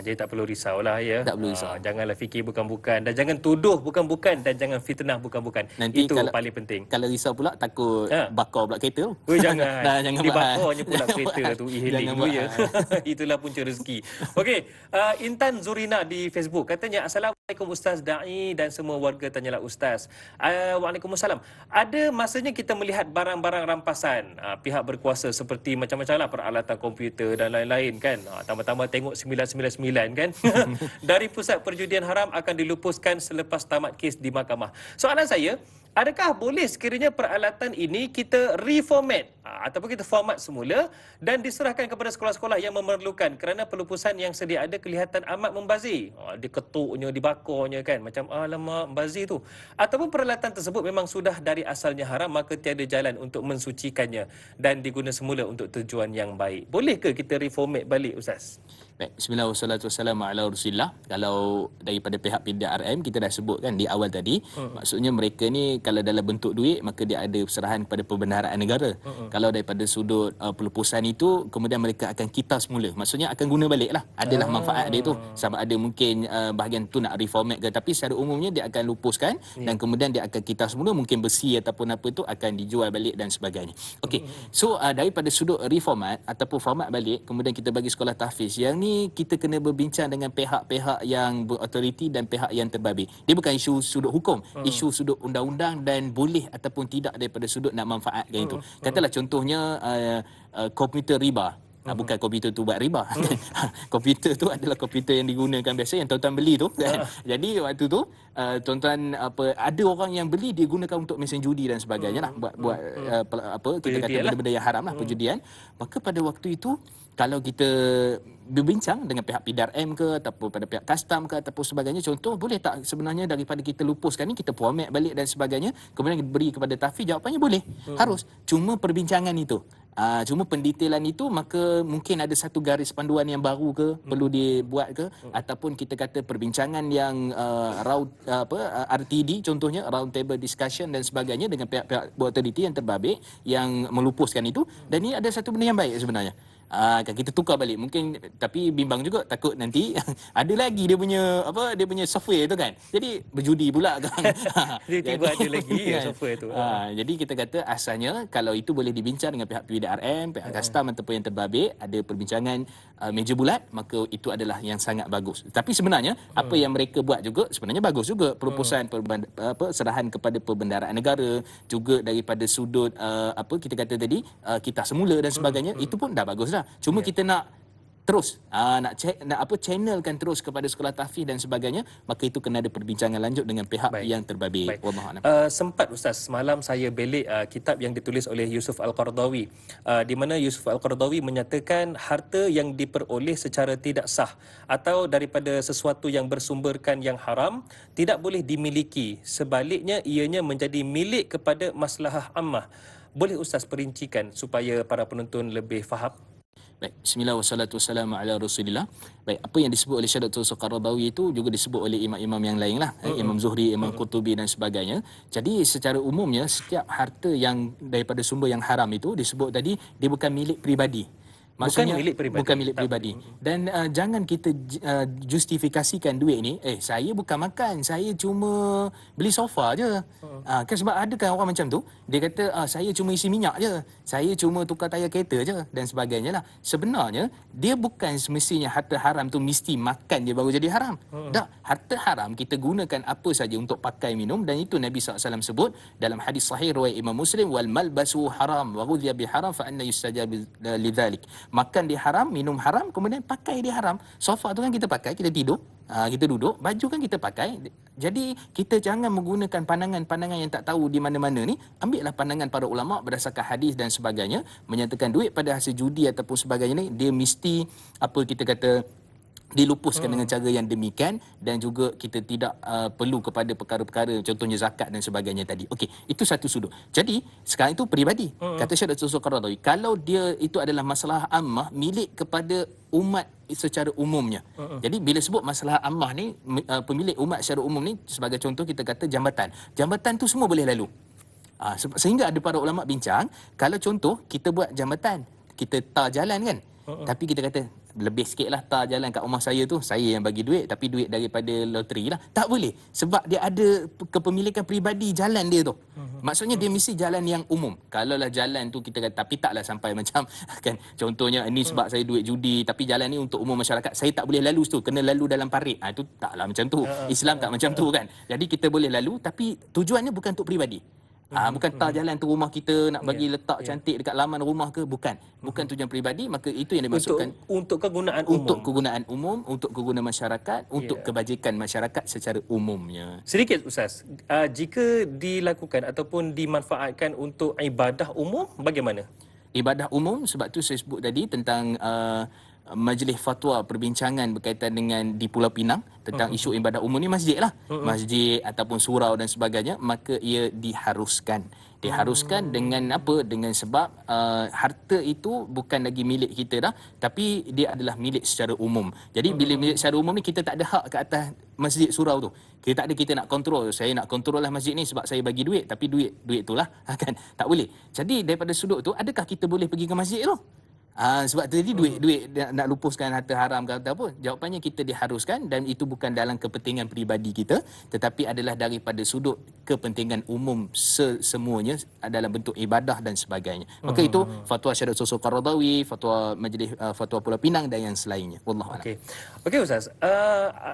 Jadi tak perlu risaulah ya. Tak perlu risau. Janganlah fikir bukan-bukan dan jangan tuduh bukan-bukan dan jangan fitnah bukan-bukan. Nanti itu kalau, paling penting. Kalau risau pula takut bakar pula kereta tu. Jangan. Jangan dibakarnya pula kereta tu e-hailing tu ya. Itulah punca rezeki. Okey, Intan Zurina di Facebook katanya, Assalamualaikum Ustaz Da'i dan semua warga Tanyalah Ustaz. Waalaikumsalam. Ada masanya kita melihat barang-barang rampasan pihak berkuasa seperti macam-macam lah, peralatan komputer dan lain-lain kan. Tambah-tambah tengok 999 kan. Dari pusat perjudian haram akan dilupuskan selepas tamat kes di mahkamah. Soalan saya, adakah boleh sekiranya peralatan ini kita reformat ataupun kita format semula dan diserahkan kepada sekolah-sekolah yang memerlukan, kerana pelupusan yang sedia ada kelihatan amat membazir. Diketuknya, dibakarnya kan, macam alamak membazir tu. Ataupun peralatan tersebut memang sudah dari asalnya haram, maka tiada jalan untuk mensucikannya dan diguna semula untuk tujuan yang baik. Boleh ke kita reformat balik Ustaz? Baik, bismillah wassalatu wassalamu ala rasulillah. Kalau daripada pihak PDRM kita dah sebut kan di awal tadi, maksudnya mereka ni kalau dalam bentuk duit maka dia ada serahan kepada perbendaharaan negara. Kalau daripada sudut pelupusan itu, kemudian mereka akan kita semula, maksudnya akan guna balik lah. Adalah manfaat dia tu, sama ada mungkin bahagian tu nak reformat ke, tapi secara umumnya dia akan lupuskan dan kemudian dia akan kita semula, mungkin besi ataupun apa tu akan dijual balik dan sebagainya. Okey, so daripada sudut reformat ataupun format balik, kemudian kita bagi sekolah tahfiz, yang ni kita kena berbincang dengan pihak-pihak yang berautoriti dan pihak yang terbabit. Dia bukan isu sudut hukum, isu sudut undang-undang dan boleh ataupun tidak daripada sudut nak manfaatkan itu. Katalah contohnya komputer riba. Bukan komputer tu buat riba. Komputer tu adalah komputer yang digunakan biasa, yang tuan-tuan beli tu. Jadi waktu tu tuan-tuan ada orang yang beli, dia gunakan untuk mesin judi dan sebagainya lah, buat kita kata benda-benda yang haram lah, perjudian. Maka pada waktu itu kalau kita berbincang dengan pihak PDRM ke ataupun pada pihak custom ke ataupun sebagainya, contoh boleh tak sebenarnya daripada kita lupuskan ni kita format balik dan sebagainya, kemudian beri kepada tahfiz, jawapannya boleh. Harus. Cuma perbincangan itu, cuma pendetailan itu, maka mungkin ada satu garis panduan yang baru ke perlu dibuat ke, ataupun kita kata perbincangan yang RTD contohnya, round table discussion dan sebagainya dengan pihak-pihak authority yang terbabit yang melupuskan itu. Dan ini ada satu benda yang baik sebenarnya. Kan kita tukar balik. Mungkin tapi bimbang juga, takut nanti ada lagi dia punya software tu kan. Jadi berjudi pula kan. Tiba-tiba ada lagi software tu. Jadi kita kata asalnya kalau itu boleh dibincang dengan pihak PDRM, pihak custom ataupun yang terbabit, ada perbincangan meja bulat, maka itu adalah yang sangat bagus. Tapi sebenarnya apa yang mereka buat juga sebenarnya bagus juga. Proposan serahan kepada perbendaharaan negara, juga daripada sudut kita kata tadi kita semula dan sebagainya, itu pun dah bagus dah. Cuma kita nak terus channelkan terus kepada sekolah tahfiz dan sebagainya, maka itu kena ada perbincangan lanjut dengan pihak yang terbabit. Wallahu a'lam. Sempat Ustaz, semalam saya belik kitab yang ditulis oleh Yusuf Al-Qaradawi, di mana Yusuf Al-Qaradawi menyatakan harta yang diperoleh secara tidak sah atau daripada sesuatu yang bersumberkan yang haram tidak boleh dimiliki, sebaliknya ianya menjadi milik kepada maslahah ammah. Boleh Ustaz perincikan supaya para penonton lebih faham? Baik, bismillah wassalatu wassalamu ala rasulillah. Baik, apa yang disebut oleh Syekh Dr. Qaradawi itu juga disebut oleh imam-imam yang lain lah, Imam Zuhri, Imam Qurtubi dan sebagainya. Jadi secara umumnya setiap harta yang daripada sumber yang haram itu disebut tadi dia bukan milik peribadi. Maksudnya bukan milik peribadi. Dan jangan kita justifikasikan duit ni, saya bukan makan, saya cuma beli sofa je. Kan sebab ada kan orang macam tu, dia kata saya cuma isi minyak je, saya cuma tukar tayar kereta je dan sebagainya lah. Sebenarnya dia bukan semestinya harta haram tu mesti makan je baru jadi haram. Tak, harta haram kita gunakan apa saja untuk pakai minum, dan itu Nabi SAW sebut dalam hadis sahih riwayat Imam Muslim, wal malbasu haram wa ghudhiya bi haram fa anna yustajab lidzalik. Makan dia haram, minum haram, kemudian pakai dia haram. Sofa tu kan kita pakai, kita tidur, kita duduk, baju kan kita pakai. Jadi kita jangan menggunakan pandangan-pandangan yang tak tahu di mana-mana ni. Ambillah pandangan para ulama berdasarkan hadis dan sebagainya, menyatakan duit pada hasil judi ataupun sebagainya ni dia mesti kita kata dilupuskan dengan cara yang demikian, dan juga kita tidak perlu kepada perkara-perkara contohnya zakat dan sebagainya tadi. Okey, itu satu sudut. Jadi sekarang itu peribadi. Kata Syekh Dr. Qaradawi, kalau dia itu adalah masalah ammah milik kepada umat secara umumnya. Jadi bila sebut masalah ammah ni, pemilik umat secara umum ni, sebagai contoh kita kata jambatan. Jambatan tu semua boleh lalu. Sehingga ada para ulama bincang, kalau contoh kita buat jambatan, kita tar jalan kan, tapi kita kata lebih sikit lah tar jalan kat rumah saya tu, saya yang bagi duit, tapi duit daripada loteri lah. Tak boleh, sebab dia ada kepemilikan peribadi jalan dia tu. Maksudnya dia mesti jalan yang umum. Kalau lah jalan tu kita kata, tapi taklah sampai macam kan, contohnya ini sebab saya duit judi, tapi jalan ni untuk umum masyarakat, saya tak boleh lalu situ, kena lalu dalam parit. Itu taklah macam tu. Islam tak macam tu kan. Jadi kita boleh lalu, tapi tujuannya bukan untuk peribadi. Bukan tar jalan tu rumah kita nak bagi letak cantik dekat laman rumah ke, bukan tujuan peribadi, maka itu yang dimaksudkan untuk kegunaan umum, untuk kegunaan masyarakat, untuk kebajikan masyarakat secara umumnya. Sedikit Ustaz, jika dilakukan ataupun dimanfaatkan untuk ibadah umum, bagaimana? Ibadah umum, sebab tu saya sebut tadi tentang majlis fatwa perbincangan berkaitan dengan di Pulau Pinang tentang isu ibadah umum ni, masjid lah, masjid ataupun surau dan sebagainya, maka ia diharuskan dengan apa, dengan sebab harta itu bukan lagi milik kita dah, tapi dia adalah milik secara umum. Jadi bila milik secara umum ni, kita tak ada hak ke atas masjid surau tu. Kita tak ada, kita nak kontrol, saya nak kontrol lah masjid ni sebab saya bagi duit, tapi duit tu lah kan, tak boleh. Jadi daripada sudut tu, adakah kita boleh pergi ke masjid tu? Sebab tadi duit nak lupuskan harta haram ke apa? Jawapannya kita diharuskan, dan itu bukan dalam kepentingan peribadi kita, tetapi adalah daripada sudut kepentingan umum semuanya dalam bentuk ibadah dan sebagainya. Maka itu fatwa Syekh Dr. Qaradawi, fatwa majlis fatwa Pulau Pinang dan yang selainnya. Wallahu a'lam. Okey Ustaz,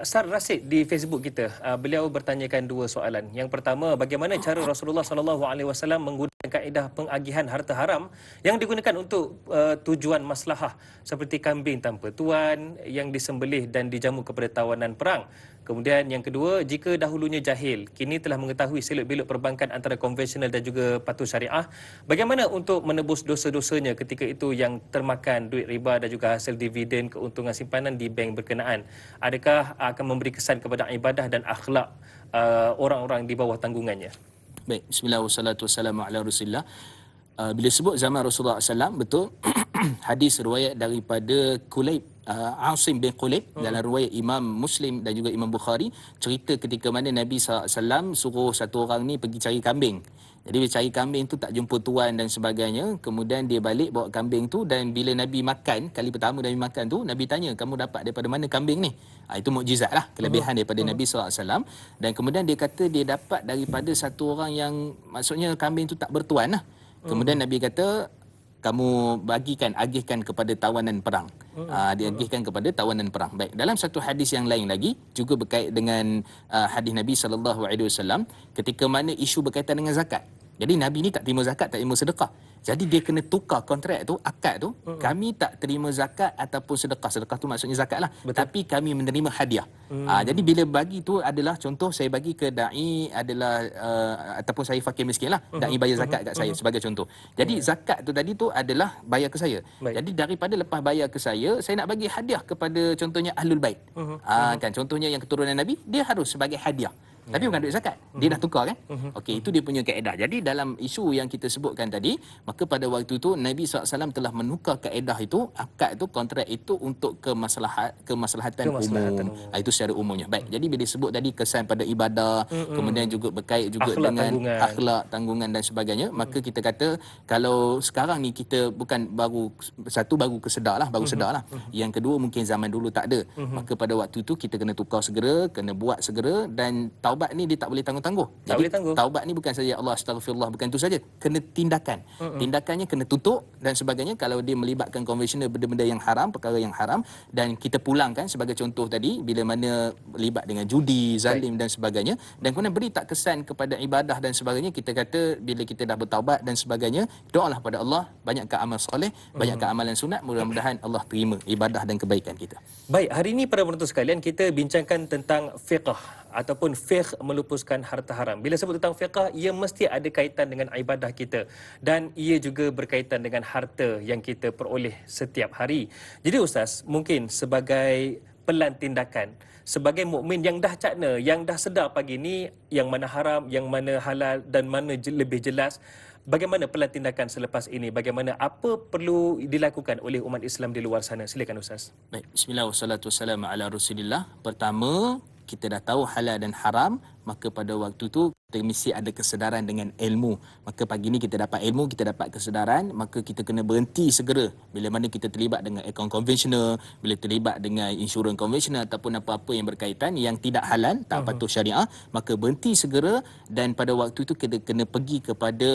Sar Rasid di Facebook kita, beliau bertanyakan dua soalan. Yang pertama, bagaimana cara Rasulullah SAW menggunakan kaedah pengagihan harta haram yang digunakan untuk tujuan maslahah, seperti kambing tanpa tuan yang disembelih dan dijamu kepada tawanan perang. Kemudian yang kedua, jika dahulunya jahil, kini telah mengetahui seluk-beluk perbankan antara konvensional dan juga patuh syariah, bagaimana untuk menebus dosa-dosanya ketika itu yang termakan duit riba dan juga hasil dividen keuntungan simpanan di bank berkenaan? Adakah akan memberi kesan kepada ibadah dan akhlak orang-orang di bawah tanggungannya? Baik, bismillah wassalatu wassalamu ala rasulillah. Bila sebut zaman Rasulullah SAW, betul hadis riwayat daripada Kulayb, Asim bin Kulayb, dalam riwayat Imam Muslim dan juga Imam Bukhari, cerita ketika mana Nabi SAW suruh satu orang ni pergi cari kambing. Jadi dia cari kambing tu tak jumpa tuan dan sebagainya. Kemudian dia balik bawa kambing tu, dan bila Nabi makan, kali pertama Nabi makan tu, Nabi tanya, kamu dapat daripada mana kambing ni? Itu mukjizat lah, kelebihan daripada Nabi SAW. Dan kemudian dia kata dia dapat daripada satu orang yang, maksudnya kambing tu tak bertuan lah. Kemudian Nabi kata, kamu agihkan kepada tawanan perang. Diagihkan kepada tawanan perang. Baik, dalam satu hadis yang lain lagi juga berkait dengan hadis Nabi SAW, ketika mana isu berkaitan dengan zakat. Jadi Nabi ni tak terima zakat, tak terima sedekah. Jadi dia kena tukar kontrak tu, akad tu. Kami tak terima zakat ataupun sedekah. Sedekah tu maksudnya zakat lah. Betul. Tapi kami menerima hadiah. Jadi bila bagi tu adalah contoh, saya bagi ke da'i adalah ataupun saya fakir miskin lah. Da'i bayar zakat kat saya sebagai contoh. Jadi zakat tu tadi tu adalah bayar ke saya. Baik. Jadi daripada lepas bayar ke saya nak bagi hadiah kepada contohnya Ahlul Bait. Kan contohnya yang keturunan Nabi, dia harus sebagai hadiah. Tapi bukan duit zakat. Dia dah tukar kan? Okey, itu dia punya kaedah. Jadi dalam isu yang kita sebutkan tadi, maka pada waktu itu Nabi SAW telah menukar kaedah itu, akad itu, kontrak itu untuk kemaslahatan umum. Itu secara umumnya. Baik, jadi bila disebut tadi kesan pada ibadah, kemudian juga berkait juga akhlak, dengan akhlak, tanggungan dan sebagainya, maka kita kata kalau sekarang ni kita bukan baru kesedar lah. Yang kedua mungkin zaman dulu tak ada. Maka pada waktu itu kita kena tukar segera, kena buat segera, dan taubat ni dia tak boleh tangguh-tangguh. Jadi taubat ni bukan saja Allah astagfirullah, bukan itu saja, kena tindakan. Tindakannya kena tutup dan sebagainya. Kalau dia melibatkan konvensional, benda-benda yang haram, perkara yang haram, dan kita pulangkan sebagai contoh tadi, bila mana libat dengan judi, zalim dan sebagainya, dan kemudian beri tak kesan kepada ibadah dan sebagainya, kita kata bila kita dah bertaubat dan sebagainya, doalah pada Allah, banyakkan amal soleh, banyakkan amalan sunat, mudah-mudahan Allah terima ibadah dan kebaikan kita. Baik, hari ini para penonton sekalian, kita bincangkan tentang fiqh ataupun fiqh melupuskan harta haram. Bila sebut tentang fiqh, ia mesti ada kaitan dengan ibadah kita, dan ia juga berkaitan dengan harta yang kita peroleh setiap hari. Jadi Ustaz, mungkin sebagai pelan tindakan, sebagai mukmin yang dah cakna, yang dah sedar pagi ni yang mana haram, yang mana halal dan mana lebih jelas, bagaimana pelan tindakan selepas ini? Bagaimana, apa perlu dilakukan oleh umat Islam di luar sana? Silakan Ustaz. Baik, bismillah wassalatu wassalamu ala Rasulillah. Pertama, kita dah tahu halal dan haram, maka pada waktu tu kita mesti ada kesedaran dengan ilmu. Maka pagi ni kita dapat ilmu, kita dapat kesedaran, maka kita kena berhenti segera. Bila mana kita terlibat dengan akaun konvensional, bila terlibat dengan insurans konvensional ataupun apa-apa yang berkaitan yang tidak halal, tak patuh syariah, maka berhenti segera, dan pada waktu itu kita kena pergi kepada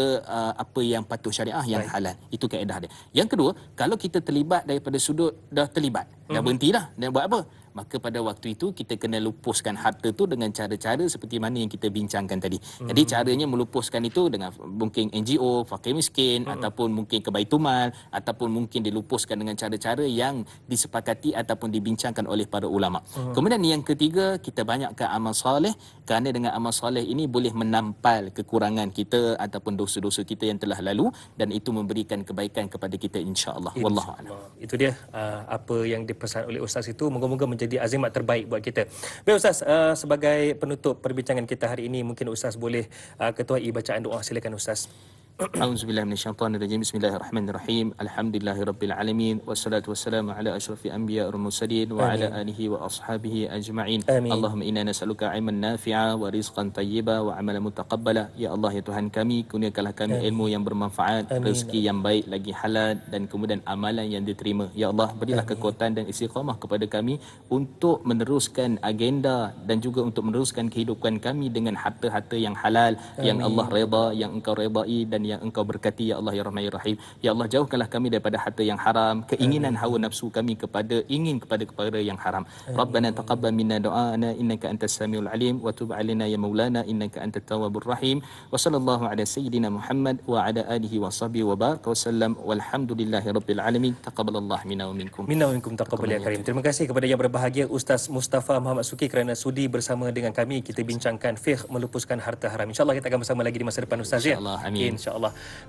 apa yang patuh syariah, yang halal. Itu kaedah dia. Yang kedua, kalau kita terlibat daripada sudut dah terlibat, dah berhenti dah, dan buat apa? Maka pada waktu itu kita kena lupuskan harta tu dengan cara-cara seperti mana yang kita bincangkan tadi. Jadi caranya melupuskan itu dengan mungkin NGO, fakir miskin, ataupun mungkin ke Baitumal, ataupun mungkin dilupuskan dengan cara-cara yang disepakati ataupun dibincangkan oleh para ulama. Kemudian yang ketiga, kita banyakkan amal soleh, kerana dengan amal soleh ini boleh menampal kekurangan kita ataupun dosa-dosa kita yang telah lalu, dan itu memberikan kebaikan kepada kita insya-Allah. Wallahu a'lam. Itu dia apa yang dipesan oleh Ustaz itu, moga-moga menjadi azimat terbaik buat kita. Baik Ustaz, sebagai penutup perbincangan kita hari ini, mungkin Ustaz boleh ketuai bacaan doa. Silakan Ustaz. A'udzubillahi minasyaitonirrajim. Bismillahirrahmanirrahim. Alhamdulillahirabbil alamin, wassalatu wassalamu ala asyrafil anbiya wal mursalin wa ala alihi wa ashabihi ajma'in. Allahumma inna nas'aluka 'ilman nafi'a wa rizqan thayyiba wa 'amalan mutaqabbala. Ya Allah, ya Tuhan kami, kurniakanlah kami ilmu yang bermanfaat, rezeki yang baik lagi halal, dan kemudian amalan yang diterima. Ya Allah, berilah kekuatan dan istiqamah kepada kami untuk meneruskan agenda dan juga untuk meneruskan kehidupan kami dengan harta-harta yang halal, yang Allah redha, yang Engkau redai dan yang Engkau berkati. Ya Allah, ya Rahman, ya Rahim. Ya Allah, jauhkanlah kami daripada harta yang haram, keinginan hawa nafsu kami kepada perkara yang haram. Rabbana taqabbal minna du'ana innaka antas samiul alim wa tub 'alaina ya maulana innaka antat tawwabur rahim. Wa sallallahu ala sayyidina Muhammad wa ala alihi wa sahbihi wa baraka wasallam walhamdulillahi rabbil alamin. Taqabbalallahu minna wa minkum. Minna wa minkum taqabbal ya karim. Terima kasih kepada yang berbahagia Ustaz Mustafa Muhammad Suki kerana sudi bersama dengan kami. Kita bincangkan fiqh melupuskan harta haram. InsyaAllah kita akan bersama lagi di masa depan Ustaz, ya. InsyaAllah, amin. InsyaAllah.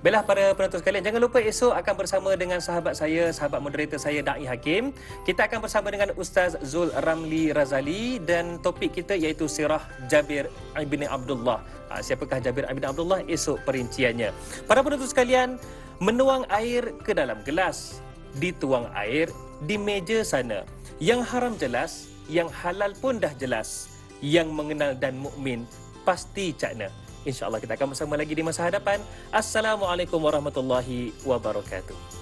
Baiklah para penonton sekalian, jangan lupa esok akan bersama dengan sahabat saya, sahabat moderator saya Da'i Hakim. Kita akan bersama dengan Ustaz Zul Ramli Razali, dan topik kita iaitu sirah Jabir ibn Abdullah. Siapakah Jabir ibn Abdullah? Esok perinciannya. Para penonton sekalian, menuang air ke dalam gelas, dituang air di meja sana. Yang haram jelas, yang halal pun dah jelas. Yang mengenal dan mukmin pasti cakna. InsyaAllah kita akan bersama lagi di masa hadapan. Assalamualaikum warahmatullahi wabarakatuh.